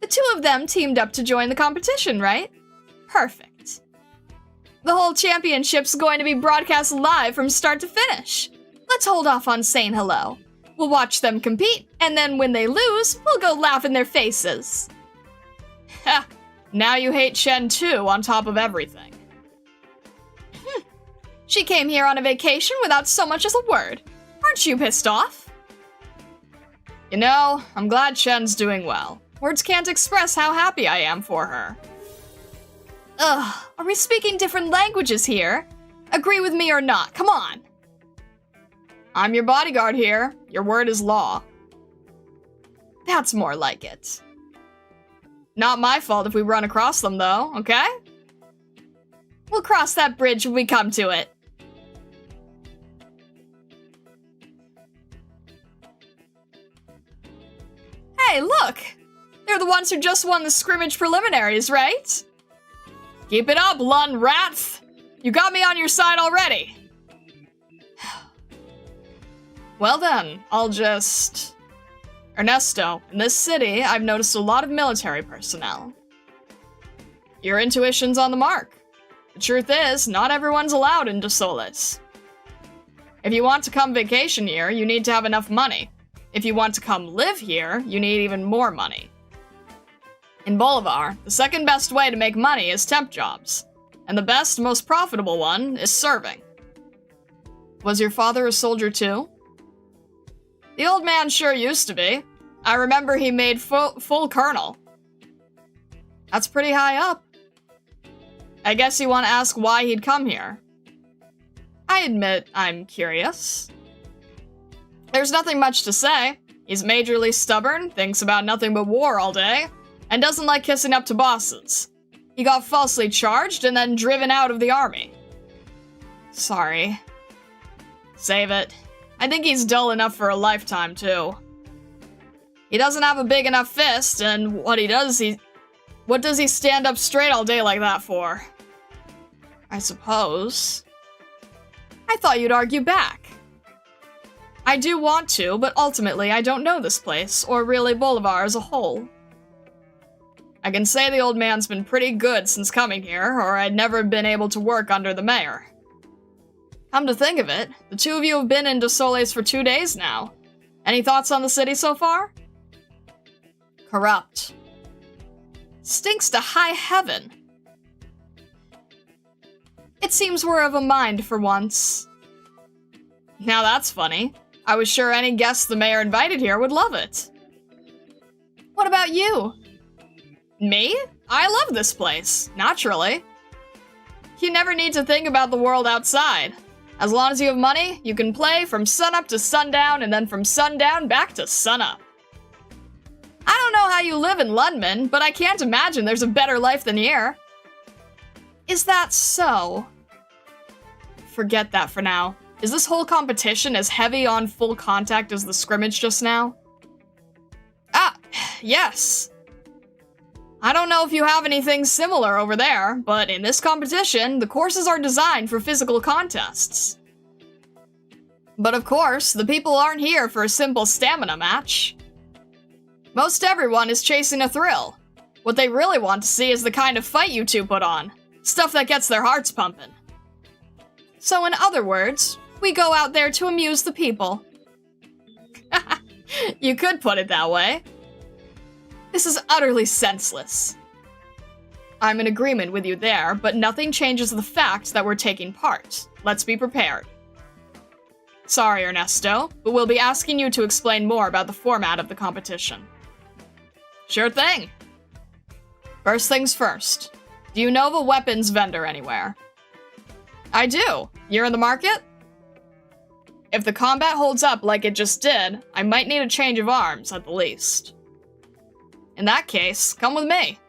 The two of them teamed up to join the competition, right? Perfect. The whole championship's going to be broadcast live from start to finish. Let's hold off on saying hello. We'll watch them compete, and then when they lose, we'll go laugh in their faces. Ha! Now you hate Chen too, on top of everything. She came here on a vacation without so much as a word. Aren't you pissed off? You know, I'm glad Chen's doing well. Words can't express how happy I am for her. Ugh, are we speaking different languages here? Agree with me or not, come on. I'm your bodyguard here. Your word is law. That's more like it. Not my fault if we run across them, though, okay? We'll cross that bridge when we come to it. Hey, look! They're the ones who just won the scrimmage preliminaries, right? Keep it up, Lun Rath! You got me on your side already! Well then, I'll just... Ernesto, in this city, I've noticed a lot of military personnel. Your intuition's on the mark. The truth is, not everyone's allowed in Dossoles. If you want to come vacation here, you need to have enough money. If you want to come live here, you need even more money. In Bolivar, the second best way to make money is temp jobs, and the best, most profitable one is serving. Was your father a soldier too? The old man sure used to be. I remember he made full colonel. That's pretty high up. I guess you want to ask why he'd come here. I admit I'm curious. There's nothing much to say. He's majorly stubborn, thinks about nothing but war all day, and doesn't like kissing up to bosses. He got falsely charged and then driven out of the army. Sorry. Save it. I think he's dull enough for a lifetime, too. He doesn't have a big enough fist, and what does he stand up straight all day like that for? I suppose. I thought you'd argue back. I do want to, but ultimately I don't know this place, or really Bolivar as a whole. I can say the old man's been pretty good since coming here, or I'd never been able to work under the mayor. Come to think of it, the two of you have been in Dossoles for 2 days now. Any thoughts on the city so far? Corrupt. Stinks to high heaven. It seems we're of a mind for once. Now that's funny. I was sure any guests the mayor invited here would love it. What about you? Me? I love this place, naturally. You never need to think about the world outside. As long as you have money, you can play from sunup to sundown and then from sundown back to sunup. I don't know how you live in Lundman, but I can't imagine there's a better life than here. Is that so? Forget that for now. Is this whole competition as heavy on full contact as the scrimmage just now? Ah, yes. I don't know if you have anything similar over there, but in this competition, the courses are designed for physical contests. But of course, the people aren't here for a simple stamina match. Most everyone is chasing a thrill. What they really want to see is the kind of fight you two put on. Stuff that gets their hearts pumping. So in other words, we go out there to amuse the people. You could put it that way. This is utterly senseless. I'm in agreement with you there, but nothing changes the fact that we're taking part. Let's be prepared. Sorry, Ernesto, but we'll be asking you to explain more about the format of the competition. Sure thing. First things first. Do you know of a weapons vendor anywhere? I do. You're in the market? If the combat holds up like it just did, I might need a change of arms at the least. In that case, come with me.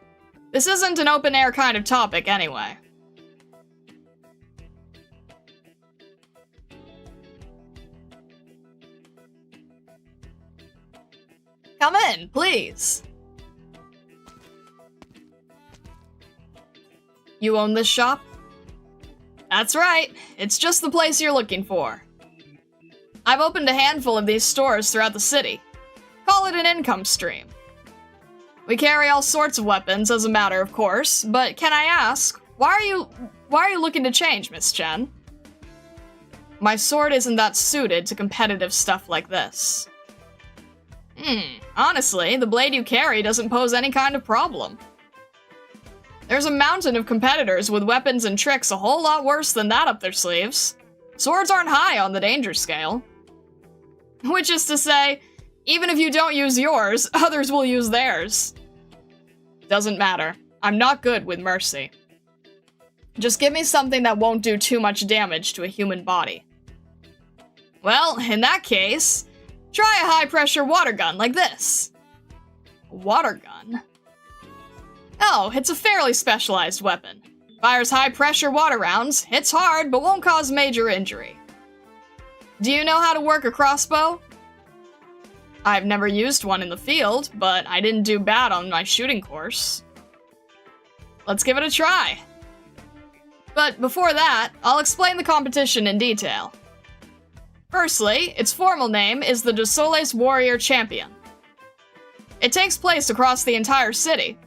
This isn't an open-air kind of topic anyway. Come in, please. You own this shop? That's right. It's just the place you're looking for. I've opened a handful of these stores throughout the city. Call it an income stream. We carry all sorts of weapons as a matter of course, but can I ask, why are you looking to change, Miss Chen? My sword isn't that suited to competitive stuff like this. Honestly, the blade you carry doesn't pose any kind of problem. There's a mountain of competitors with weapons and tricks a whole lot worse than that up their sleeves. Swords aren't high on the danger scale. Which is to say, even if you don't use yours, others will use theirs. Doesn't matter. I'm not good with mercy. Just give me something that won't do too much damage to a human body. Well, in that case, try a high-pressure water gun like this. A water gun? Oh, it's a fairly specialized weapon. Fires high-pressure water rounds, hits hard, but won't cause major injury. Do you know how to work a crossbow? I've never used one in the field, but I didn't do bad on my shooting course. Let's give it a try. But before that, I'll explain the competition in detail. Firstly, its formal name is the Dossoles Warrior Champion. It takes place across the entire city.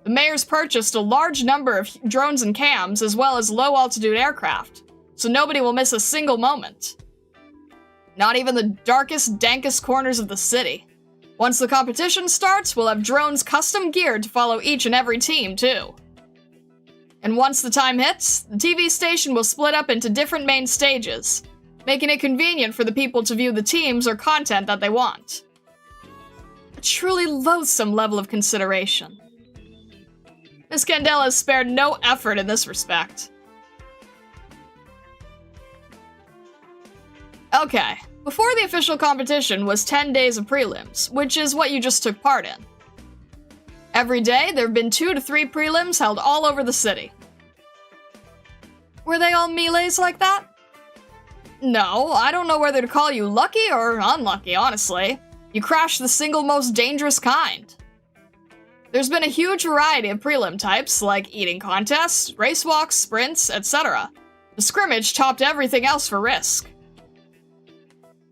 The mayor's purchased a large number of drones and cams as well as low-altitude aircraft, so nobody will miss a single moment. Not even the darkest, dankest corners of the city. Once the competition starts, we'll have drones custom geared to follow each and every team, too. And once the time hits, the TV station will split up into different main stages, making it convenient for the people to view the teams or content that they want. A truly loathsome level of consideration. Miss Candela has spared no effort in this respect. Okay, before the official competition was 10 days of prelims, which is what you just took part in. Every day, there have been 2 to 3 prelims held all over the city. Were they all melees like that? No, I don't know whether to call you lucky or unlucky, honestly. You crashed the single most dangerous kind. There's been a huge variety of prelim types, like eating contests, race walks, sprints, etc. The scrimmage topped everything else for risk.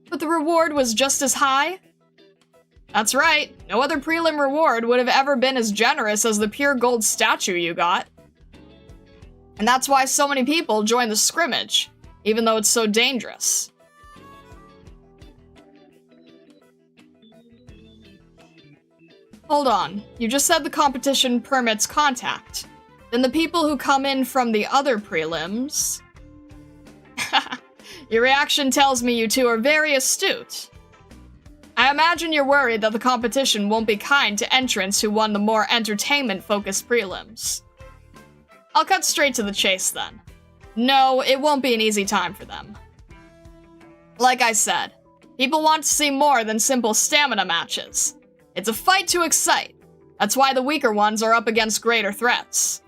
But the reward was just as high? That's right, no other prelim reward would have ever been as generous as the pure gold statue you got. And that's why so many people join the scrimmage, even though it's so dangerous. Hold on, you just said the competition permits contact. Then the people who come in from the other prelims... Your reaction tells me you two are very astute. I imagine you're worried that the competition won't be kind to entrants who won the more entertainment-focused prelims. I'll cut straight to the chase then. No, it won't be an easy time for them. Like I said, people want to see more than simple stamina matches. It's a fight to excite. That's why the weaker ones are up against greater threats.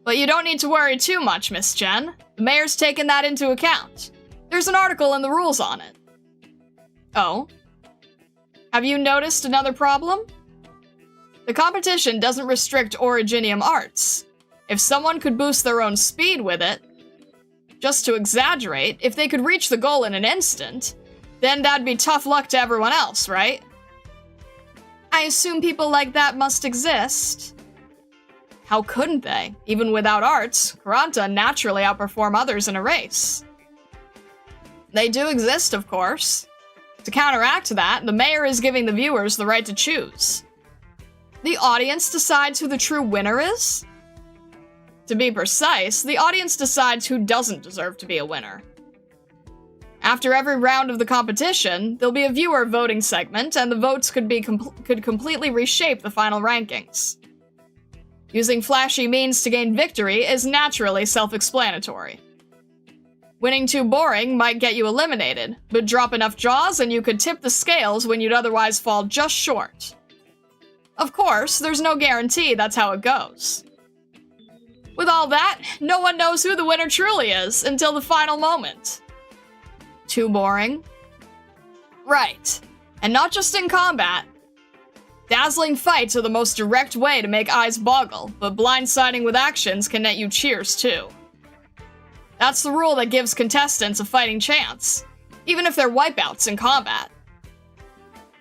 But you don't need to worry too much, Miss Chen. The mayor's taken that into account. There's an article in the rules on it. Oh? Have you noticed another problem? The competition doesn't restrict Originium arts. If someone could boost their own speed with it, just to exaggerate, if they could reach the goal in an instant, then that'd be tough luck to everyone else, right? I assume people like that must exist. How couldn't they? Even without arts, Kuranta naturally outperform others in a race. They do exist, of course. To counteract that, the mayor is giving the viewers the right to choose. The audience decides who the true winner is? To be precise, the audience decides who doesn't deserve to be a winner. After every round of the competition, there'll be a viewer voting segment, and the votes could completely reshape the final rankings. Using flashy means to gain victory is naturally self-explanatory. Winning too boring might get you eliminated, but drop enough draws and you could tip the scales when you'd otherwise fall just short. Of course, there's no guarantee that's how it goes. With all that, no one knows who the winner truly is until the final moment. Too boring? Right. And not just in combat. Dazzling fights are the most direct way to make eyes boggle, but blindsiding with actions can net you cheers too. That's the rule that gives contestants a fighting chance, even if they're wipeouts in combat.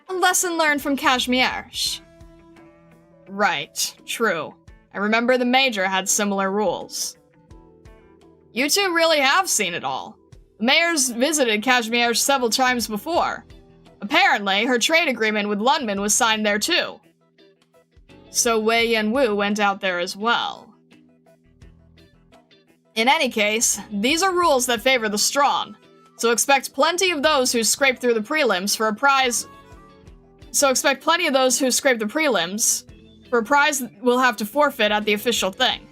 A lesson learned from Kashmir's. Right, true. I remember the Major had similar rules. You two really have seen it all. The Mayor's visited Kashmir several times before. Apparently, her trade agreement with Lundman was signed there too. So Wei Yanwu went out there as well. In any case, these are rules that favor the strong, so expect plenty of those who scrape through the prelims for a prize we'll have to forfeit at the official thing.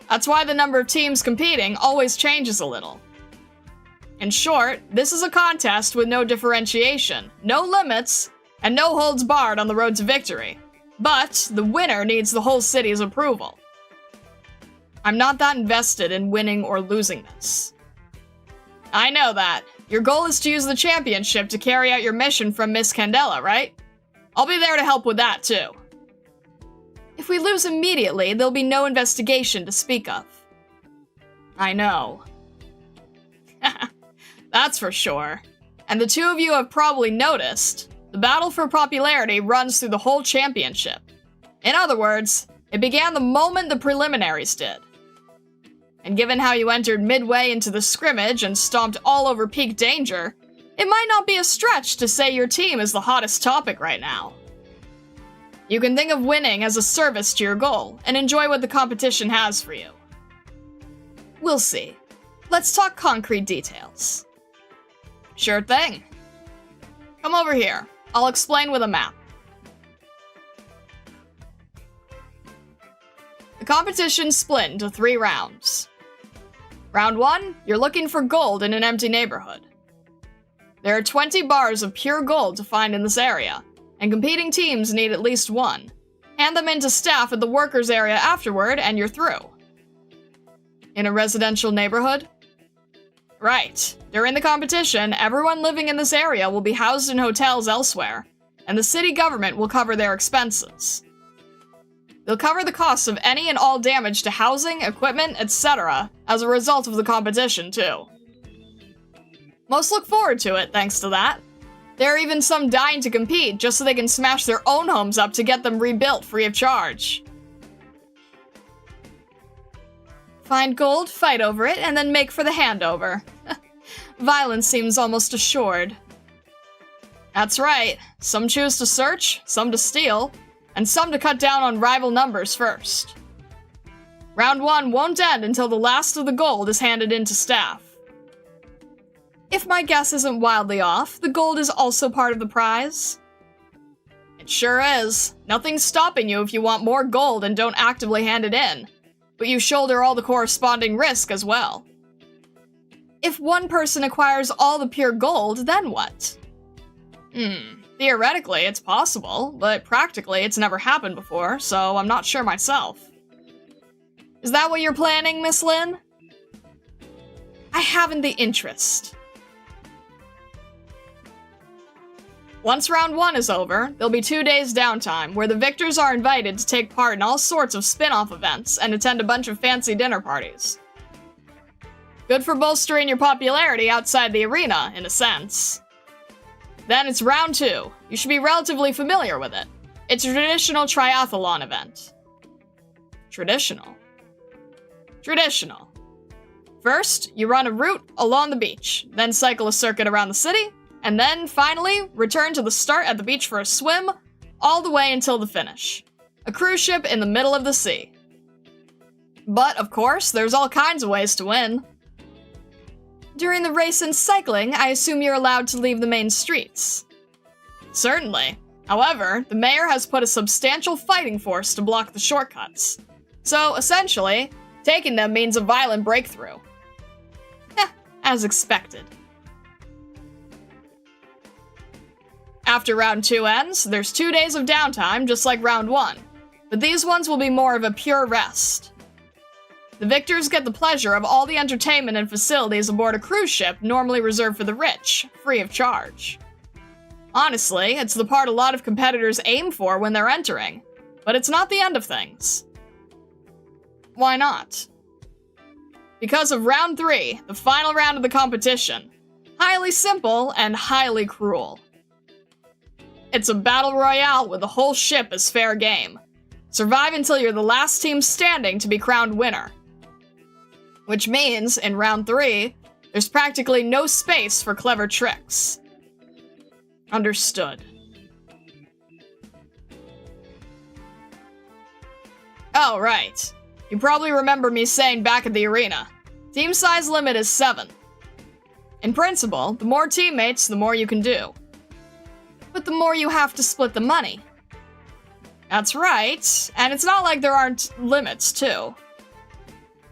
That's why the number of teams competing always changes a little. In short, this is a contest with no differentiation, no limits, and no holds barred on the road to victory. But the winner needs the whole city's approval. I'm not that invested in winning or losing this. I know that. Your goal is to use the championship to carry out your mission from Miss Candela, right? I'll be there to help with that too. If we lose immediately, there'll be no investigation to speak of. I know. That's for sure. And the two of you have probably noticed, the battle for popularity runs through the whole championship. In other words, it began the moment the preliminaries did. And given how you entered midway into the scrimmage and stomped all over peak danger, it might not be a stretch to say your team is the hottest topic right now. You can think of winning as a service to your goal and enjoy what the competition has for you. We'll see. Let's talk concrete details. Sure thing. Come over here. I'll explain with a map. The competition's split into 3 rounds. Round 1, you're looking for gold in an empty neighborhood. There are 20 bars of pure gold to find in this area, and competing teams need at least 1. Hand them in to staff at the workers area afterward, and you're through. In a residential neighborhood? Right. During the competition, everyone living in this area will be housed in hotels elsewhere, and the city government will cover their expenses. They'll cover the costs of any and all damage to housing, equipment, etc. as a result of the competition, too. Most look forward to it, thanks to that. There are even some dying to compete just so they can smash their own homes up to get them rebuilt free of charge. Find gold, fight over it, and then make for the handover. Violence seems almost assured. That's right. Some choose to search, some to steal, and some to cut down on rival numbers first. Round 1 won't end until the last of the gold is handed in to staff. If my guess isn't wildly off, the gold is also part of the prize. It sure is. Nothing's stopping you if you want more gold and don't actively hand it in. But you shoulder all the corresponding risk as well. If one person acquires all the pure gold, then what? Theoretically, it's possible, but practically it's never happened before, so I'm not sure myself. Is that what you're planning, Miss Lin? I haven't the interest. Once round 1 is over, there'll be 2 days downtime, where the victors are invited to take part in all sorts of spin-off events and attend a bunch of fancy dinner parties. Good for bolstering your popularity outside the arena, in a sense. Then it's round 2. You should be relatively familiar with it. It's a traditional triathlon event. Traditional. First, you run a route along the beach, then cycle a circuit around the city, and then, finally, return to the start at the beach for a swim, all the way until the finish. A cruise ship in the middle of the sea. But, of course, there's all kinds of ways to win. During the race and cycling, I assume you're allowed to leave the main streets. Certainly. However, the mayor has put a substantial fighting force to block the shortcuts. So, essentially, taking them means a violent breakthrough. as expected. After round 2 ends, there's 2 days of downtime, just like round 1, but these ones will be more of a pure rest. The victors get the pleasure of all the entertainment and facilities aboard a cruise ship normally reserved for the rich, free of charge. Honestly, it's the part a lot of competitors aim for when they're entering, but it's not the end of things. Why not? Because of round 3, the final round of the competition. Highly simple and highly cruel. It's a battle royale with the whole ship as fair game. Survive until you're the last team standing to be crowned winner. Which means, in round 3, there's practically no space for clever tricks. Understood. Oh, right. You probably remember me saying back at the arena, team size limit is 7. In principle, the more teammates, the more you can do. But the more you have to split the money. That's right, and it's not like there aren't limits, too.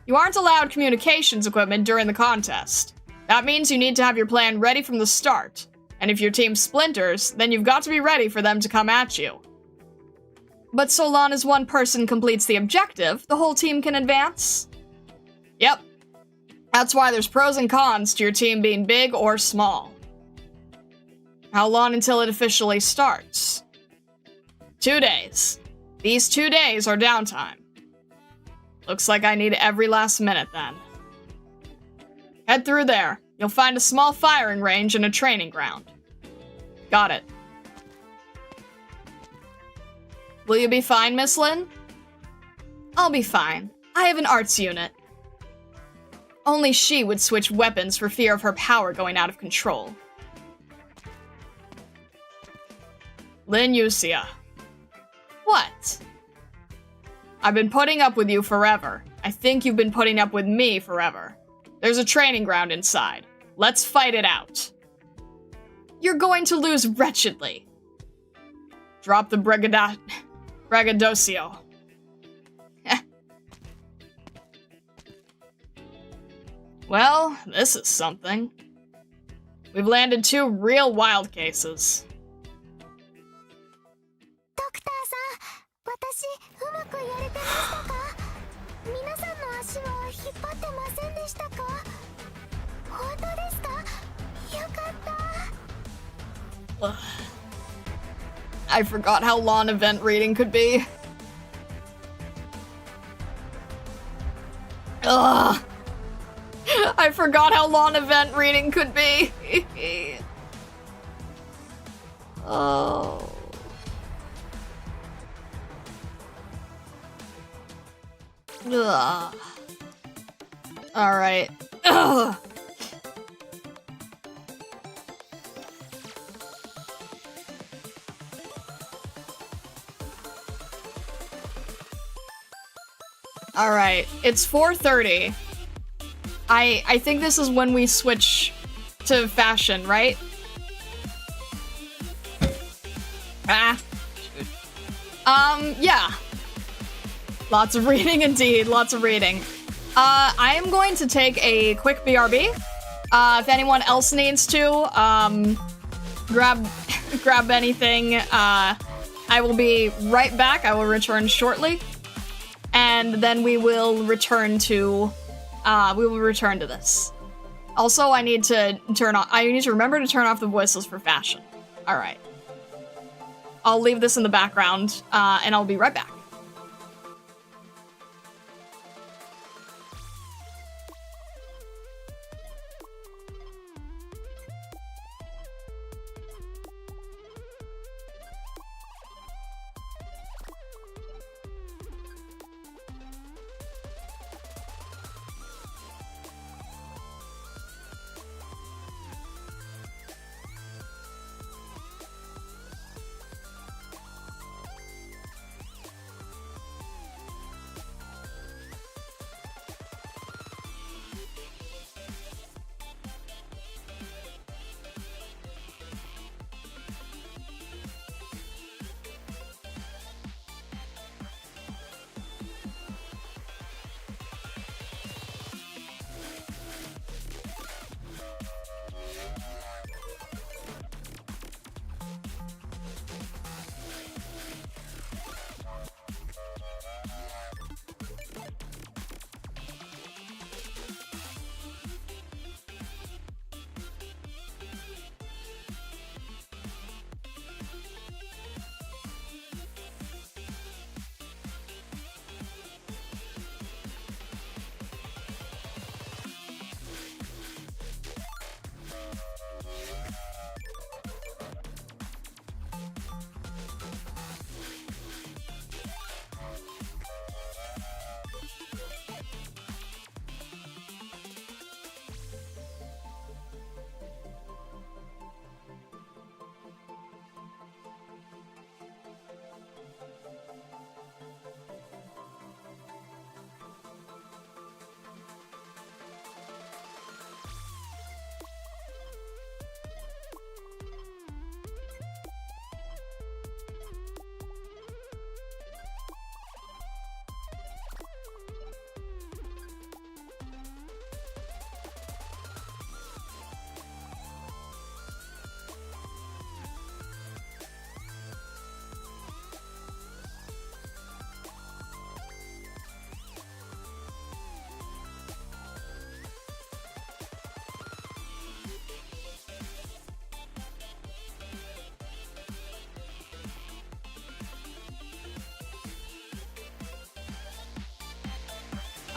You aren't allowed communications equipment during the contest. That means you need to have your plan ready from the start, and if your team splinters, then you've got to be ready for them to come at you. But so long as one person completes the objective, the whole team can advance? Yep. That's why there's pros and cons to your team being big or small. How long until it officially starts? 2 days. These 2 days are downtime. Looks like I need every last minute then. Head through there. You'll find a small firing range and a training ground. Got it. Will you be fine, Miss Lin? I'll be fine. I have an arts unit. Only she would switch weapons for fear of her power going out of control. Lin Yusia. What? I've been putting up with you forever. I think you've been putting up with me forever. There's a training ground inside. Let's fight it out. You're going to lose wretchedly. Drop the braggadocio. Well, this is something. We've landed 2 real wild cases. ドクターさん、私うまくやれてましたか？皆さんの足は引っ張ってませんでしたか？本当ですか？よかった。 I forgot how long event reading could be. Ugh. I forgot how long event reading could be. Oh. Ugh. All right. Ugh. All right, it's 4:30. I think this is when we switch to fashion, right? Ah. Yeah. Lots of reading indeed, lots of reading. I am going to take a quick BRB. If anyone else needs to, grab anything, I will be right back. I will return shortly. And then we will return to this. Also, I need to remember to turn off the voices for fashion. All right. I'll leave this in the background, and I'll be right back.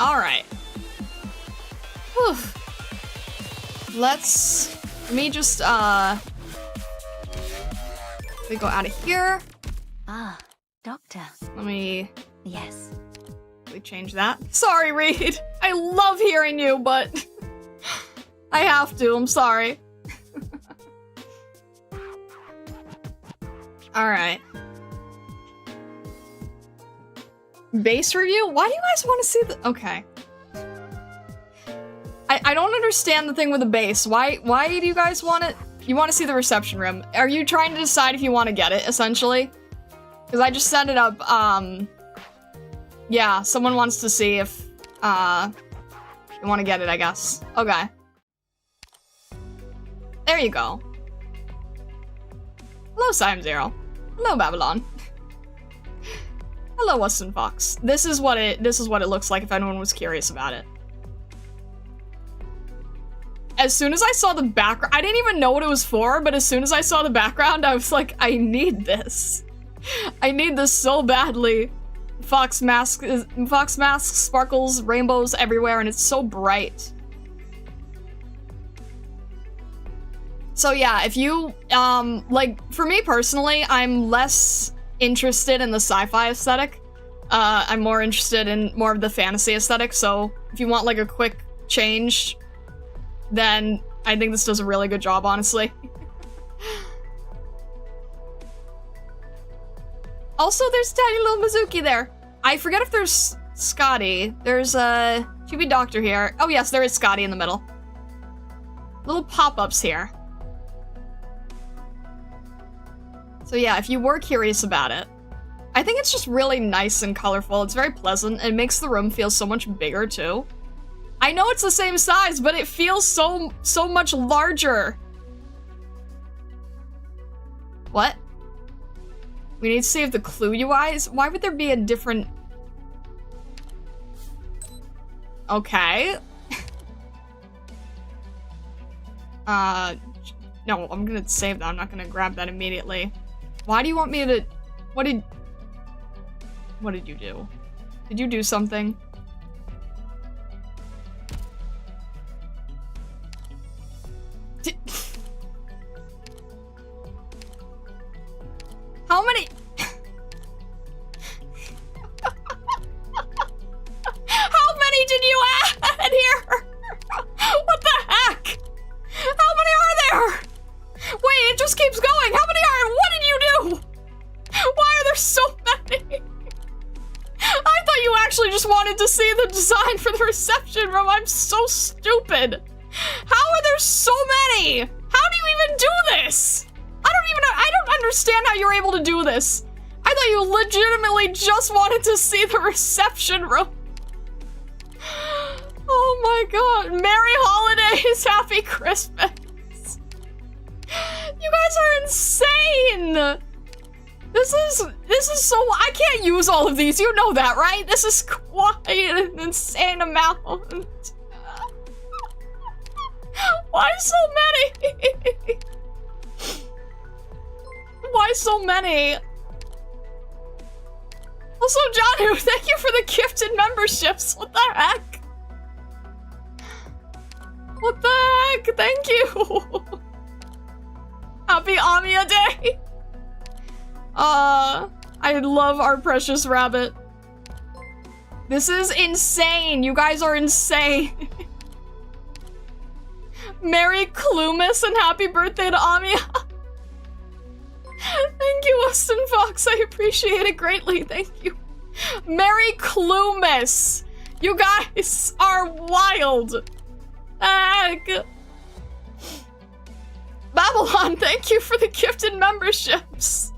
Alright. Whew. Let me just, we go out of here. Ah, Doctor. Let me Yes. change that. Sorry, Reed. I love hearing you, but I have to. I'm sorry. Alright. Base review? Why do you guys want to see the- okay. I don't understand the thing with the base. Why do you guys want it? You want to see the reception room. Are you trying to decide if you want to get it, essentially? Because I just set it up, yeah, someone wants to see if, you want to get it, I guess. Okay. There you go. Hello, Sim Zero. Hello, Babylon. Hello, Weston Fox. This is what it looks like if anyone was curious about it. As soon as I saw the background, I didn't even know what it was for, but as soon as I saw the background, I was like, I need this. I need this so badly. Fox mask, sparkles, rainbows everywhere, and it's so bright. So yeah, if you, like, for me personally, I'm less interested in the sci-fi aesthetic. I'm more interested in more of the fantasy aesthetic, so if you want, like, a quick change, then I think this does a really good job, honestly. Also, there's tiny little Mizuki there. I forget if there's Scotty. There's a Chibi Doctor here. Oh yes, there is Scotty in the middle. Little pop-ups here. So yeah, if you were curious about it, I think it's just really nice and colorful. It's very pleasant. It makes the room feel so much bigger too. I know it's the same size, but it feels so much larger. What? We need to see if the clue UIs. Why would there be a different? Okay. No, I'm gonna save that. I'm not gonna grab that immediately. Why do you want me to? What did you do? Did you do something? How many? How many did you add here? What the heck? How many are there? Wait, it just keeps going. How many are? What did you do? Why are there so many? I thought you actually just wanted to see the design for the reception room. I'm so stupid. How are there so many? How do you even do this? I don't understand how you're able to do this. I thought you legitimately just wanted to see the reception room. Oh my god. Merry holidays, happy Christmas. You guys are insane. This is so, I can't use all of these, you know that, right? This is quite an insane amount. Why so many? Why so many? Also, Johnu, thank you for the gifted memberships. What the heck? What the heck? Thank you. Happy Amiya Day. I love our precious rabbit. This is insane. You guys are insane. Merry Clumas and happy birthday to Amiya. Thank you, Weston Fox. I appreciate it greatly. Thank you. Merry Clumas. You guys are wild. Heck. Babylon, thank you for the gifted memberships.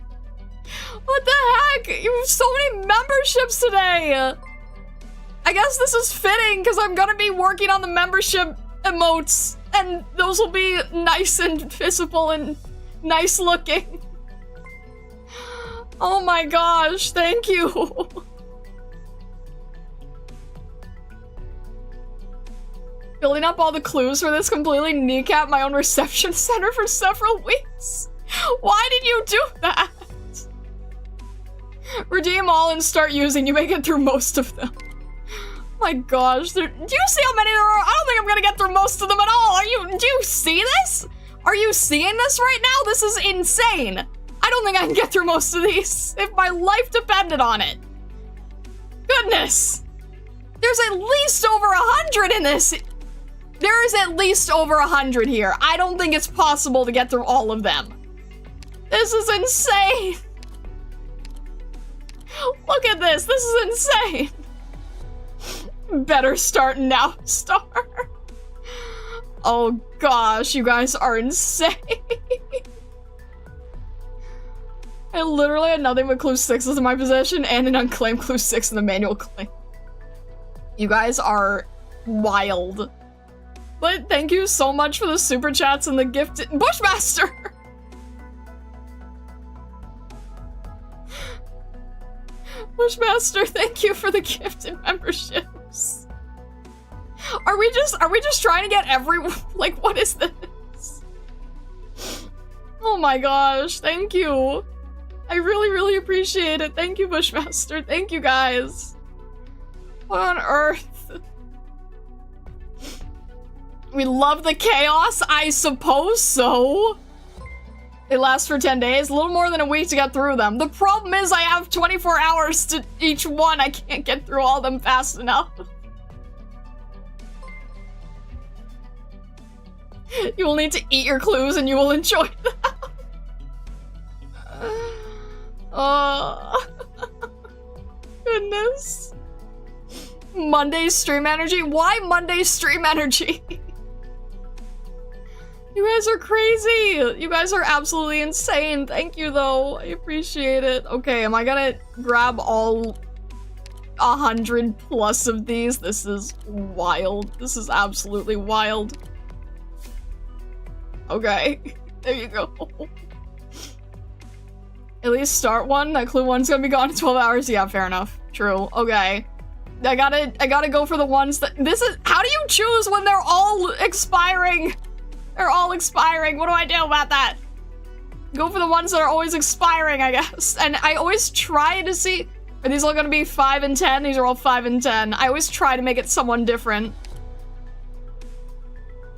What the heck? You have so many memberships today. I guess this is fitting because I'm gonna be working on the membership emotes and those will be nice and visible and nice looking. Oh my gosh, thank you. Building up all the clues for this completely kneecap my own reception center for several weeks. Why did you do that? Redeem all and start using. You may get through most of them. My gosh, do you see how many there are? I don't think I'm gonna get through most of them at all. Do you see this? Are you seeing this right now? This is insane. I don't think I can get through most of these if my life depended on it. Goodness. There's at least over 100 in this. There is at least over 100 here. I don't think it's possible to get through all of them. This is insane. Look at this. This is insane. Better start now, Star. Oh gosh, you guys are insane. I literally had nothing but clue 6s in my possession and an unclaimed clue 6 in the manual claim. You guys are wild. But thank you so much for the super chats and the gift. Bushmaster! Bushmaster, thank you for the gifted memberships. Are we just trying to get like, what is this? Oh my gosh, thank you. I really, really appreciate it. Thank you, Bushmaster. Thank you, guys. What on earth? We love the chaos? I suppose so. They last for 10 days, a little more than a week to get through them. The problem is I have 24 hours to each one. I can't get through all of them fast enough. You will need to eat your clues and you will enjoy them. Oh. Goodness. Monday stream energy? Why Monday stream energy? You guys are crazy. You guys are absolutely insane. Thank you, though. I appreciate it. Okay, am I gonna grab all 100 plus of these? This is wild. This is absolutely wild. Okay, there you go. At least start one. That clue one's gonna be gone in 12 hours. Yeah, fair enough. True. Okay. I gotta go for the ones that— this is— how do you choose when they're all expiring? They're all expiring. What do I do about that? Go for the ones that are always expiring, I guess. And I always try to see— are these all gonna be 5 and 10? These are all 5 and 10. I always try to make it someone different.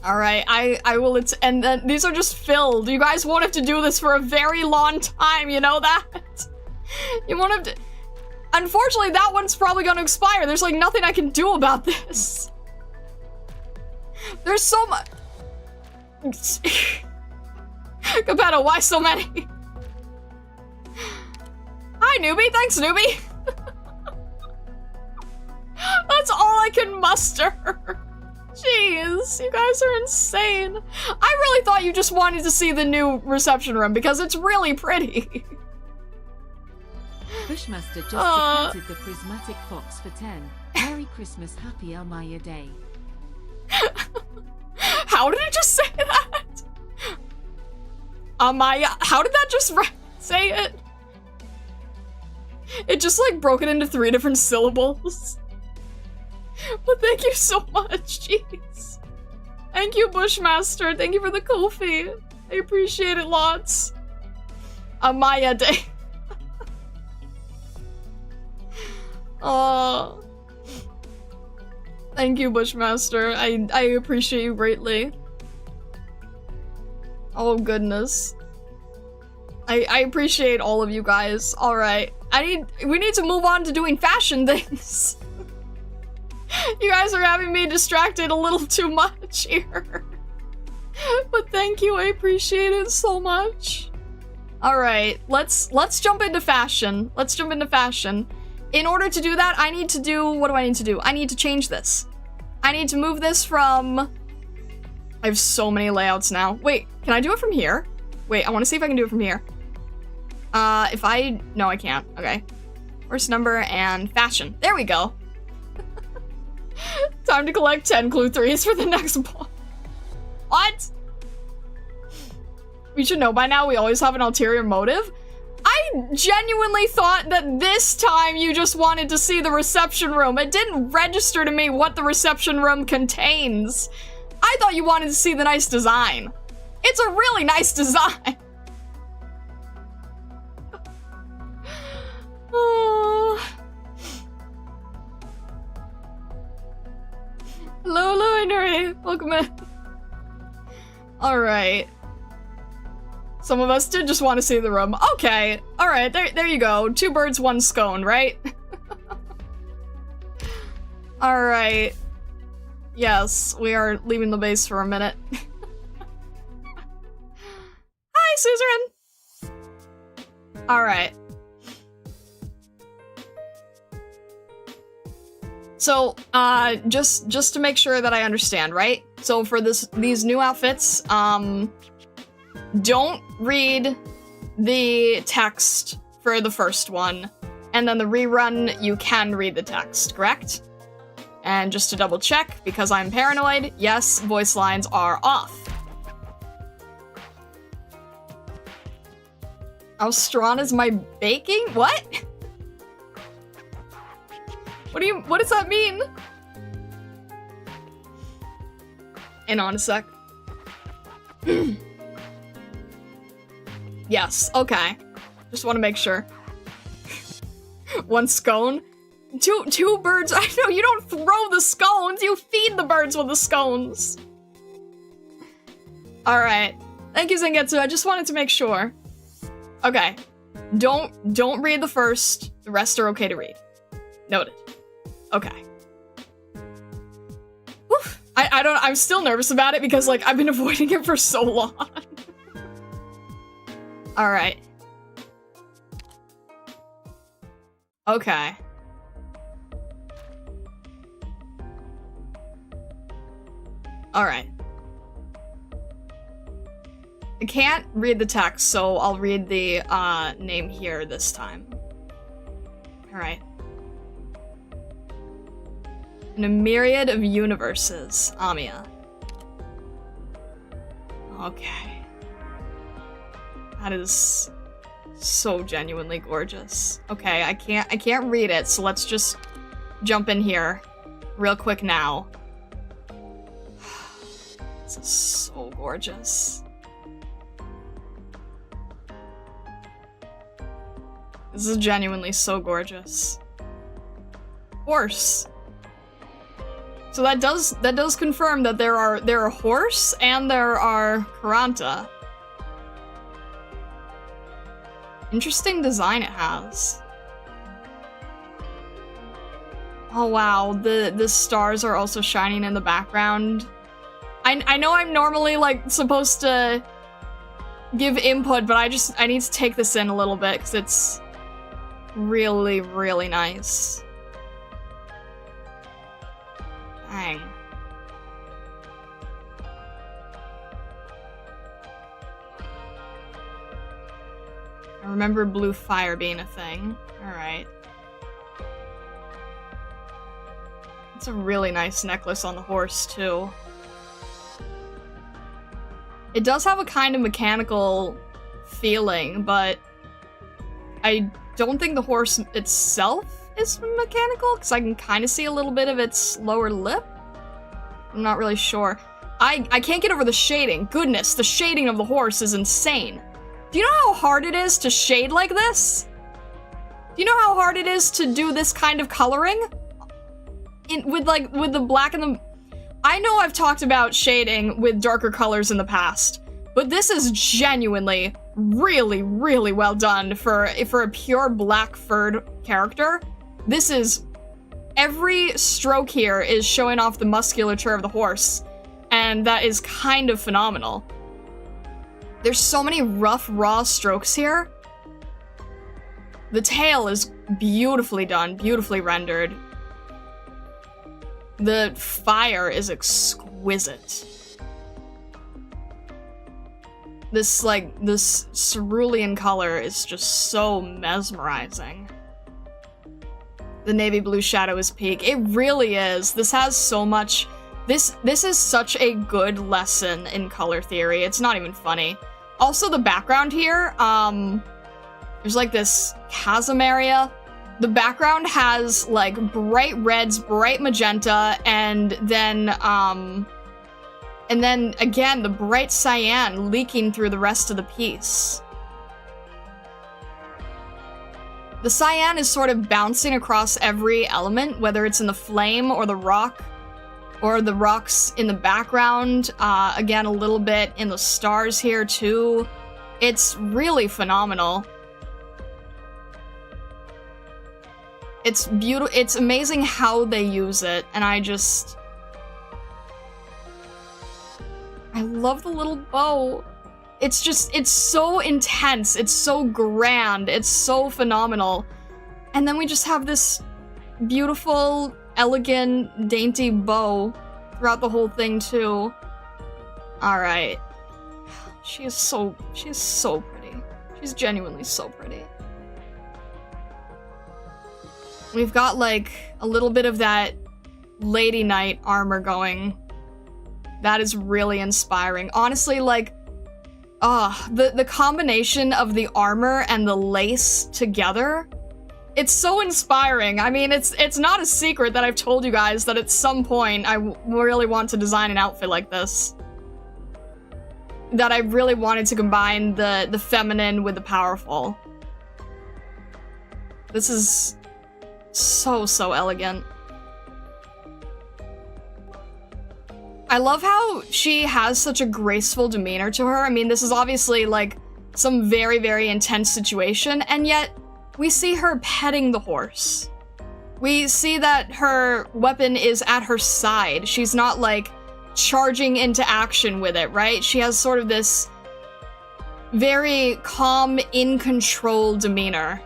Alright, I will— and then these are just filled. You guys won't have to do this for a very long time, you know that? You won't have to— unfortunately, that one's probably gonna expire. There's like nothing I can do about this. There's so much— Capetto, why so many? Hi, newbie. Thanks, newbie. That's all I can muster. Jeez, you guys are insane. I really thought you just wanted to see the new reception room because it's really pretty. Bushmaster just supported the Prismatic Fox for 10. Merry Christmas, Happy Elmaya Day. How did it just say that? Amaya, how did that just say it? It just like broke it into 3 different syllables. But thank you so much, jeez. Thank you, Bushmaster. Thank you for the Ko-fi. I appreciate it lots. Amaya Day. Oh. Thank you, Bushmaster. I appreciate you greatly. Oh, goodness. I appreciate all of you guys. Alright. We need to move on to doing fashion things. You guys are having me distracted a little too much here. But thank you, I appreciate it so much. Alright, let's jump into fashion. Let's jump into fashion. In order to do that, I need to do— what do I need to do? I need to change this. I need to move this from— I have so many layouts now. Wait, can I do it from here? Wait, I want to see if I can do it from here. If I— no, I can't. Okay. First number and fashion. There we go. Time to collect 10 clue 3s for the next one. What? We should know by now we always have an ulterior motive. I genuinely thought that this time you just wanted to see the reception room. It didn't register to me what the reception room contains. I thought you wanted to see the nice design. It's a really nice design. Oh. hello, Inuri. Welcome in. Alright. Some of us did just want to see the room. Okay. Alright, there you go. 2 birds, 1 scone, right? Alright. Yes, we are leaving the base for a minute. Hi, Suzerain! Alright. So, just to make sure that I understand, right? So for these new outfits, don't read the text for the first one, and then the rerun, you can read the text, correct? And just to double check, because I'm paranoid, yes, voice lines are off. How strong is my baking? What? What does that mean? Hang on a sec. Yes, okay. Just want to make sure. 1 scone? Two birds. I know, you don't throw the scones, you feed the birds with the scones. Alright. Thank you, Zengetsu. I just wanted to make sure. Okay. Don't read the first. The rest are okay to read. Noted. Okay. Woof. I'm still nervous about it because, like, I've been avoiding it for so long. Alright. Okay. Alright. I can't read the text, so I'll read the name here this time. Alright. In a myriad of universes, Amiya. Okay. That is so genuinely gorgeous. Okay, I can't read it, so let's just jump in here real quick now. This is so gorgeous. This is genuinely so gorgeous. Horse. So that does confirm that there are horse and there are Kuranta. Interesting design it has. Oh wow, the stars are also shining in the background. I know I'm normally like supposed to give input, but I need to take this in a little bit because it's really, really nice. Dang. I remember blue fire being a thing. Alright. It's a really nice necklace on the horse, too. It does have a kind of mechanical feeling, but I don't think the horse itself is mechanical, because I can kind of see a little bit of its lower lip. I'm not really sure. I can't get over the shading. Goodness, the shading of the horse is insane. Do you know how hard it is to shade like this? Do you know how hard it is to do this kind of coloring? With the black and the... I know I've talked about shading with darker colors in the past, but this is genuinely really, really well done for a pure black furred character. This is... Every stroke here is showing off the musculature of the horse, and that is kind of phenomenal. There's so many rough, raw strokes here. The tail is beautifully done, beautifully rendered. The fire is exquisite. This cerulean color is just so mesmerizing. The navy blue shadow is peak. It really is. This has so much... This is such a good lesson in color theory. It's not even funny. Also, the background here, there's like this chasm area. The background has like bright reds, bright magenta, and then again, the bright cyan leaking through the rest of the piece. The cyan is sort of bouncing across every element, whether it's in the flame or the rock. or the rocks in the background. Again, a little bit in the stars here too. It's really phenomenal. It's beautiful. It's amazing how they use it, and I love the little bow. It's so intense. It's so grand. It's so phenomenal. And then we just have this beautiful, elegant, dainty bow throughout the whole thing too. All right. She's so pretty. She's genuinely so pretty. We've got like a little bit of that Lady Knight armor going. That is really inspiring. Honestly, like, the combination of the armor and the lace together, it's so inspiring. I mean, it's not a secret that I've told you guys that at some point I really want to design an outfit like this. That I really wanted to combine the feminine with the powerful. This is so elegant. I love how she has such a graceful demeanor to her. I mean, this is obviously like some very intense situation, and yet we see her petting the horse. We see that her weapon is at her side. She's not like charging into action with it, right? She has sort of this very calm, in control demeanor.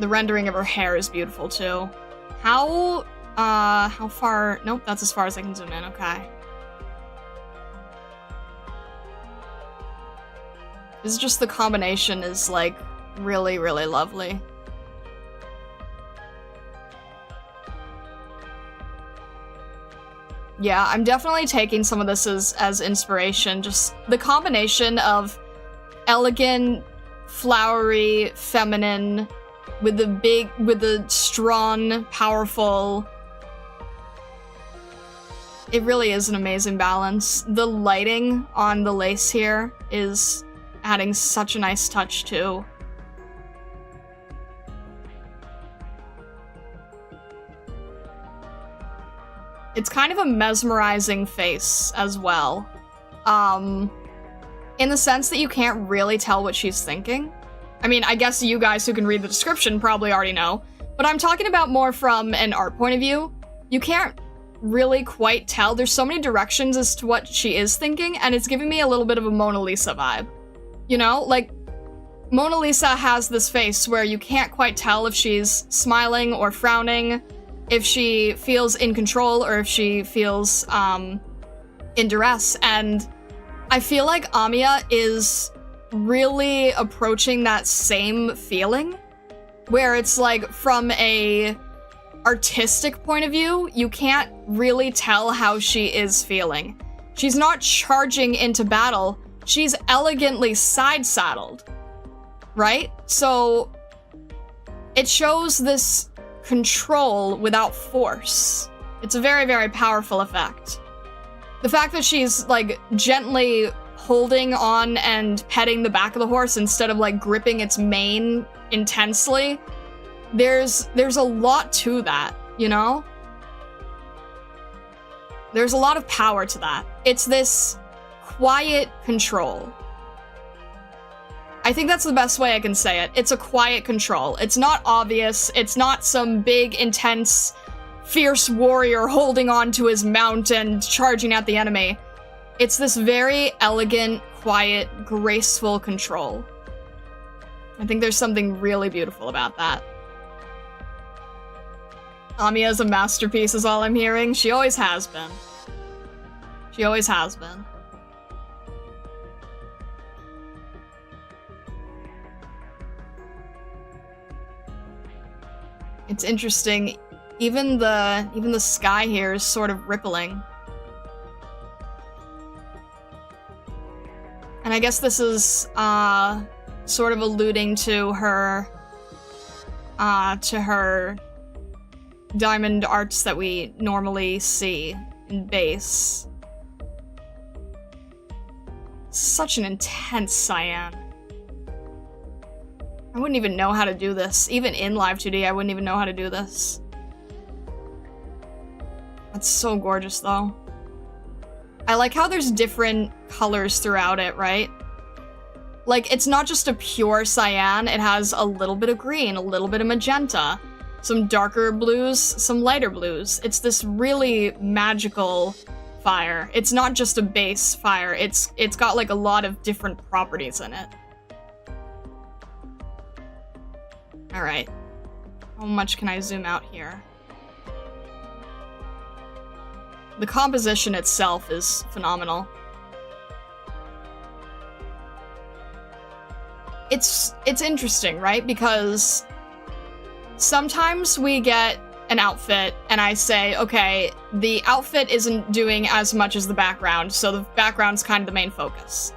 The rendering of her hair is beautiful too. How far? Nope, that's as far as I can zoom in, okay. This is just the combination is like really lovely. Yeah, I'm definitely taking some of this as inspiration. Just the combination of elegant, flowery, feminine, with the strong, powerful. It really is an amazing balance. The lighting on the lace here is adding such a nice touch too. It's kind of a mesmerizing face as well. In the sense that you can't really tell what she's thinking. I mean, I guess you guys who can read the description probably already know, but I'm talking about more from an art point of view. You can't really quite tell. There's so many directions as to what she is thinking, and it's giving me a little bit of a Mona Lisa vibe. You know, like, Mona Lisa has this face where you can't quite tell if she's smiling or frowning, if she feels in control or if she feels, in duress, and I feel like Amiya is really approaching that same feeling, where it's like, from a artistic point of view, you can't really tell how she is feeling. She's not charging into battle, she's elegantly side-saddled, right? So it shows this control without force. It's a very powerful effect. The fact that she's like gently holding on and petting the back of the horse instead of like gripping its mane intensely, there's a lot to that, you know? There's a lot of power to that. It's this quiet control. I think that's the best way I can say it. It's a quiet control. It's not obvious. It's not some big, intense, fierce warrior holding on to his mount and charging at the enemy. It's this very elegant, quiet, graceful control. I think there's something really beautiful about that. Amiya is a masterpiece is all I'm hearing. She always has been. She always has been. It's interesting. Even the sky here is sort of rippling. And I guess this is sort of alluding to her diamond arts that we normally see in base. Such an intense cyan. I wouldn't even know how to do this. Even in Live 2D, I wouldn't even know how to do this. That's so gorgeous, though. I like how there's different colors throughout it, right? Like, it's not just a pure cyan, it has a little bit of green, a little bit of magenta, some darker blues, some lighter blues. It's this really magical fire. It's not just a base fire, it's got like a lot of different properties in it. Alright. How much can I zoom out here? The composition itself is phenomenal. It's interesting, right? Because sometimes we get an outfit and I say, okay, the outfit isn't doing as much as the background, so the background's kind of the main focus.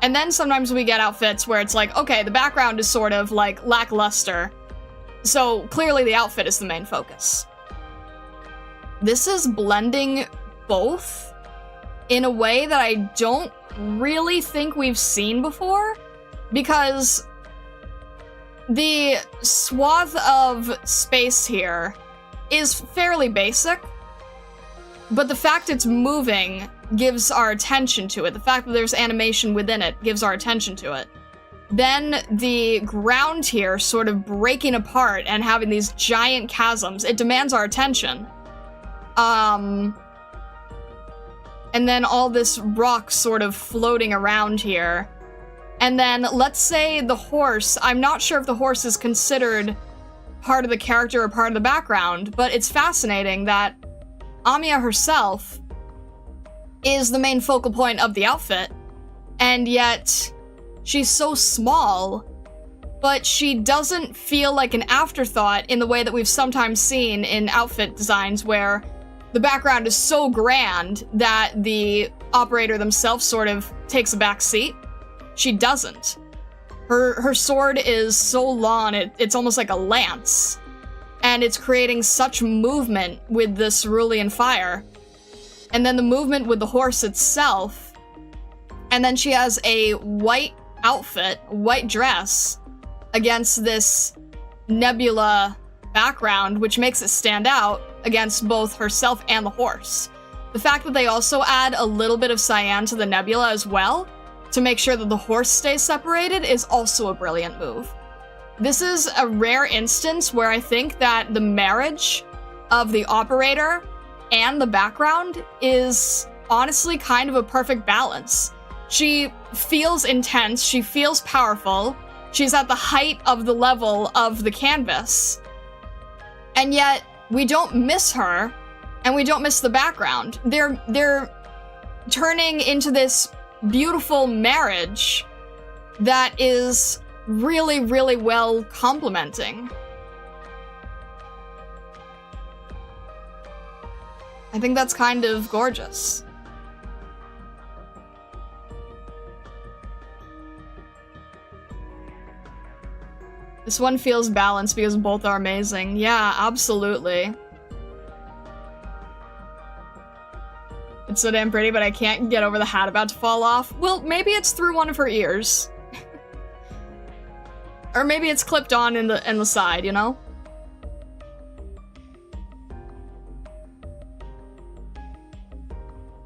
And then sometimes we get outfits where it's like, okay, the background is sort of like lackluster, so clearly the outfit is the main focus. This is blending both in a way that I don't really think we've seen before, because the swath of space here is fairly basic, but the fact it's moving gives our attention to it. The fact that there's animation within it gives our attention to it. Then the ground here sort of breaking apart and having these giant chasms, it demands our attention. And then all this rock sort of floating around here. And then, let's say the horse, I'm not sure if the horse is considered part of the character or part of the background, but it's fascinating that Amiya herself is the main focal point of the outfit, and yet she's so small, but she doesn't feel like an afterthought in the way that we've sometimes seen in outfit designs where the background is so grand that the operator themselves sort of takes a back seat. She doesn't. Her sword is so long, it's almost like a lance. And it's creating such movement with the cerulean fire. And then the movement with the horse itself. And then she has a white outfit, white dress, against this nebula background, which makes it stand out against both herself and the horse. The fact that they also add a little bit of cyan to the nebula as well, to make sure that the horse stays separated, is also a brilliant move. This is a rare instance where I think that the marriage of the operator and the background is honestly kind of a perfect balance. She feels intense, she feels powerful, she's at the height of the level of the canvas, and yet we don't miss her, and we don't miss the background. They're turning into this beautiful marriage that is really, really well complementing. I think that's kind of gorgeous. This one feels balanced because both are amazing. Yeah, absolutely. It's so damn pretty, but I can't get over the hat about to fall off. Well, maybe it's through one of her ears. Or maybe it's clipped on in the side, you know?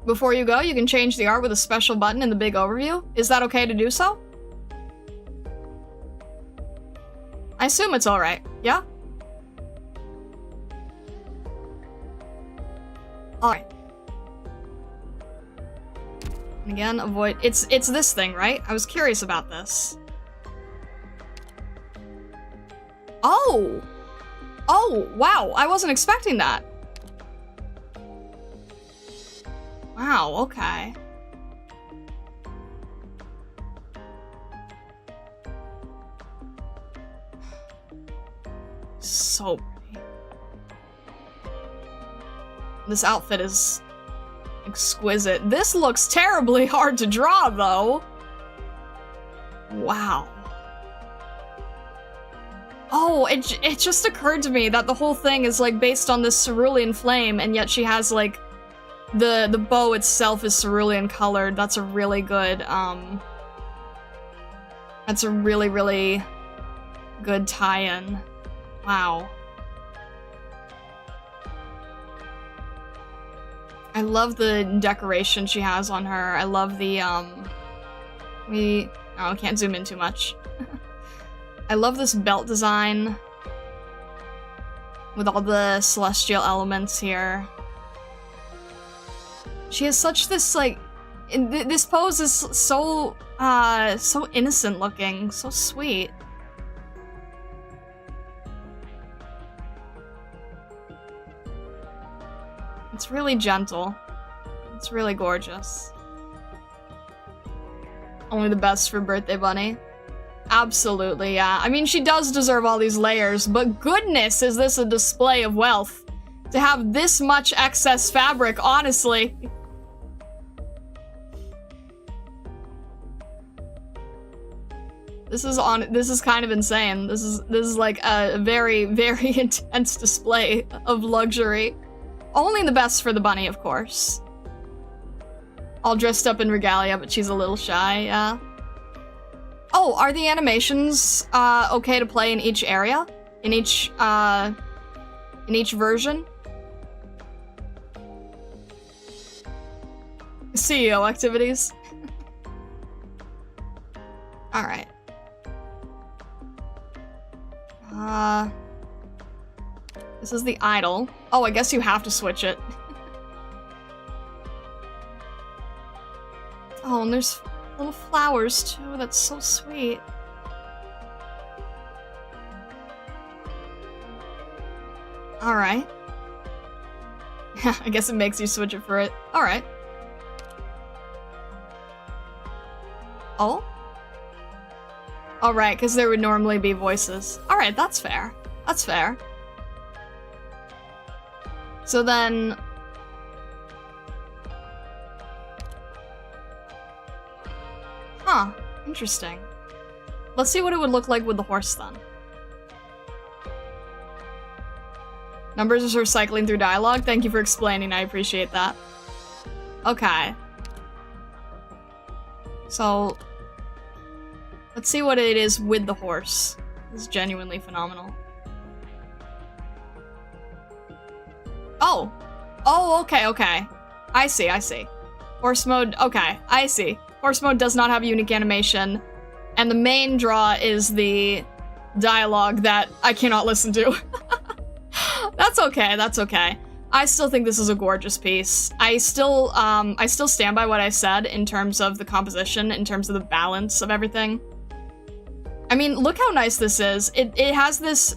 Before you go, you can change the art with a special button in the big overview. Is that okay to do so? I assume it's alright, yeah? Alright. And again, avoid- it's this thing, right? I was curious about this. Oh! Oh, wow, I wasn't expecting that. Wow, okay. So pretty. This outfit is exquisite. This looks terribly hard to draw, though. Wow. Oh, it just occurred to me that the whole thing is like based on this cerulean flame, and yet she has like the bow itself is cerulean colored. That's a really good that's a really, really good tie-in. Wow. I love the decoration she has on her. I love the, oh, I can't zoom in too much. I love this belt design with all the celestial elements here. She has such this, like, this pose is so, so innocent looking, so sweet. It's really gentle. It's really gorgeous. Only the best for Birthday Bunny. Absolutely, yeah. I mean, she does deserve all these layers, but goodness, is this a display of wealth. To have this much excess fabric, honestly. This is kind of insane. This is like a very, very intense display of luxury. Only the best for the bunny, of course. All dressed up in regalia, but she's a little shy, yeah. Oh, are the animations okay to play in each area? In each version? CEO activities? Alright. This is the idol. Oh, I guess you have to switch it. Oh, and there's little flowers too. That's so sweet. Alright. I guess it makes you switch it for it. Alright. Oh? Alright, because there would normally be voices. Alright, that's fair. That's fair. So then... Huh, interesting. Let's see what it would look like with the horse then. Numbers are cycling through dialogue. Thank you for explaining, I appreciate that. Okay. So... let's see what it is with the horse. This is genuinely phenomenal. Oh! Oh, okay, okay. I see, I see. Horse mode, okay, I see. Horse mode does not have unique animation, and the main draw is the dialogue that I cannot listen to. That's okay, that's okay. I still think this is a gorgeous piece. I still stand by what I said in terms of the composition, in terms of the balance of everything. I mean, look how nice this is. It has this,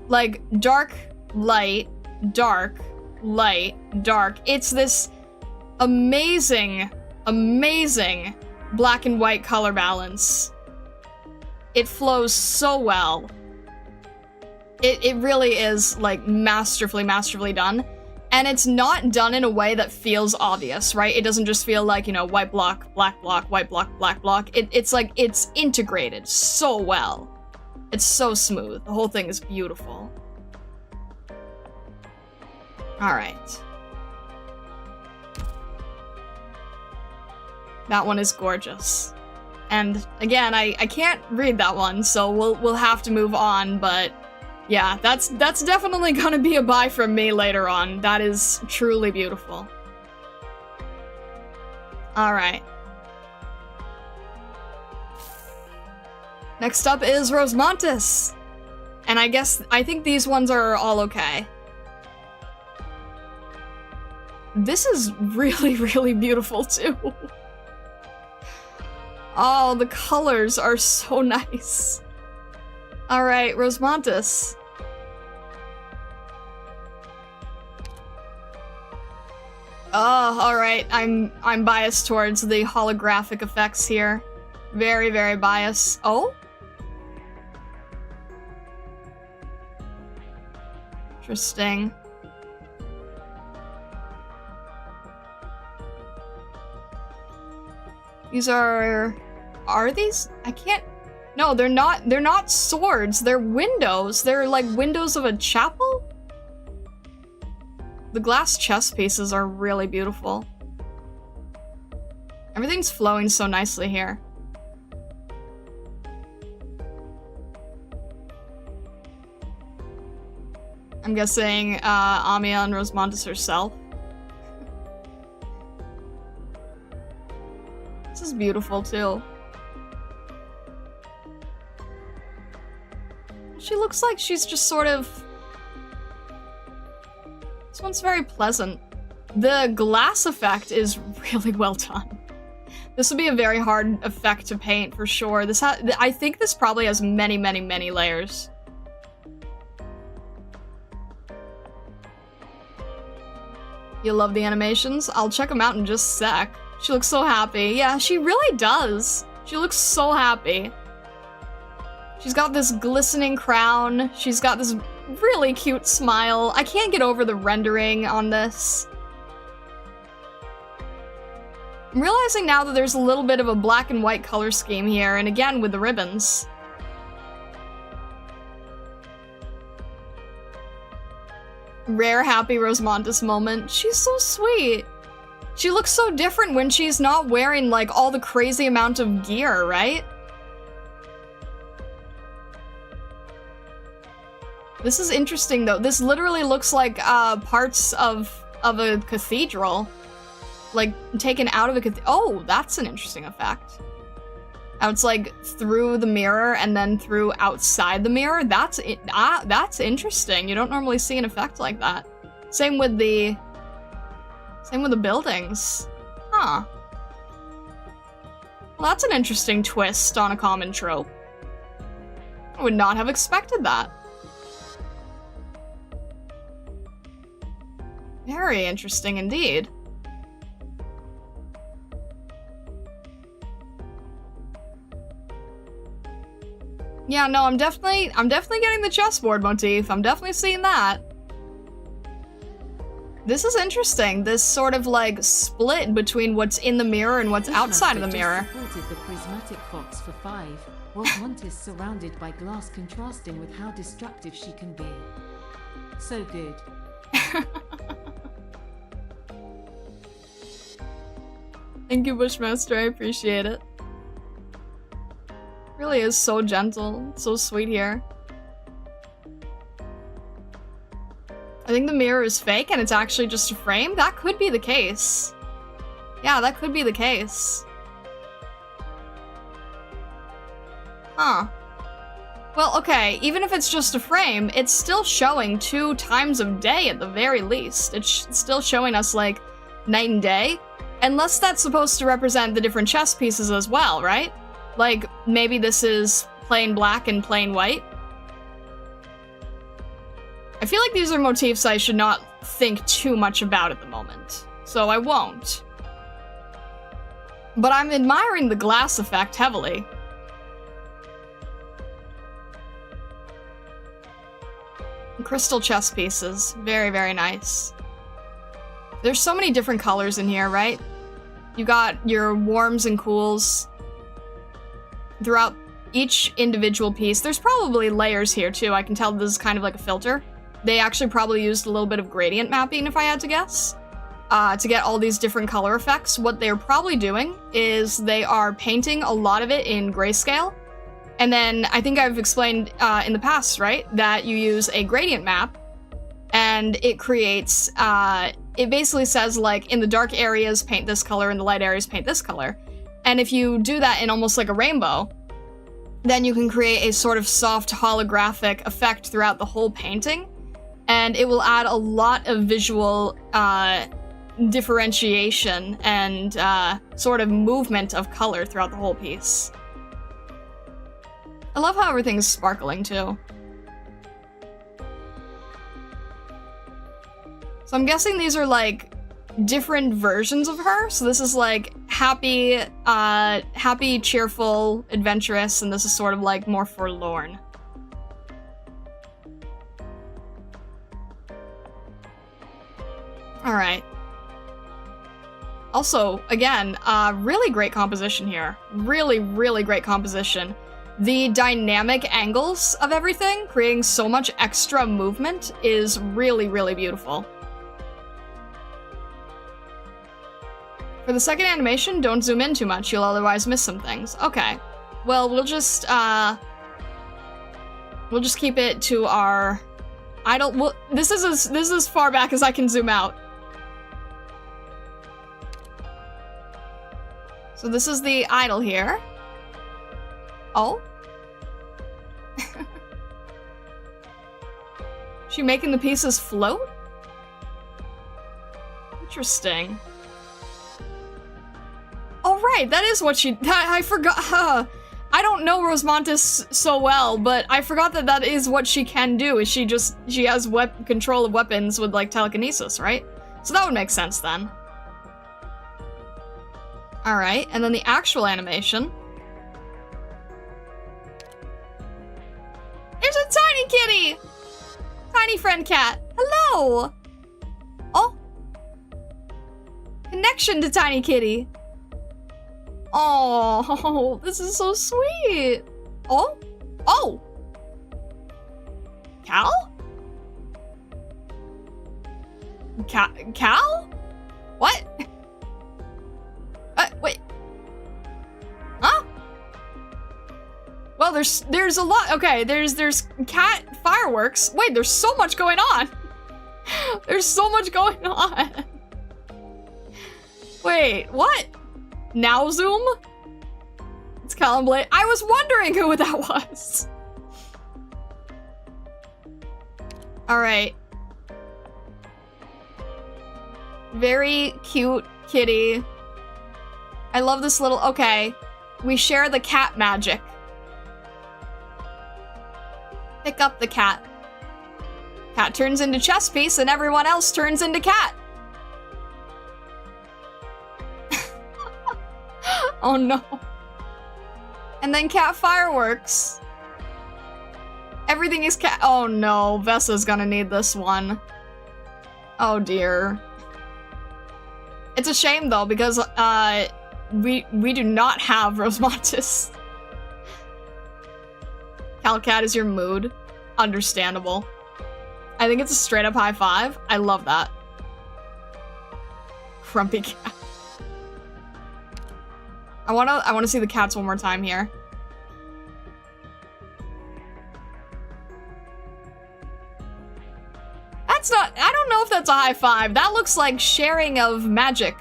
like, dark, light, dark, light, dark. It's this amazing, amazing black and white color balance. It flows so well. It really is, like, masterfully done. And it's not done in a way that feels obvious, right? It doesn't just feel like, you know, white block, black block, white block, black block. It's like, it's integrated so well. It's so smooth. The whole thing is beautiful. Alright. That one is gorgeous. And again, I can't read that one, so we'll have to move on, but yeah, that's definitely gonna be a buy from me later on. That is truly beautiful. Alright. Next up is Rosemontis. And I think these ones are all okay. This is really, really beautiful too. Oh, the colors are so nice. Alright, Rosemontis. Oh, alright. I'm biased towards the holographic effects here. Very, very biased. Oh? Interesting. These are these? I can't... No, they're not swords, they're windows. They're like windows of a chapel? The glass chess pieces are really beautiful. Everything's flowing so nicely here. I'm guessing Amiya and Rosemontis herself. This is beautiful too. She looks like she's just sort of... This one's very pleasant. The glass effect is really well done. This would be a very hard effect to paint for sure. I think this probably has many, many, many layers. You love the animations? I'll check them out in just a sec. She looks so happy. Yeah, she really does. She looks so happy. She's got this glistening crown. She's got this really cute smile. I can't get over the rendering on this. I'm realizing now that there's a little bit of a black and white color scheme here, and again with the ribbons. Rare happy Rosamontis moment. She's so sweet. She looks so different when she's not wearing like all the crazy amount of gear, right? This is interesting though. This literally looks like parts of a cathedral. Like taken out of a cathedral. Oh, that's an interesting effect. How it's like through the mirror and then through outside the mirror. That's interesting. You don't normally see an effect like that. Same with the buildings. Huh. Well, that's an interesting twist on a common trope. I would not have expected that. Very interesting indeed. Yeah, no, I'm definitely getting the chessboard motif. I'm definitely seeing that. This is interesting. This sort of like split between what's in the mirror and what's outside of the mirror. Supported the prismatic fox for 5. Rosamontis surrounded by glass contrasting with how destructive she can be. So good. Thank you, Bushmaster. I appreciate it. Really is so gentle, so sweet here. I think the mirror is fake and it's actually just a frame. That could be the case. Yeah, that could be the case. Huh. Well, okay, even if it's just a frame, it's still showing 2 times of day at the very least. It's still showing us, like, night and day. Unless that's supposed to represent the different chess pieces as well, right? Like, maybe this is plain black and plain white. I feel like these are motifs I should not think too much about at the moment, so I won't. But I'm admiring the glass effect heavily. Crystal chess pieces. Very, very nice. There's so many different colors in here, right? You got your warms and cools throughout each individual piece. There's probably layers here too. I can tell this is kind of like a filter. They actually probably used a little bit of gradient mapping, if I had to guess, to get all these different color effects. What they're probably doing is they are painting a lot of it in grayscale. And then I think I've explained in the past, right, that you use a gradient map and it creates, it basically says like in the dark areas paint this color, in the light areas paint this color. And if you do that in almost like a rainbow, then you can create a sort of soft holographic effect throughout the whole painting. And it will add a lot of visual differentiation and sort of movement of color throughout the whole piece. I love how everything's sparkling too. So I'm guessing these are like different versions of her. So this is like happy, cheerful, adventurous, and this is sort of like more forlorn. All right. Also, again, really great composition here. Really, really great composition. The dynamic angles of everything, creating so much extra movement, is really, really beautiful. For the second animation, don't zoom in too much, you'll otherwise miss some things. Okay. Well, we'll just keep it to our this is as far back as I can zoom out. So this is the idol here. Oh? She making the pieces float? Interesting. Oh right, that is what she- I forgot- I don't know Rosemontis so well, but I forgot that that is what she can do, is she has control of weapons with, like, telekinesis, right? So that would make sense then. Alright, and then the actual animation. There's a tiny kitty! Tiny friend cat. Hello! Oh. Connection to tiny kitty. Oh, this is so sweet. Oh? Oh! Cal? Cal? What? Wait. Huh? Well, there's a lot. Okay, there's cat fireworks. Wait, there's so much going on. There's so much going on. Wait, what? Now zoom? It's Callum Blade. I was wondering who that was. Alright. Very cute kitty. I love this little- okay. We share the cat magic. Pick up the cat. Cat turns into chess piece and everyone else turns into cat. Oh no. And then cat fireworks. Everything is cat- oh no, Vessa's gonna need this one. Oh dear. It's a shame though, because we do not have Rosemontis. Calcat is your mood. Understandable. I think it's a straight up high five. I love that. Grumpy cat. I wanna see the cats one more time here. That's not- I don't know if that's a high five. That looks like sharing of magic.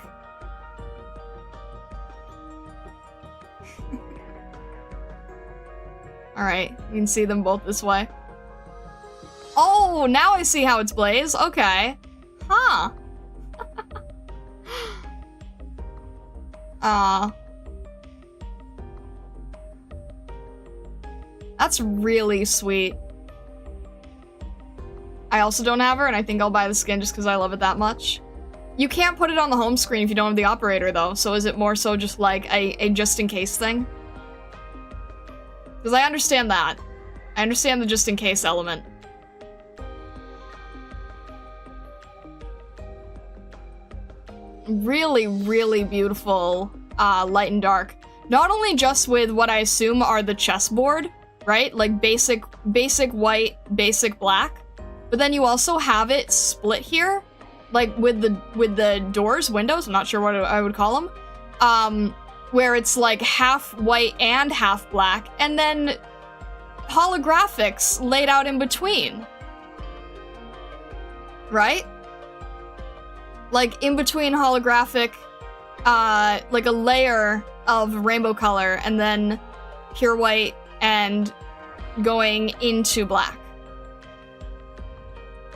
Alright, you can see them both this way. Oh, now I see how it's Blaze. Okay. Huh. That's really sweet. I also don't have her, and I think I'll buy the skin just because I love it that much. You can't put it on the home screen if you don't have the operator, though, so is it more so just like a just-in-case thing? Because I understand that. I understand the just-in-case element. Really, really beautiful light and dark. Not only just with what I assume are the chessboard, right? Like basic white, basic black. But then you also have it split here, like with the doors, windows, I'm not sure what I would call them, where it's like half white and half black, and then holographics laid out in between. Right? Like in between holographic, like a layer of rainbow color, and then pure white and going into black.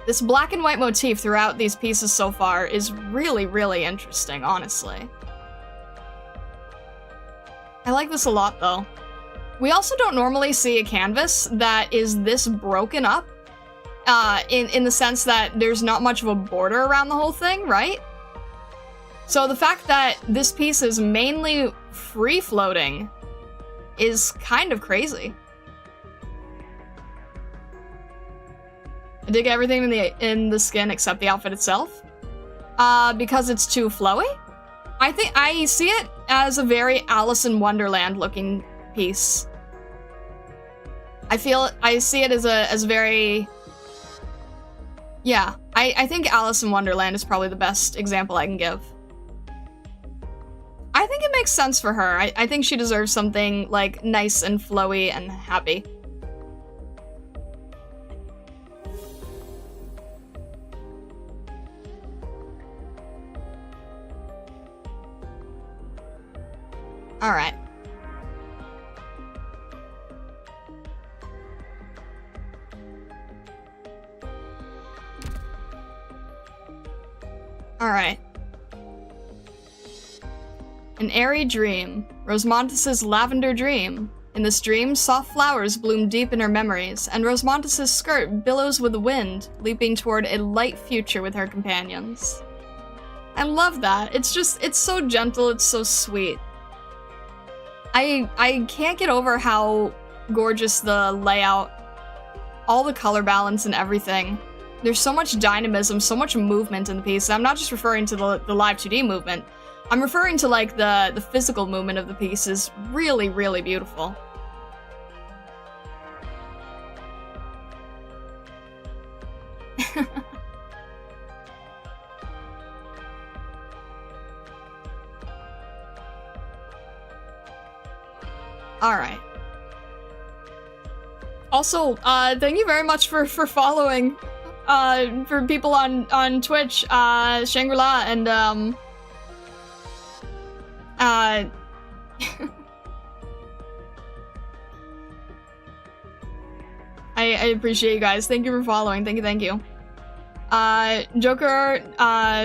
This black and white motif throughout these pieces so far is really, really interesting, honestly. I like this a lot, though. We also don't normally see a canvas that is this broken up, in the sense that there's not much of a border around the whole thing, right? So the fact that this piece is mainly free-floating is kind of crazy. I dig everything in the skin except the outfit itself. Because it's too flowy. I think I see it as a very Alice in Wonderland looking piece. I see it as very, yeah, I think Alice in Wonderland is probably the best example I can give. I think it makes sense for her. I think she deserves something like nice and flowy and happy. Alright. Alright. An airy dream. Rosemontis' lavender dream. In this dream, soft flowers bloom deep in her memories, and Rosemontis' skirt billows with the wind, leaping toward a light future with her companions. I love that. It's so gentle, it's so sweet. I can't get over how gorgeous the layout, all the color balance and everything. There's so much dynamism, so much movement in the piece. And I'm not just referring to the live 2D movement. I'm referring to like the physical movement of the piece is really, really beautiful. Alright. Also, thank you very much for following. For people on Twitch, Shangri-La and, I appreciate you guys. Thank you for following. Thank you. Joker,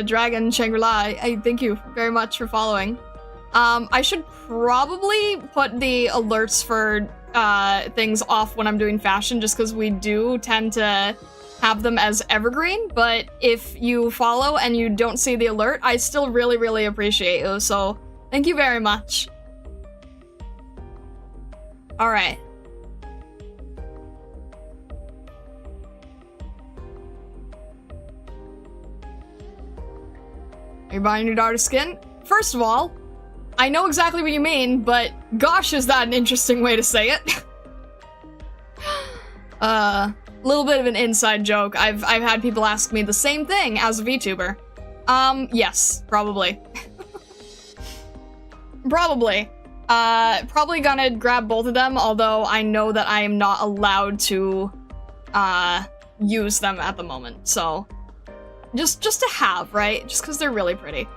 Dragon, Shangri-La, I thank you very much for following. I should probably put the alerts for things off when I'm doing fashion, just because we do tend to have them as evergreen, but if you follow and you don't see the alert, I still really, really appreciate you, so thank you very much. Alright. Are you buying your daughter's skin? First of all, I know exactly what you mean, but gosh, is that an interesting way to say it? Little bit of an inside joke. I've had people ask me the same thing as a VTuber. Yes, probably. Probably. Probably gonna grab both of them, although I know that I am not allowed to, use them at the moment, so... Just to have, right? Just because they're really pretty.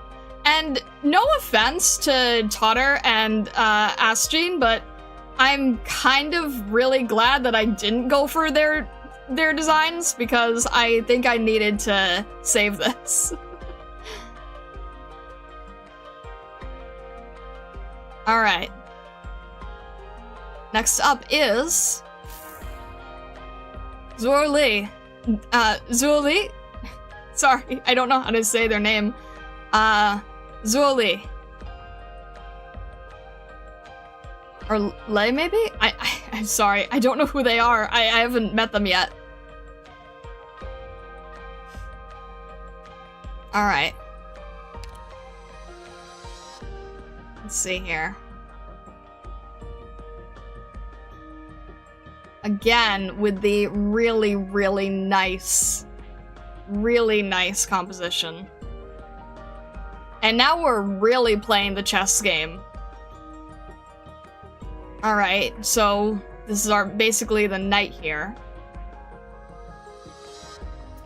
And no offense to Totter and, Asjean, but I'm kind of really glad that I didn't go for their designs, because I think I needed to save this. Alright. Next up is... Zuoli. Zuoli? Sorry, I don't know how to say their name. Zuoli. Or Lei, maybe? I'm sorry, I don't know who they are. I haven't met them yet. Alright. Let's see here. Again, with the really, really nice composition. And now we're really playing the chess game. Alright, so this is basically the knight here.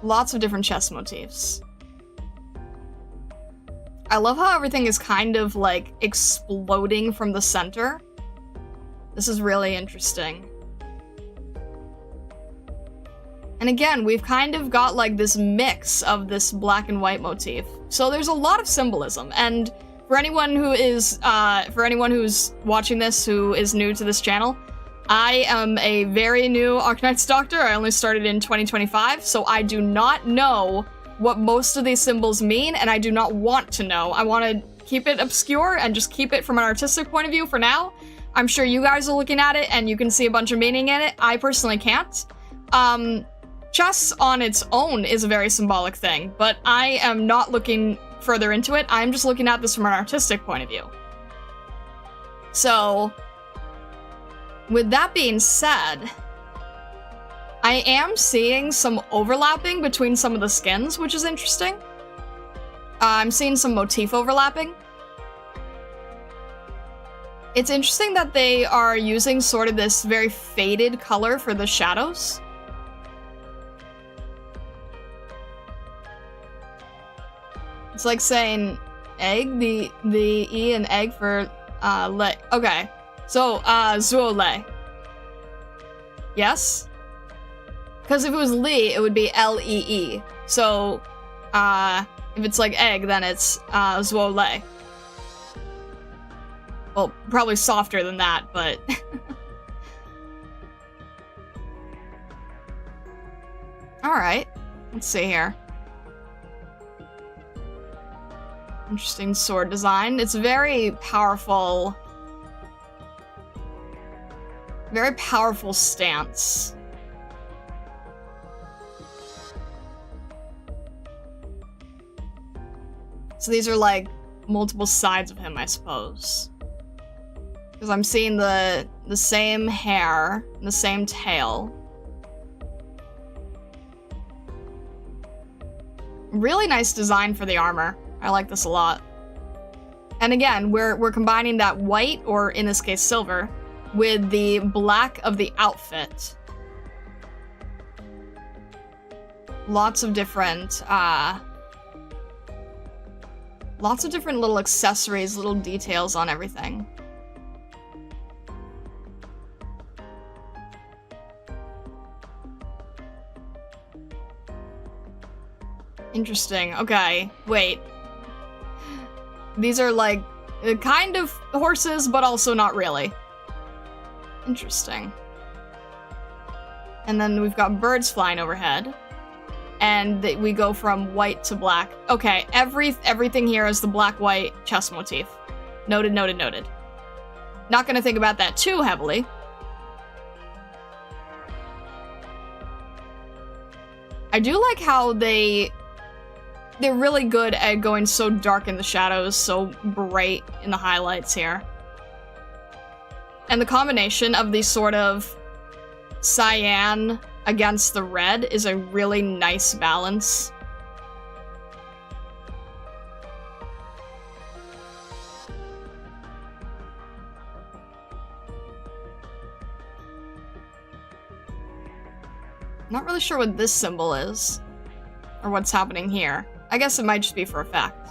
Lots of different chess motifs. I love how everything is kind of like exploding from the center. This is really interesting. And again, we've kind of got like this mix of this black and white motif. So there's a lot of symbolism, and for anyone who's watching this who is new to this channel, I am a very new Arknights doctor. I only started in 2025, so I do not know what most of these symbols mean, and I do not want to know. I want to keep it obscure and just keep it from an artistic point of view for now. I'm sure you guys are looking at it and you can see a bunch of meaning in it. I personally can't. Chess on its own is a very symbolic thing, but I am not looking further into it. I'm just looking at this from an artistic point of view. So, with that being said, I am seeing some overlapping between some of the skins, which is interesting. I'm seeing some motif overlapping. It's interesting that they are using sort of this very faded color for the shadows. It's like saying egg, the E in egg for Okay. So, Zuole. Yes? Because if it was Lee, it would be L-E-E. So, if it's like egg, then it's, Zuole. Well, probably softer than that, but... Alright. Let's see here. Interesting sword design. It's very powerful. Very powerful stance. So these are like multiple sides of him, I suppose. Because I'm seeing the same hair, the same tail. Really nice design for the armor. I like this a lot. And again, we're combining that white, or in this case silver, with the black of the outfit. Lots of different little accessories, little details on everything. Interesting. Okay, wait. These are like kind of horses, but also not really. Interesting. And then we've got birds flying overhead. And we go from white to black. Okay, everything here is the black-white chest motif. Noted, noted, noted. Not gonna think about that too heavily. I do like how they're really good at going so dark in the shadows, so bright in the highlights here. And the combination of these sort of cyan against the red is a really nice balance. Not really sure what this symbol is, or what's happening here. I guess it might just be for effect.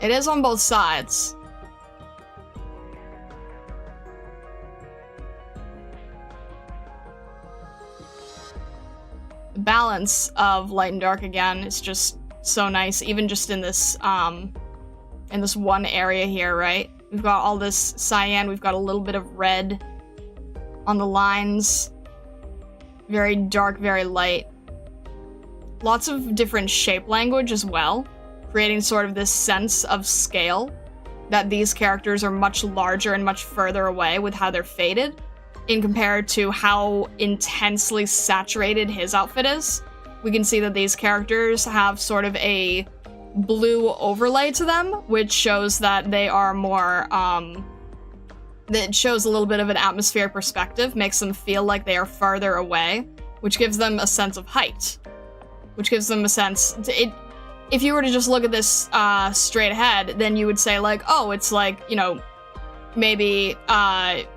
It is on both sides. The balance of light and dark again is just so nice, even just in this one area here, right? We've got all this cyan, we've got a little bit of red on the lines. Very dark, very light. Lots of different shape language as well, creating sort of this sense of scale, that these characters are much larger and much further away with how they're faded, in compared to how intensely saturated his outfit is. We can see that these characters have sort of a blue overlay to them, which shows that they are more, that shows a little bit of an atmospheric perspective, makes them feel like they are farther away, which gives them a sense of height. Which gives them a sense, if you were to just look at this straight ahead, then you would say like, oh, it's like, you know, maybe 5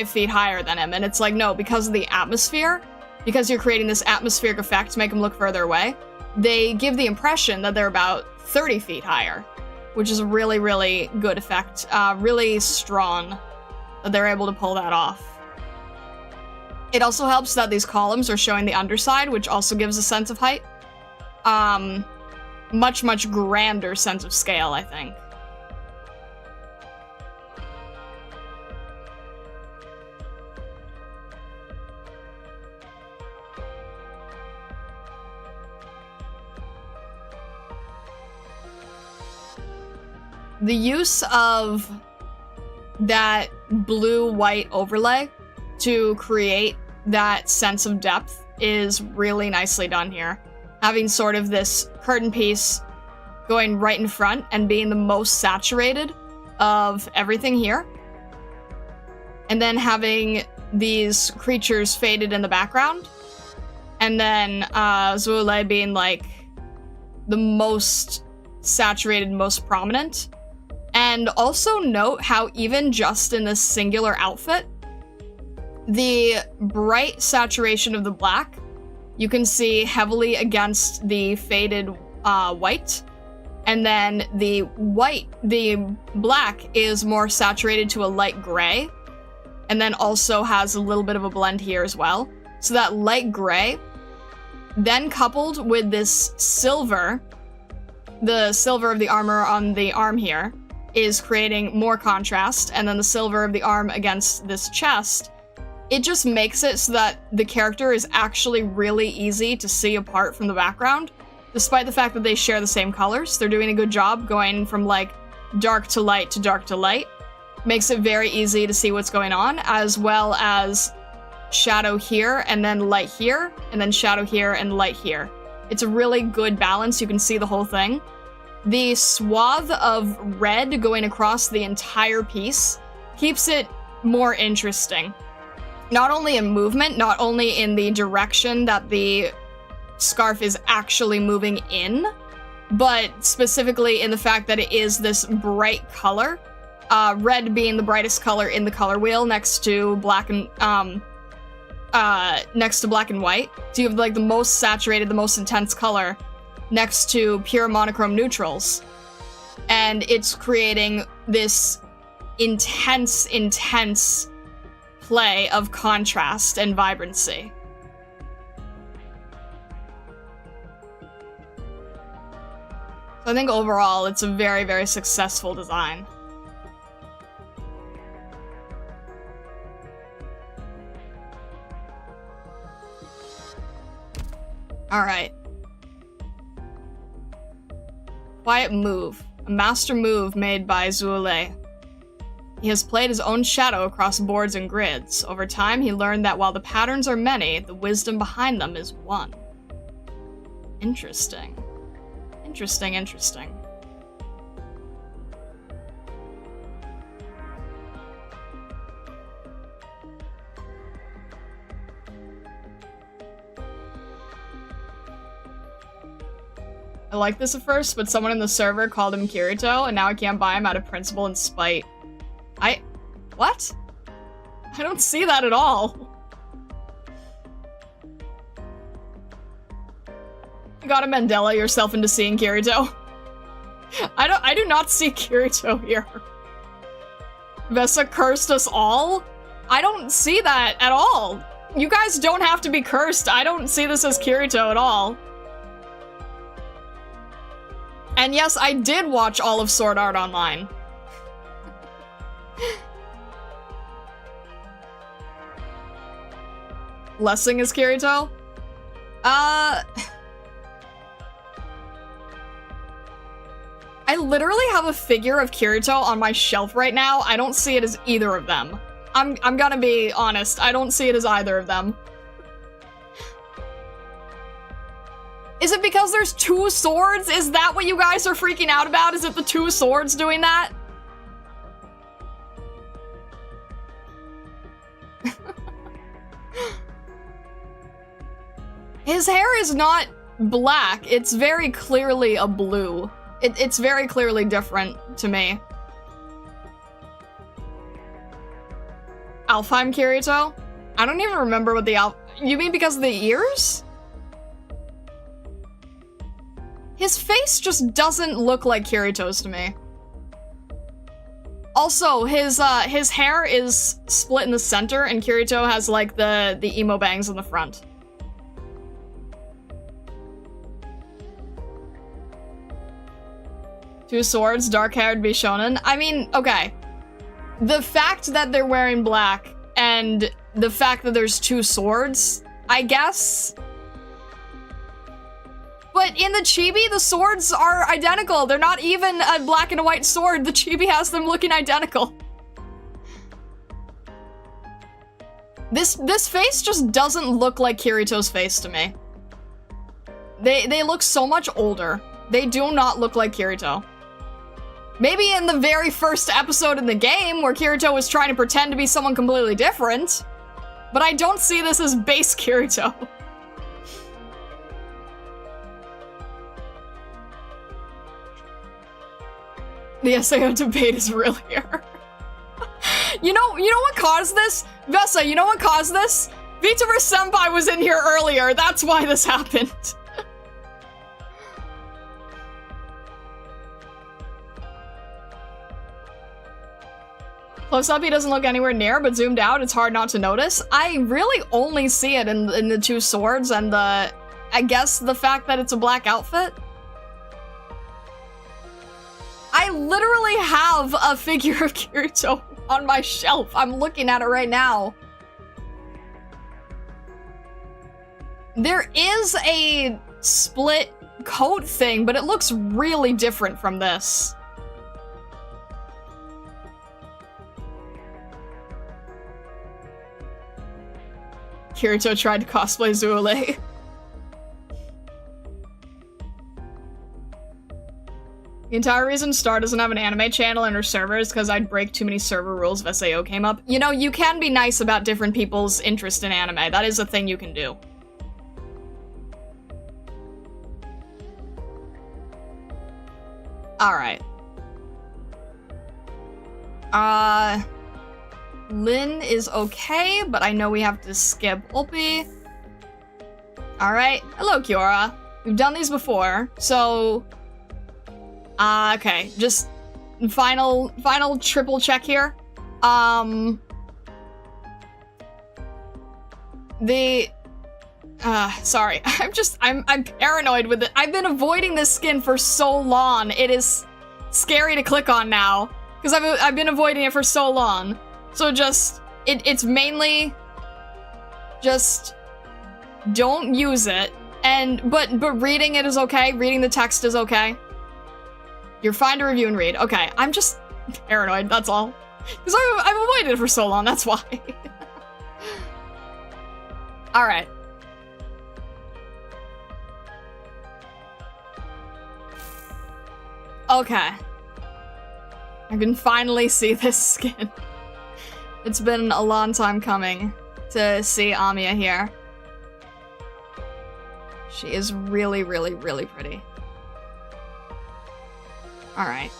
feet higher than him. And it's like, no, because of the atmosphere, because you're creating this atmospheric effect to make them look further away, they give the impression that they're about 30 feet higher, which is a really, really good effect. Really strong that they're able to pull that off. It also helps that these columns are showing the underside, which also gives a sense of height. Much, much grander sense of scale, I think. The use of that blue-white overlay to create that sense of depth is really nicely done here. Having sort of this curtain piece going right in front and being the most saturated of everything here. And then having these creatures faded in the background. And then Zuole being like the most saturated, most prominent. And also note how even just in this singular outfit, the bright saturation of the black, you can see heavily against the faded white. And then the black is more saturated to a light gray, and then also has a little bit of a blend here as well. So that light gray, then coupled with this silver, the silver of the armor on the arm here, is creating more contrast, and then the silver of the arm against this chest, it just makes it so that the character is actually really easy to see apart from the background, despite the fact that they share the same colors. They're doing a good job going from like dark to light to dark to light. Makes it very easy to see what's going on, as well as shadow here and then light here, and then shadow here and light here. It's a really good balance. You can see the whole thing. The swath of red going across the entire piece keeps it more interesting. Not only in movement, not only in the direction that the scarf is actually moving in, but specifically in the fact that it is this bright color. Red being the brightest color in the color wheel next to black and white. So you have like the most saturated, the most intense color next to pure monochrome neutrals. And it's creating this intense play of contrast and vibrancy. So I think overall it's a very, very successful design. Alright. Quiet Move, a master move made by Dossoles. He has played his own shadow across boards and grids. Over time, he learned that while the patterns are many, the wisdom behind them is one. Interesting. Interesting. I liked this at first, but someone in the server called him Kirito, and now I can't buy him out of principle and spite. What? I don't see that at all. You gotta Mandela yourself into seeing Kirito. I do not see Kirito here. Vesa cursed us all? I don't see that at all. You guys don't have to be cursed. I don't see this as Kirito at all. And yes, I did watch all of Sword Art Online. Lessing is Kirito? I literally have a figure of Kirito on my shelf right now. I don't see it as either of them. I'm gonna be honest. I don't see it as either of them. Is it because there's two swords? Is that what you guys are freaking out about? Is it the two swords doing that? His hair is not black. It's very clearly a blue. It's very clearly different to me. Alfheim Kirito? I don't even remember what the You mean because of the ears? His face just doesn't look like Kirito's to me. Also, his hair is split in the center, and Kirito has like the emo bangs on the front. Two swords, dark-haired Bishonen. I mean, okay. The fact that they're wearing black and the fact that there's two swords, I guess. But in the chibi, the swords are identical. They're not even a black and a white sword. The chibi has them looking identical. This face just doesn't look like Kirito's face to me. They look so much older. They do not look like Kirito. Maybe in the very first episode in the game where Kirito was trying to pretend to be someone completely different. But I don't see this as base Kirito. The SAO debate is real here. You know what caused this? Vesa, you know what caused this? Vitaver Senpai was in here earlier. That's why this happened. Close up, he doesn't look anywhere near, but zoomed out, it's hard not to notice. I really only see it in the two swords and I guess the fact that it's a black outfit. I literally have a figure of Kirito on my shelf. I'm looking at it right now. There is a split coat thing, but it looks really different from this. Kirito tried to cosplay Zuele. The entire reason Star doesn't have an anime channel in her server is because I'd break too many server rules if SAO came up. You know, you can be nice about different people's interest in anime. That is a thing you can do. Alright. Lin is okay, but I know we have to skip Ulpi. Alright. Hello, Kiora. We've done these before, so... okay. Just final triple check here. Sorry. I'm paranoid with it. I've been avoiding this skin for so long. It is scary to click on now, because I've been avoiding it for so long. So just, it's mainly just don't use it. But reading it is okay. Reading the text is okay. You're fine to review and read. Okay, I'm just paranoid, that's all. Because I've avoided it for so long, that's why. Alright. Okay. I can finally see this skin. It's been a long time coming to see Amiya here. She is really, really, really pretty. Alright.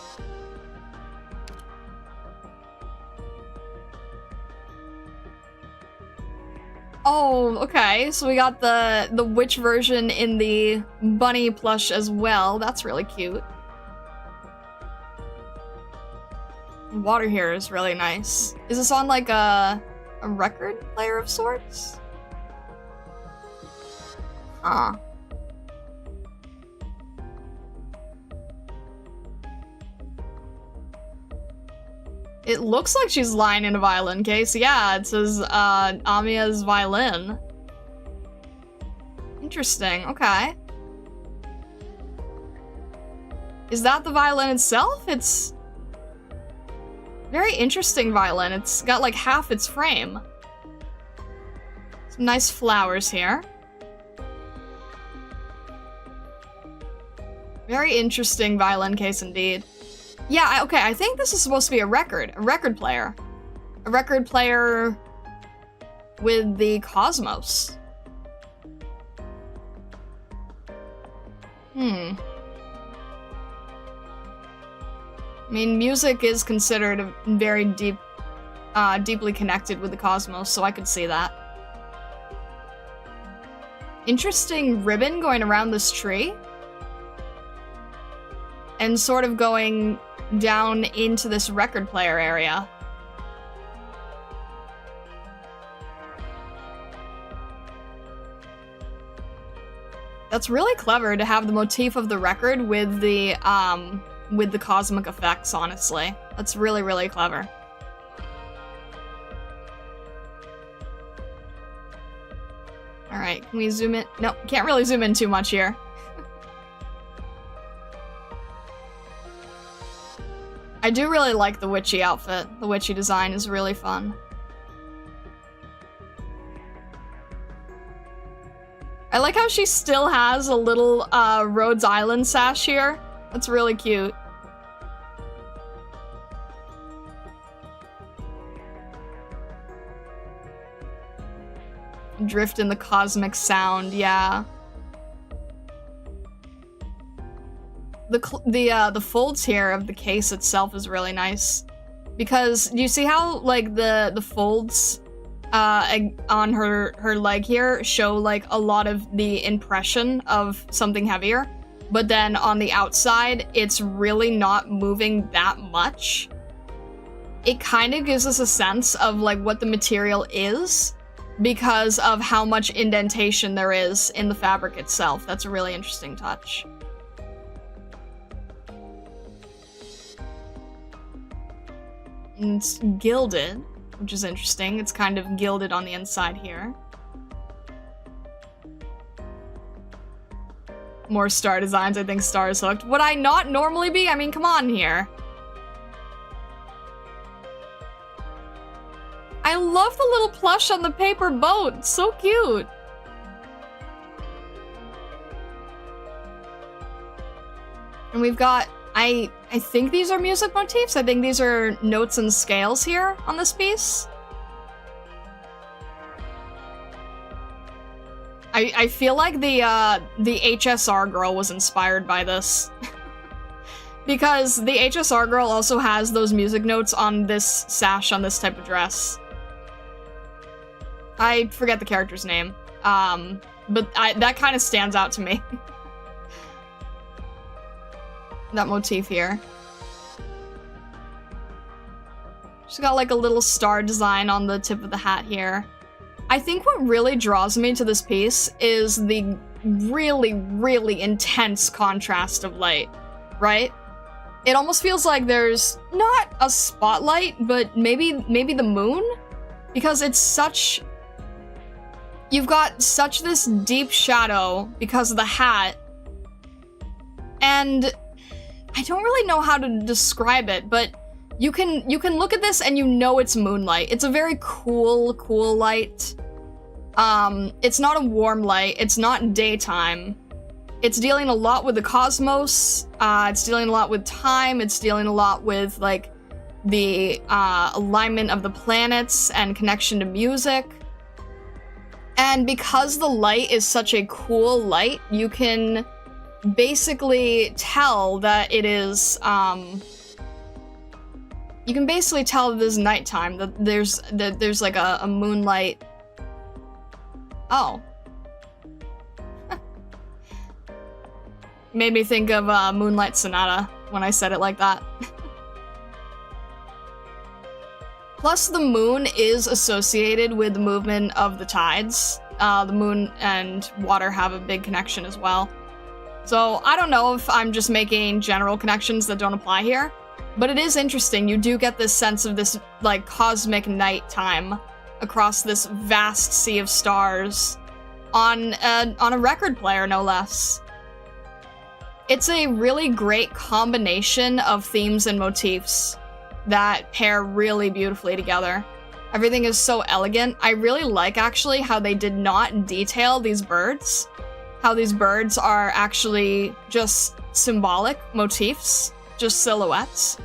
Oh, okay. So we got the witch version in the bunny plush as well. That's really cute. Water here is really nice. Is this on like a record player of sorts? Huh. It looks like she's lying in a violin case. Yeah, it says Amiya's violin. Interesting, okay. Is that the violin itself? It's very interesting violin. It's got like half its frame. Some nice flowers here. Very interesting violin case indeed. Yeah, okay, I think this is supposed to be a record player. A record player with the Cosmos. I mean, music is considered very deeply connected with the Cosmos, so I could see that. Interesting ribbon going around this tree. And sort of going down into this record player area. That's really clever to have the motif of the record with the cosmic effects, honestly. That's really, really clever. Alright, can we zoom in? No, can't really zoom in too much here. I do really like the witchy outfit. The witchy design is really fun. I like how she still has a little Rhodes Island sash here. That's really cute. Drift in the cosmic sound, yeah. The folds here of the case itself is really nice, because you see how like the folds on her leg here show like a lot of the impression of something heavier, but then on the outside it's really not moving that much. it kind of gives us a sense of like what the material is because of how much indentation there is in the fabric itself. That's a really interesting touch. And it's gilded, which is interesting. It's kind of gilded on the inside here. More star designs. I think Star is hooked. Would I not normally be? I mean, come on here. I love the little plush on the paper boat. It's so cute. And we've got, I think these are music motifs. I think these are notes and scales here on this piece. I feel like the HSR girl was inspired by this. Because the HSR girl also has those music notes on this sash on this type of dress. I forget the character's name. But that kind of stands out to me. That motif here. She's got like a little star design on the tip of the hat here. I think what really draws me to this piece is the really, really intense contrast of light, right? It almost feels like there's not a spotlight, but maybe the moon? Because it's such... You've got such this deep shadow because of the hat, and I don't really know how to describe it, but you can look at this and you know it's moonlight. It's a very cool light. It's not a warm light. It's not daytime. It's dealing a lot with the cosmos. It's dealing a lot with time. It's dealing a lot with like the alignment of the planets and connection to music. And because the light is such a cool light, you can basically tell that it is, you can basically tell that there's nighttime, that there's like a moonlight. Oh. Made me think of Moonlight Sonata when I said it like that. Plus, the moon is associated with the movement of the tides. The moon and water have a big connection as well. So, I don't know if I'm just making general connections that don't apply here, but it is interesting. You do get this sense of this, like, cosmic nighttime across this vast sea of stars on a record player, no less. It's a really great combination of themes and motifs that pair really beautifully together. Everything is so elegant. I really like, actually, how they did not detail these birds. How these birds are actually just symbolic motifs, just silhouettes.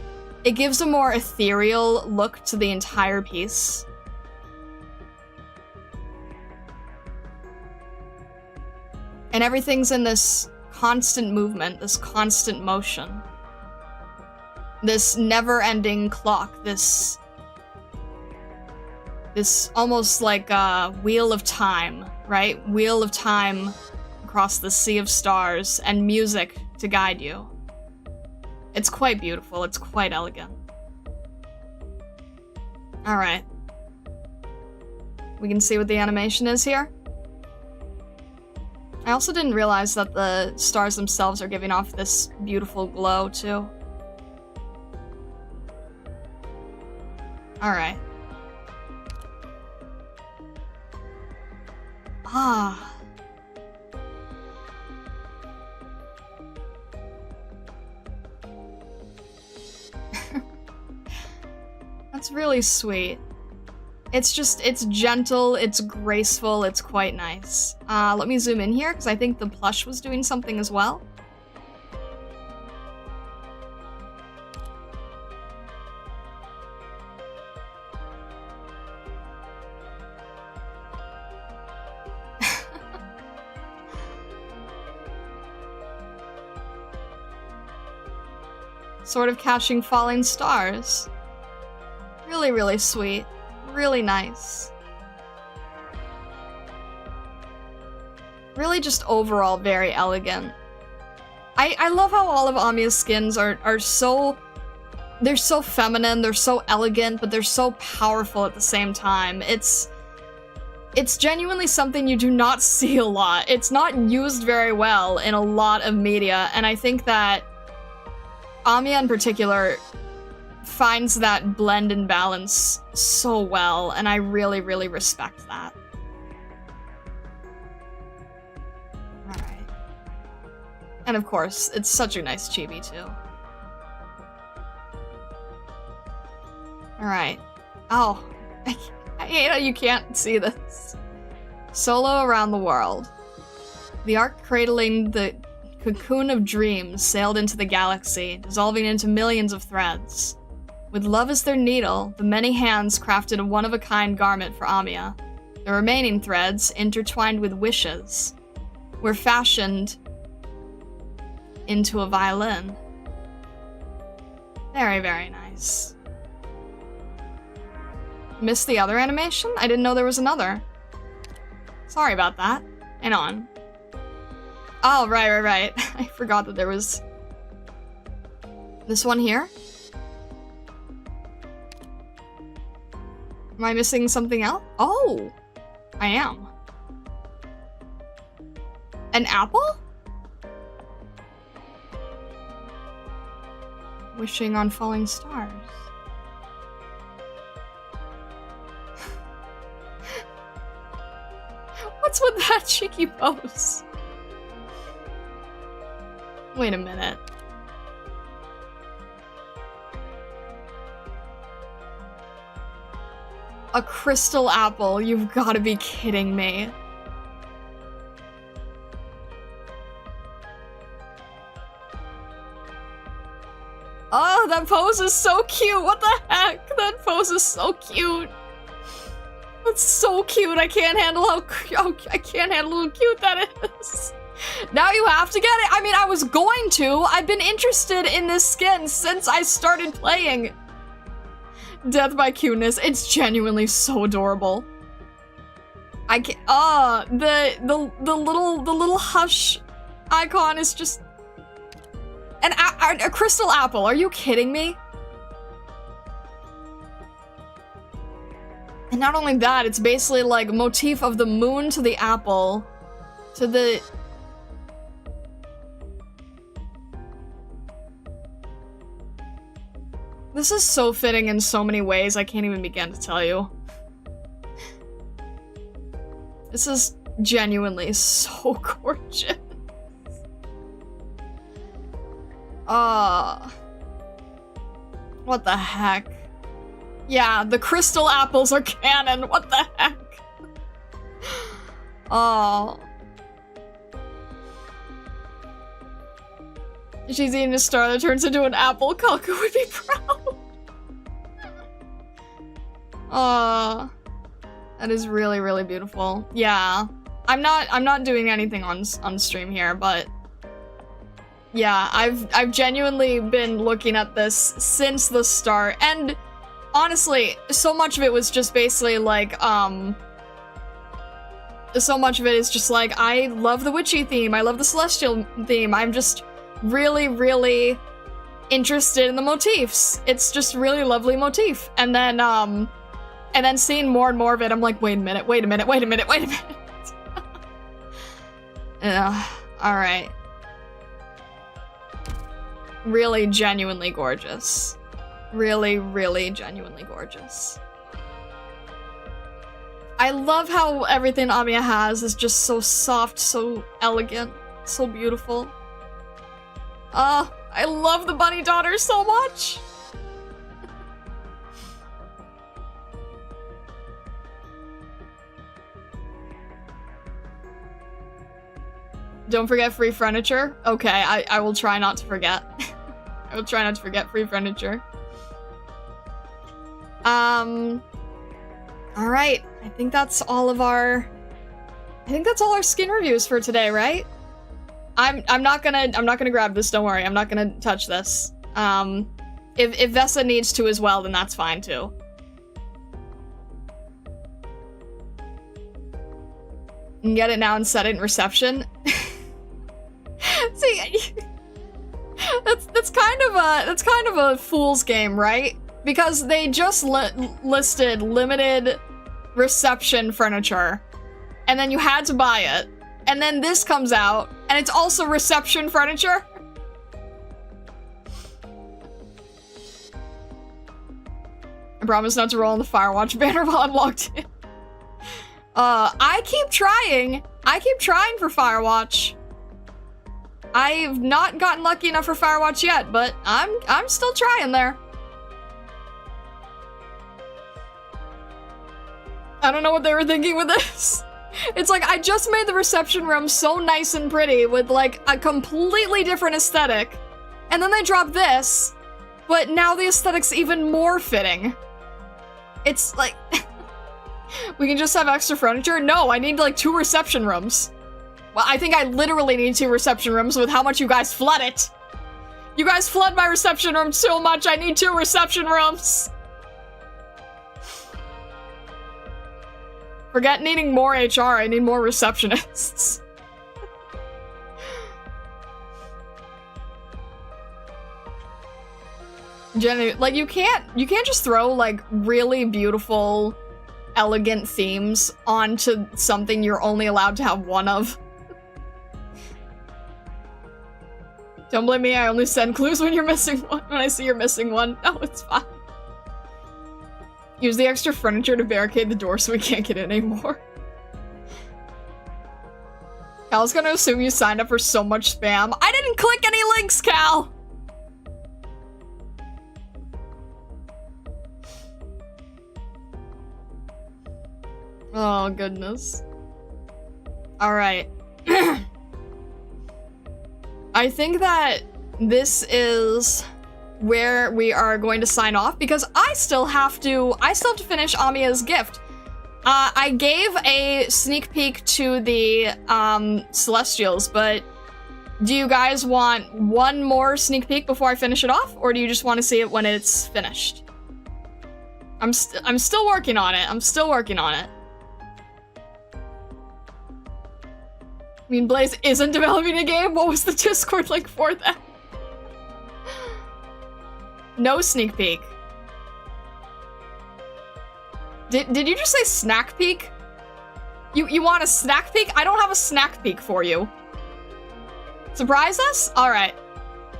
It gives a more ethereal look to the entire piece. And everything's in this constant movement, this constant motion. This never-ending clock, this almost like a wheel of time, right? Wheel of time across the sea of stars and music to guide you. It's quite beautiful, it's quite elegant. Alright. We can see what the animation is here. I also didn't realize that the stars themselves are giving off this beautiful glow, too. Alright. Ah. That's really sweet. It's gentle, it's graceful, it's quite nice. Let me zoom in here, because I think the plush was doing something as well. Sort of catching falling stars. Really, really sweet. Really nice. Really just overall very elegant. I love how all of Amiya's skins are so they're so feminine, they're so elegant, but they're so powerful at the same time. It's genuinely something you do not see a lot. It's not used very well in a lot of media, and I think that Amiya in particular finds that blend and balance so well, and I really, really respect that. Alright. And of course, it's such a nice chibi too. Alright. Oh, I hate how you can't see this. Solo around the world. The ark cradling the cocoon of dreams sailed into the galaxy, dissolving into millions of threads. With love as their needle, the many hands crafted a one-of-a-kind garment for Amiya. The remaining threads, intertwined with wishes, were fashioned into a violin. Very, very nice. Missed the other animation? I didn't know there was another. Sorry about that. Hang on. Oh, right. I forgot that there was this one here. Am I missing something else? Oh, I am. An apple? Wishing on falling stars. What's with that cheeky pose? Wait a minute. A crystal apple? You've got to be kidding me. Oh, that pose is so cute. What the heck? That pose is so cute. That's so cute. I can't handle how cute that is. Now you have to get it. I mean, I was going to. I've been interested in this skin since I started playing Death by Cuteness. It's genuinely so adorable. I can't. The little hush icon is just a crystal apple. Are you kidding me? And not only that, it's basically like a motif of the moon to the apple to the... This is so fitting in so many ways, I can't even begin to tell you. This is genuinely so gorgeous. What the heck? Yeah, the crystal apples are canon. What the heck? Oh. She's eating a star that turns into an apple. Kalka would be proud. Oh. That is really, really beautiful. Yeah. I'm not doing anything on stream here, but yeah, I've genuinely been looking at this since the start, and honestly, so much of it was just basically like, so much of it is just like, I love the witchy theme, I love the celestial theme, I'm just really, really interested in the motifs. It's just really lovely motif. And then seeing more and more of it, I'm like, wait a minute. Alright. Really genuinely gorgeous. Really, really genuinely gorgeous. I love how everything Amiya has is just so soft, so elegant, so beautiful. I love the bunny daughter so much! Don't forget free furniture? Okay, I will try not to forget. I will try not to forget free furniture. Alright. I think that's all our skin reviews for today, right? I'm not gonna grab this, don't worry. I'm not gonna touch this. If Vesa needs to as well, then that's fine too. You can get it now and set it in reception. See, that's kind of a fool's game, right? Because they just listed limited reception furniture, and then you had to buy it, and then this comes out, and it's also reception furniture? I promise not to roll on the Firewatch banner while I'm logged in. I keep trying for Firewatch. I've not gotten lucky enough for Firewatch yet, but I'm still trying there. I don't know what they were thinking with this. It's like, I just made the reception room so nice and pretty with, like, a completely different aesthetic. And then they drop this, but now the aesthetic's even more fitting. It's like... we can just have extra furniture? No, I need, like, 2 reception rooms. Well, I think I literally need 2 reception rooms with how much you guys flood it. You guys flood my reception room so much, I need 2 reception rooms. Forget needing more HR, I need more receptionists. Jenny, like, you can't just throw, like, really beautiful, elegant themes onto something you're only allowed to have 1 of. Don't blame me, I only send clues when you're missing one, when I see you're missing one. No, it's fine. Use the extra furniture to barricade the door so we can't get in anymore. Cal's gonna assume you signed up for so much spam. I didn't click any links, Cal! Oh, goodness. Alright. I think that this is where we are going to sign off because I still have to finish Amiya's gift. I gave a sneak peek to the Celestials, but do you guys want one more sneak peek before I finish it off, or do you just want to see it when it's finished? I'm still working on it. I'm still working on it. I mean, Blaze isn't developing a game? What was the Discord link for that? No sneak peek. Did you just say snack peek? You want a snack peek? I don't have a snack peek for you. Surprise us? Alright.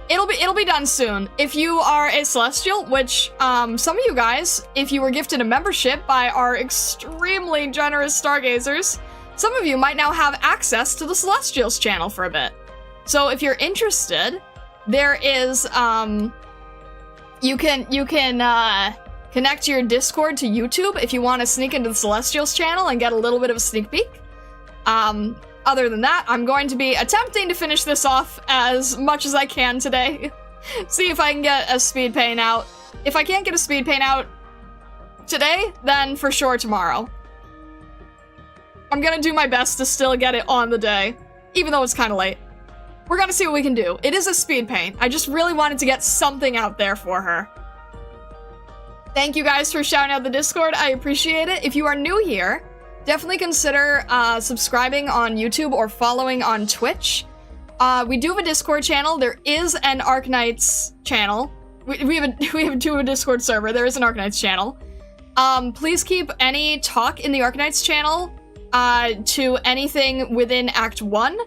It'll be done soon. If you are a Celestial, which, some of you guys, if you were gifted a membership by our extremely generous Stargazers, some of you might now have access to the Celestials channel for a bit. So if you're interested, there is, you can connect your Discord to YouTube if you want to sneak into the Celestials channel and get a little bit of a sneak peek. Other than that, I'm going to be attempting to finish this off as much as I can today. See if I can get a speed paint out. If I can't get a speed paint out today, then for sure tomorrow. I'm gonna do my best to still get it on the day, even though it's kind of late. We're gonna see what we can do. It is a speed paint. I just really wanted to get something out there for her. Thank you guys for shouting out the Discord. I appreciate it. If you are new here, definitely consider subscribing on YouTube or following on Twitch. We do have a Discord channel. There is an Arknights channel. We have a Discord server. There is an Arknights channel. Please keep any talk in the Arknights channel to anything within Act 1.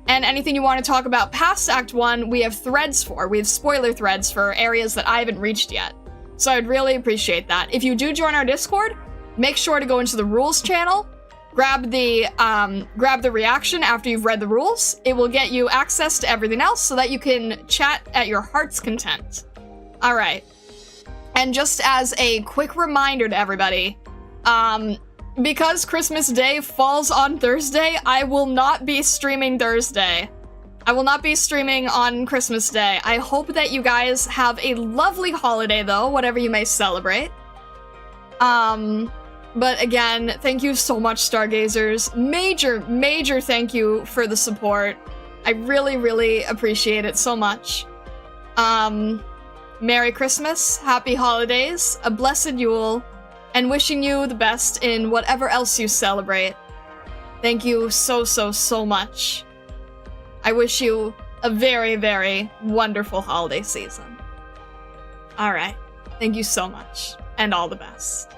And anything you want to talk about past Act 1, we have threads for. We have spoiler threads for areas that I haven't reached yet. So I'd really appreciate that. If you do join our Discord, make sure to go into the rules channel, grab the reaction after you've read the rules. It will get you access to everything else so that you can chat at your heart's content. All right. And just as a quick reminder to everybody, because Christmas Day falls on Thursday, I will not be streaming Thursday. I will not be streaming on Christmas Day. I hope that you guys have a lovely holiday, though, whatever you may celebrate. But again, thank you so much, Stargazers. Major thank you for the support. I really, really appreciate it so much. Merry Christmas, Happy Holidays, a blessed Yule, and wishing you the best in whatever else you celebrate. Thank you so much. I wish you a very, very wonderful holiday season. All right. Thank you so much, and all the best.